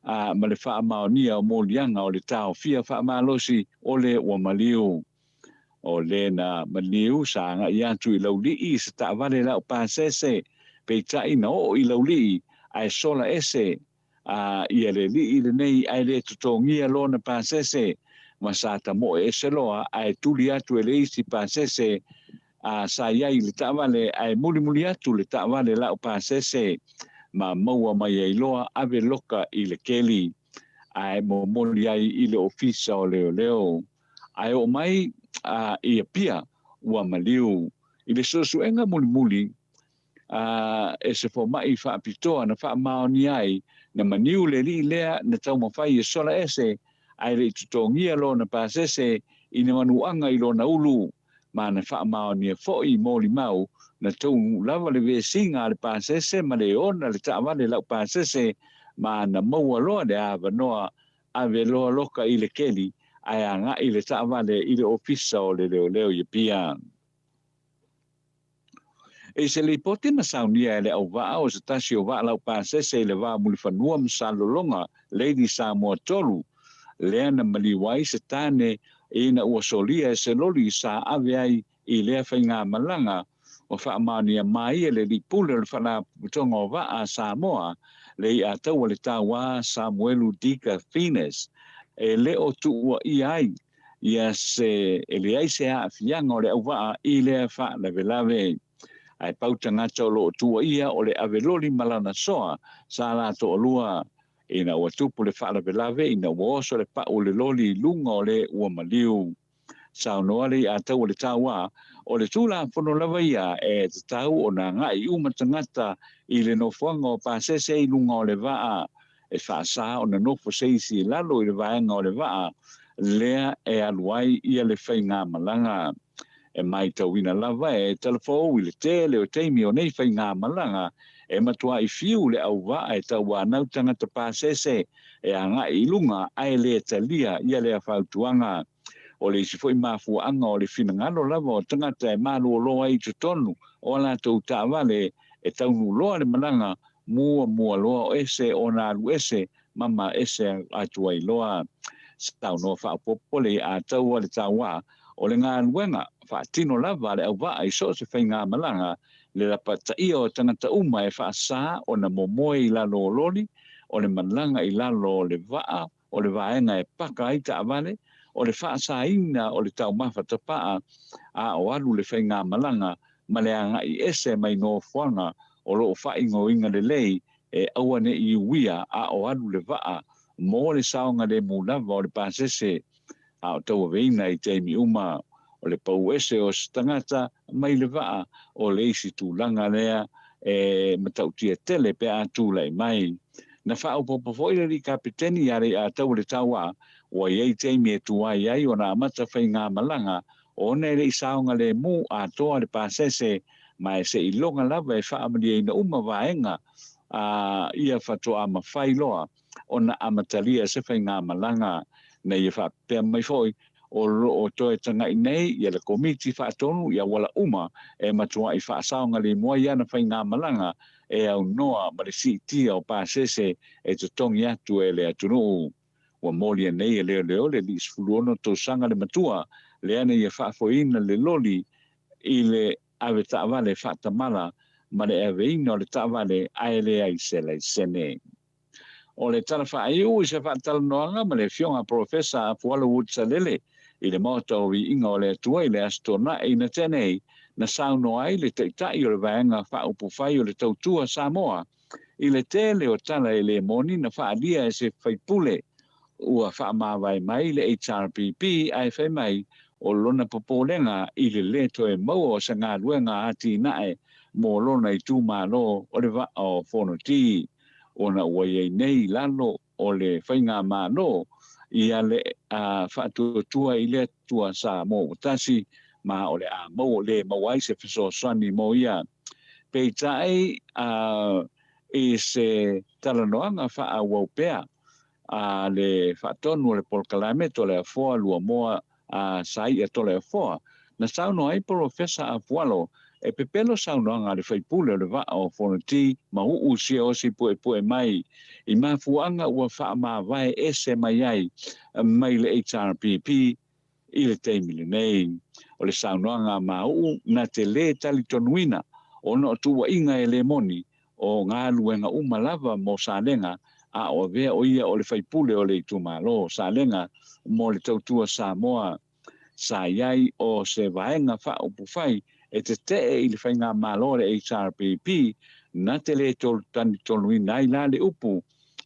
ma le wha maonia o molianga o le tau fia wha malosi o le ua maliu o le na maliu sa nga I atu I laulii sa ta vale lau pasese pe tai na o I laulii ai sola ese ia le li le nei ai le tutongia lo na pasese ma sa ta mo ese loa ai tuli atu le isi pasese sa iai le ta vale ai muli atu le ta vale lau pasese ma maua mai ai loa ave loka I le keli ai mo moli ai I le ofisa o leo ai o mai ia pia ua maliu I le sosuenga muli e se fo mai fa pitoa na fa maoni ai na maniu le li lea na tau mawhai e sola ese ai le tutongia lo na pasese I na manuanga I lo na ulu ma na fa maoni e foi moli mau na tau lava le vesinga le pasese ma le ona le tawa le lau pasese ma na maua loa le ava noa ave loa loka I le keli ai anga I le tawa le I le ofisa o le leo I pia e se le pote na saunia le au vaa o se tasi o vaa lau pasese le vaa muli whanua msalolonga Lady Samoa tolu lea na maliwai se tane na ua solia e se loli sa ave ai I lea whainga malanga o whaamania mai e le li pule le whana putonga o vaa Samoa le I a taua le tawa Samuelu Dika Fines e le o tuua I ai ia se e le ai se a fianga o le au vaa I lea wha lave ai pautanga tolo tua ia o le aveloli malana soa sa la to lua ina ua tupu le whaala velave ina ua oso le pa o le loli lunga o le ua maliu sa noa le a tau o le tawa o le tula fono lava ia e tau o na ngai umatangata I le nofuanga o pasese I lunga o le vaa e whaasa o na nofo seisi lalo I le vaenga o le vaa lea e aluai ia le whainga malanga e mai tauina lava e telefo I le tele o teimi o nei whainga malanga e matua I fiu le au waa e tau wānau tangata pasese e anga I lunga ai le talia ia le whautuanga o le isi foi mafuanga o le finangalo lava o tangata e malu o loa I tutonu o la tau tāwale e taunu loa le malanga mua loa o ese o nā alu ese mama ese atua I loa tau no whaapopo le a tau le tawa o le ngā luenga whaatino lava le au waa I so se whainga malanga le rapata ia o tangata uma e whaasa o na momoe I lalo o loli o le malanga I lalo o le waa o le vaenga e paka I ta avale o le whaasa ina o le tau mawhatapaa a o alu le whainga malanga ma le anga I ese mai no whanga o lo whaingo inga le lei e awane I uia a o alu le waa mo le saonga le mulava o le pasese a o tau veina I teimi uma o le pau ese o stangata mai le waa o le isi tūlanga lea e matautia tele pe a tūlai mai. Na wha o popo foile li kapiteni are a tau le taua o iei teimi e tuai ai o na amata whai ngā malanga o ne le isaonga le mu a toa le pasese mai se I longa lava e wha amali e na uma vaenga ia whatoa ama whailoa o na amatalia se whai ngā malanga na ia wha pia mai foi o toe tanga I nei ia le komiti whaatonu ia wala uma e matua I whaasaonga le mua ia na whai ngā malanga e au noa ma le sitia o pasese e te tongi atu e le atunu ua molia nei e leo le li sfuluono to sanga le matua le ane ia whaafoina le loli I le ave taavale whaatamala ma le aveina o le taavale aele ai sene. O le tala whaaiu I se whaatala noanga ma le fionga profesa a Fuala Woodsalele I le mota o I inga o le atua I le astona e na tenei na sauno ai le teitai o le vaenga whaupu whai o le tautua Samoa I le tele o tala e le moni na whaalia e se whaipule ua whaamawai mai le HRPP ai whai mai o lona popolenga I le leto e maua o sa ngā luenga ati nae mo lona I tu malo o le va o fono ti ona ua iai nei lalo o le whainga malo ia le whatu tua I le tua sa mo tasi ma o le a mo le mawai se fiso swani mo ia peitai I se talanoanga wha wau pea le whatonu le polkalame to le afoa lua moa sai e to le afoa na sauno ai profesa a pualo e pepelo saunoanga le whaipule le va o fonoti ma uu sia o si pue mai I mafuanga ua wha ma vai ese mai ai mai le HRPP I le teimile nei o le saunoanga ma uu na te le tali tonuina o no tua inga e le moni o ngā luenga umalava mo salenga a o vea o ia o le whaipule o le itumalo salenga mo le tautua Samoa sa iai o se vaenga wha upu whai e te I le whainga malo le HRPP na te le tani tolui nai la le upu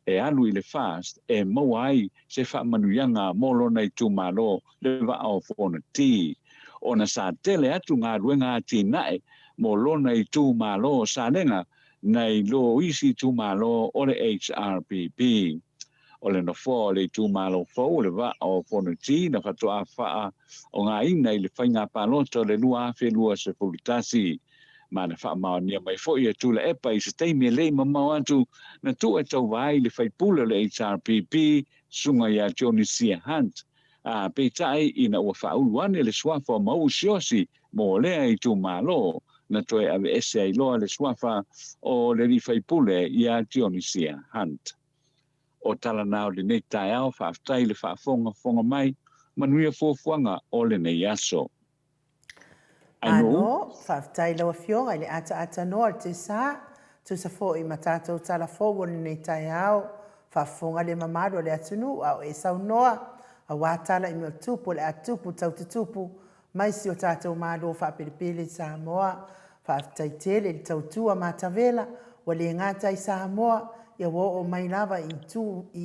e alu I le fast e mawai se wha manuianga molo nei itumalo le va o fona ti o na sa tele atu ngā ruenga ati nae mo lona I itumalo salenga nei lo isi itumalo o le HRPP o le nofo le itumalo fo le va o fona ti na whatoa wha o ngā ina I le whainga paloto le lua whelua se pulitasi ma na wha maonia mai fo I tu le epa I se teimi le mamau atu na tu e tau vai le whaipula le HRPP sunga ia Johnny Sia Hunt peitai ina ua whauluane le swafa mau siosi mo lea I tu malo na toe ave ese ai loa le swafa o le li whaipule ia Johnny Sia Hunt o tala nao le nei tai au whaaftai le whaafonga mai manuia fuafuanga o le nei aso. Ano, whaaftai lawa fionga I le ata noa te sa, tu sa fo I matatou tala fo le nei tai au, whaafonga le mamaro le atunu au e sau noa, a wātala I mea tupu le atupu tau te tupu, mai si o tātou mālo whaapiripili Samoa, whaaftai tele le tautua mātawela, wa le ngātai Samoa, ia wo o mai lava I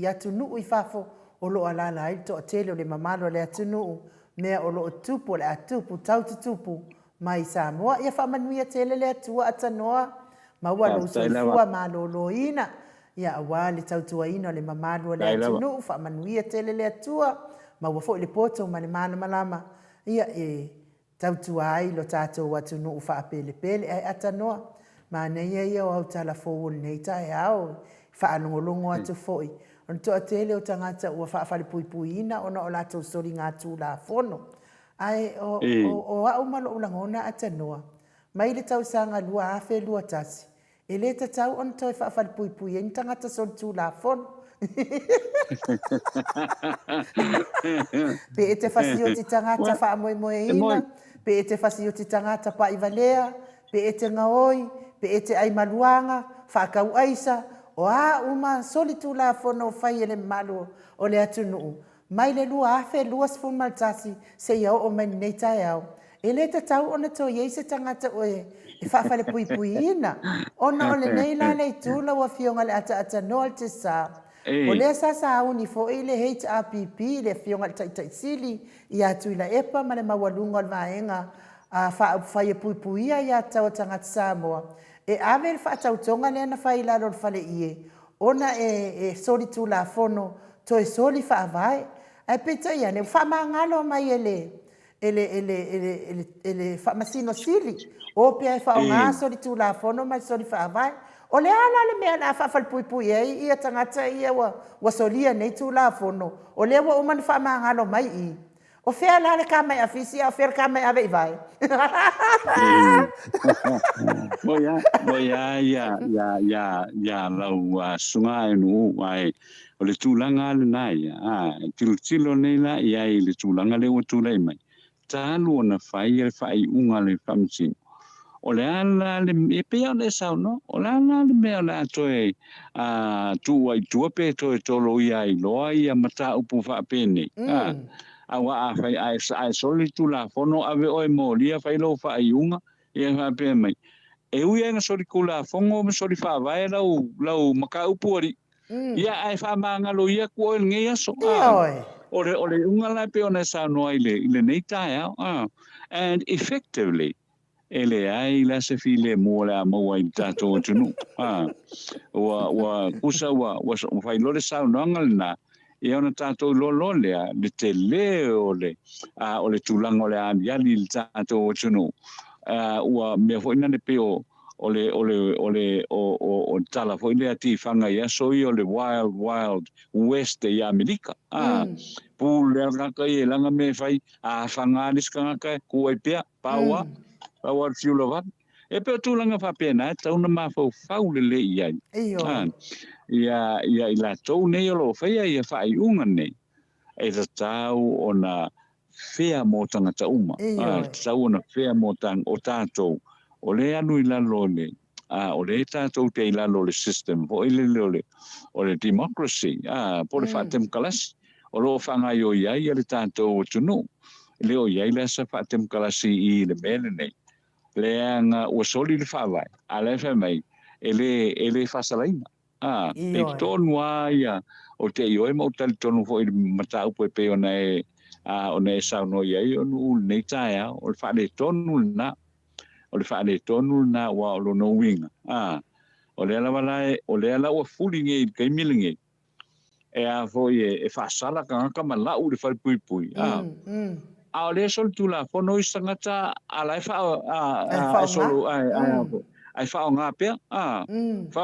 atunu I whafo, o lo alala I to tele o le mamalo le atunu, mea o lo tupu le atupu tau te tupu, mai Samoa, ia whamanuia tele le atua atanoa, maua lo soifua malo lo ina, ia awa le tautua ina le mamalo le atunu, whamanuia tele le atua, maua fo le poto ma le mana malama, ia tautua ai lo tātou atunu whaapele pele ai atanoa, ma nei ia o au tala fo nei tai au, whaanongolongo atu foi. On toa tele o tangata ua whaafale pui pui ina, ona o lātou sori ngā tū la fono. Ai o au malo ulangona atanoa. Mai le tau sanga lua afe lua tasi. E le tatau on toi whaafale pui pui ina tangata sori tū la fono. Pe e te whasi o ti tangata wha moe moe ina. Pe e te whasi o ti tangata pa iwalea. Pe e te ngaoi. Pe e te ai maluanga. Whakau aisa. O uma soli tu la fono fai ele malo o le atunu. Mai le lua afe lua sfun maltasi se iau o mani nei tai au. E le te tau ona to iei se tangata oe e whaafale pui pui ina. Ona o le nei la le tūla wa fionga le ata noa te sa. O le sa uni fo i le HRPP le fionga le tai sili i atu i la epa ma le mawalunga o le vaenga a whae pui pui ia i ata o tangata Samoa. E ave le whaatautonga le ana whai lalo le whale ie. Ona e soli tu la fono, to e soli whaavai. Ai pita ia, ne whamangalo mai ele whamasino sili. O pia e whaonga soli tu la fono, mai soli whaavai. O le ala le mea la whaafal pui pui e, ia tangata ia wa solia nei tu la fono. O le wa umani whamangalo mai i. O fea la le kamai afisi, o fea kamai ave i vai. Moia ya lau sunga e nu ai o le tūlanga le nai tilo nei la ia i le tūlanga le o tūlai mai tālu o na whai e whai unga le whamsino o le ala le e pea le sau no o le ala le mea le atoe tu ai tuape to e tolo ia i loa ia mata upu whapene awa a fai ai soli tu la fono ave o mo lia fai lo fai unga ia fa pe mai e ui nga soli kula fongo me soli fa vai lau maka upori ia ai fa manga lo ia ko nge aso ole unga la pe ona sa no ile nei tai and effectively ele ai la se file mo la mo ai tato tunu wa kusa wa fai lore sa no na e ona tato lo le te le ole tulango le an ya li tato tunu wa me foi na pe o tala foi le ati fanga ya so le wild west ya Amerika pu le ka ye langa me fai fanga dis ka ku e pe pawa fiulovan e pe tulanga fa pena ta una ma fau le ia ia ila tau nei lo fai ia fai unga nei e tau ona fea mo tangata uma tau ona fea mo tang o tātou o le anu i lalo le o le tātou te i lalo le system o le democracy po le whaatem kalasi o lo whangai o iai le tātou o tunu le o iai le sa whaatem kalasi i le mele nei le anga o soli le whawai a le whamai ele whasalaina e tonu ia o te ioi mo tali tonu fo i mata upo e pe ona e sau no iai o nu nei taia o le whaare tonu na wa o lo no winga o le ala wala o le ala o fuli nge kai milinge e a fo e whasala ka malau le whare pui o le sol tula fo no isangata a lai wha solo ai wha o ngā pia wha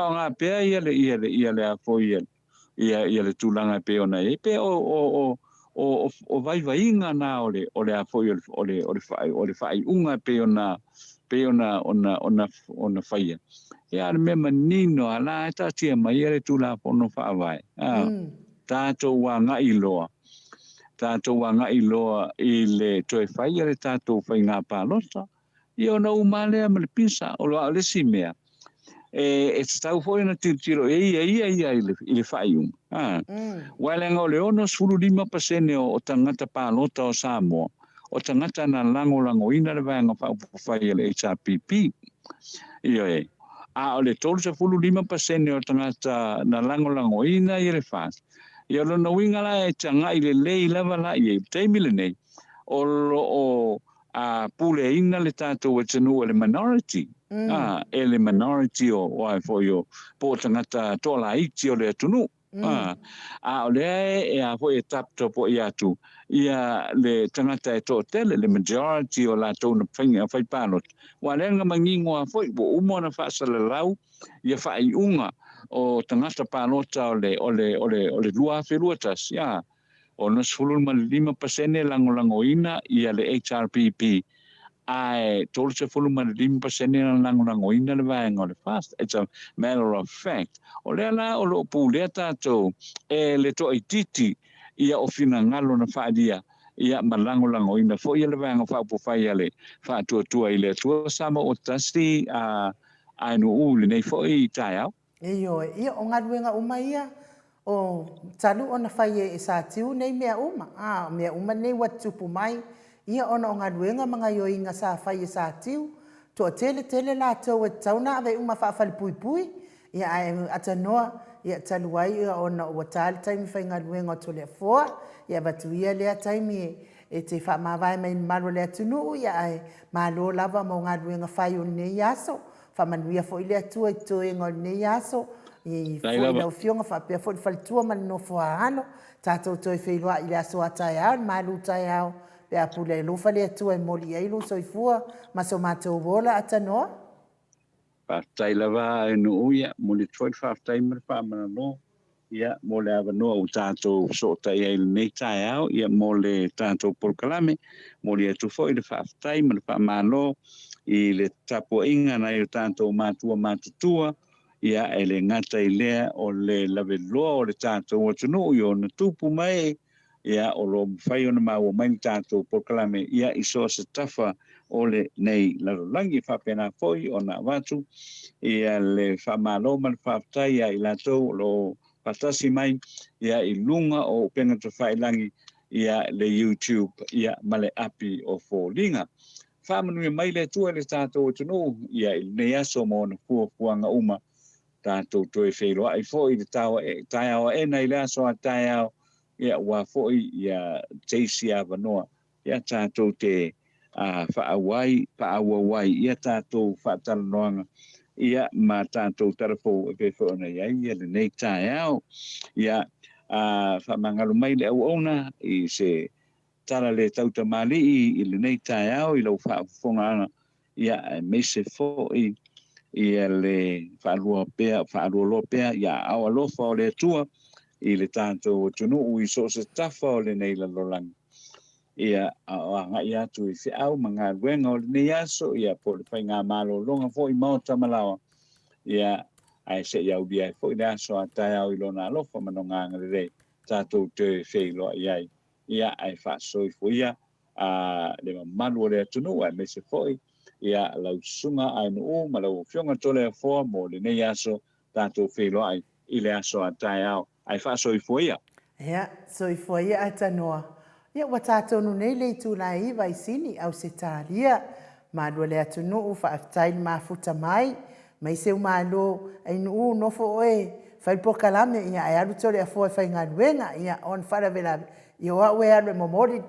o ngā pia ia le a fo ia le tūlanga pe ona e pe o vai inga na o le a fo o le whai unga pe ona whaia ia le mema nino ala e ta tia mai le tūla pono wha vai tātou wa ngā iloa i le toe whaia le tātou whai ngā pālota i ona umalea ma le pisa o loa le simea e tau foi na tiro ia i le faium walenga o le ono sulu 5% o tangata palota o Samoa o tangata na lango ina le vanga fai le HRPP ia o le tolu sa fulu 5% o tangata na lango ina i le fas ia lo no winga la e tanga i le lei lava la i te mile nei o pule ina le tātou e tenu le minority ele minority o wai for yo po tangata tola iti o le tunu o le e a foi tapto po ia tu ia le tangata e to tele le majority o la tona finga fai panot wa lenga mangingo a foi bo umo na fa sala lau ia fai unga o tangata panota o le lua feluatas ia o na sulul ma 5% lango ina ia le HRPP ai tolu se fulu ma 5% lango ina le vaenga o le fast it's a matter of fact o le ala o lo pule tato e le to ititi ia o fina ngalo na faadia ia malango ina fo ia le vaenga fa po fai ale fa tua ile tua sama o tasti ai no ule nei fo i taia ia o ngaluenga uma ia o talu ona fai e sa tiu nei mea uma nei watupu mai ia ona o ngaluenga mga yoinga sa fai e sa tiu to tele la to e tauna ave uma fa fali pui ia ai atanoa ia taluai ia ona o tal time fai ngaluenga to le foa ia batu ia le time e te fa ma vai mai malo le tunu ia ai malo lava mo ngaluenga fai o nei yaso fa manuia fo ile tu e to e ngol nei yaso i foi na fionga fa pe fo fal tua man no fo ano tato to e feilwa ile aso ataya malu taya pe apule lo fale tu e moli ai lo so fua ma so mato bola atano pa tai lava no ia moli troi fa time fa no ia mole ava no o tato so tai ai nei taya ia mole tato por kalame moli tu foi de fa time fa malo i le tapo inga na i tato matua ia ele ngata i lea o le laveloa o le tātou o tunu i o na tupu mai ia o lo whai o na mau o mai tātou pokalame ia i soa se tafa o le nei larolangi whapena foi o na watu ia le whamalo man whaptai ia i latou lo patasi mai ia i lunga o penga to whailangi ia le YouTube ia male api o fōlinga whamanui mai le tua le tātou o tunu ia i nei aso mo na fuanga uma tātou toi whelo ai fo i te tāo e nei lea soa tāo ia wa fo i ia teisi a wanoa ia tātou te whaawai ia tātou whaatalanoanga ia ma tātou tarafo e pefo ona ia le nei tae au ia whamangalu mai le au ona I se tala le tauta mali I le nei tae au I lau whaafonga ana ia me se fo ia le whaalua loa pea ia au alofa o le atua I le tātou tunu I so se tafa o le nei lalolangi ia ngai atu I se au mga ruenga o le nei aso ia po le whai ngā malo longa fo I maota malawa ia ai se iau dia fo I le aso a tai au I lona alofa mano nganga le rei tātou te wheiloa iai ia ai whaasoi fo ia le mamalu o le atunu ai me se foi ia lau sunga ai no ma lau fionga tole a fo mo le nei aso tātou wheiloa ai I le aso a tai au ai whaasoi fo ia Ia, so I fwoi a tanoa. Ia, wa tātonu nei le tu la iwa I sini au se tālia. Mādua le atunu u whaaftai mafuta mai. Mai se umalo ai nuu nofo oe. Whai pokalame ia ai alu tole a fwoi whai ngā ruenga. Ia, on wharavela. Ia wa ue alu e momori.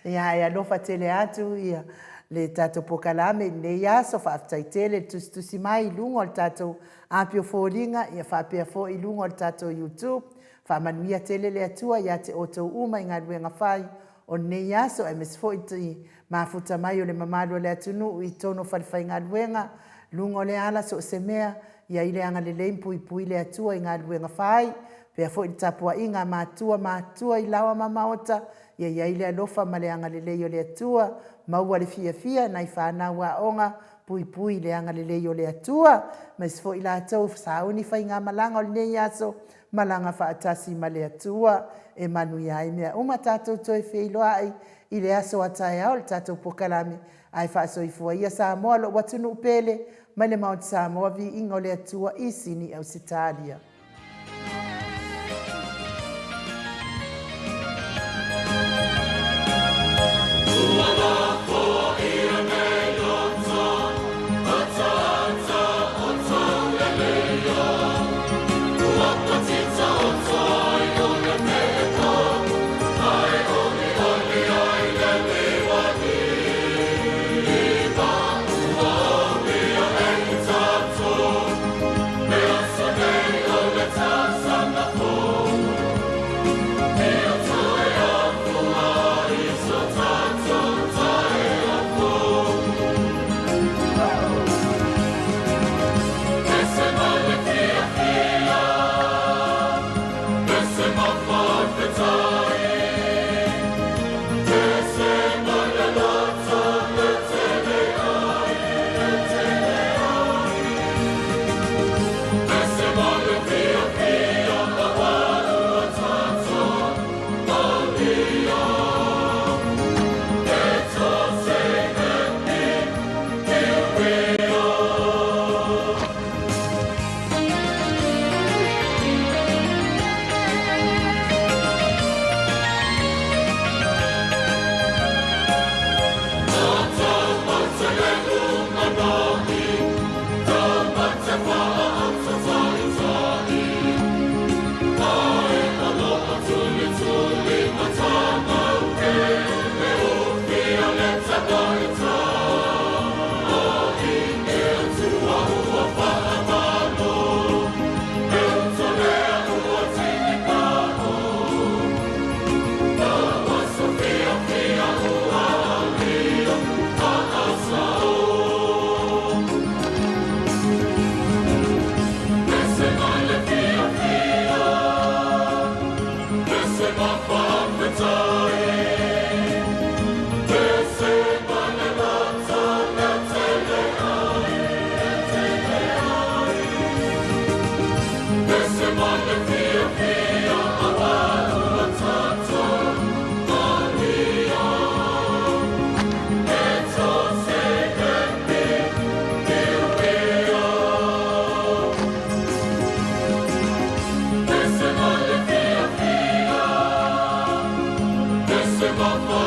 Ia, ai alofa tele atu. Ia, le tātou pokalame. Le iaso whaaftai tele tusi mai lungo le tātou apio fōringa. Ia whaapea fō I lungo le tātou YouTube. Whamanuia tele le atua ia te otou uma I ngā ruenga whai o nei aso e mes fo I mafuta mai o le mamalo le atunu I tono whaliwhai ngā ruenga lungo le ala so se mea ia I le anga le leimpu I pui le atua I ngā ruenga whai pea fo I tapua I ngā mātua I lawa mamaota ia I le alofa ma le anga le leio le atua maua le fia nai whanau a onga pui le anga le leio le atua mes fo I la tau sauni whai ngā malanga o le nei aso malanga whaatasi ma le atua e manu ia I mea uma tātou toi wheiloa I le aso atai au le tātou pokalame ai whaaso I fua ia Samoa lo watunu upele ma le Mount Samoa vi ingo le atua I sini au Sitalia. Come on.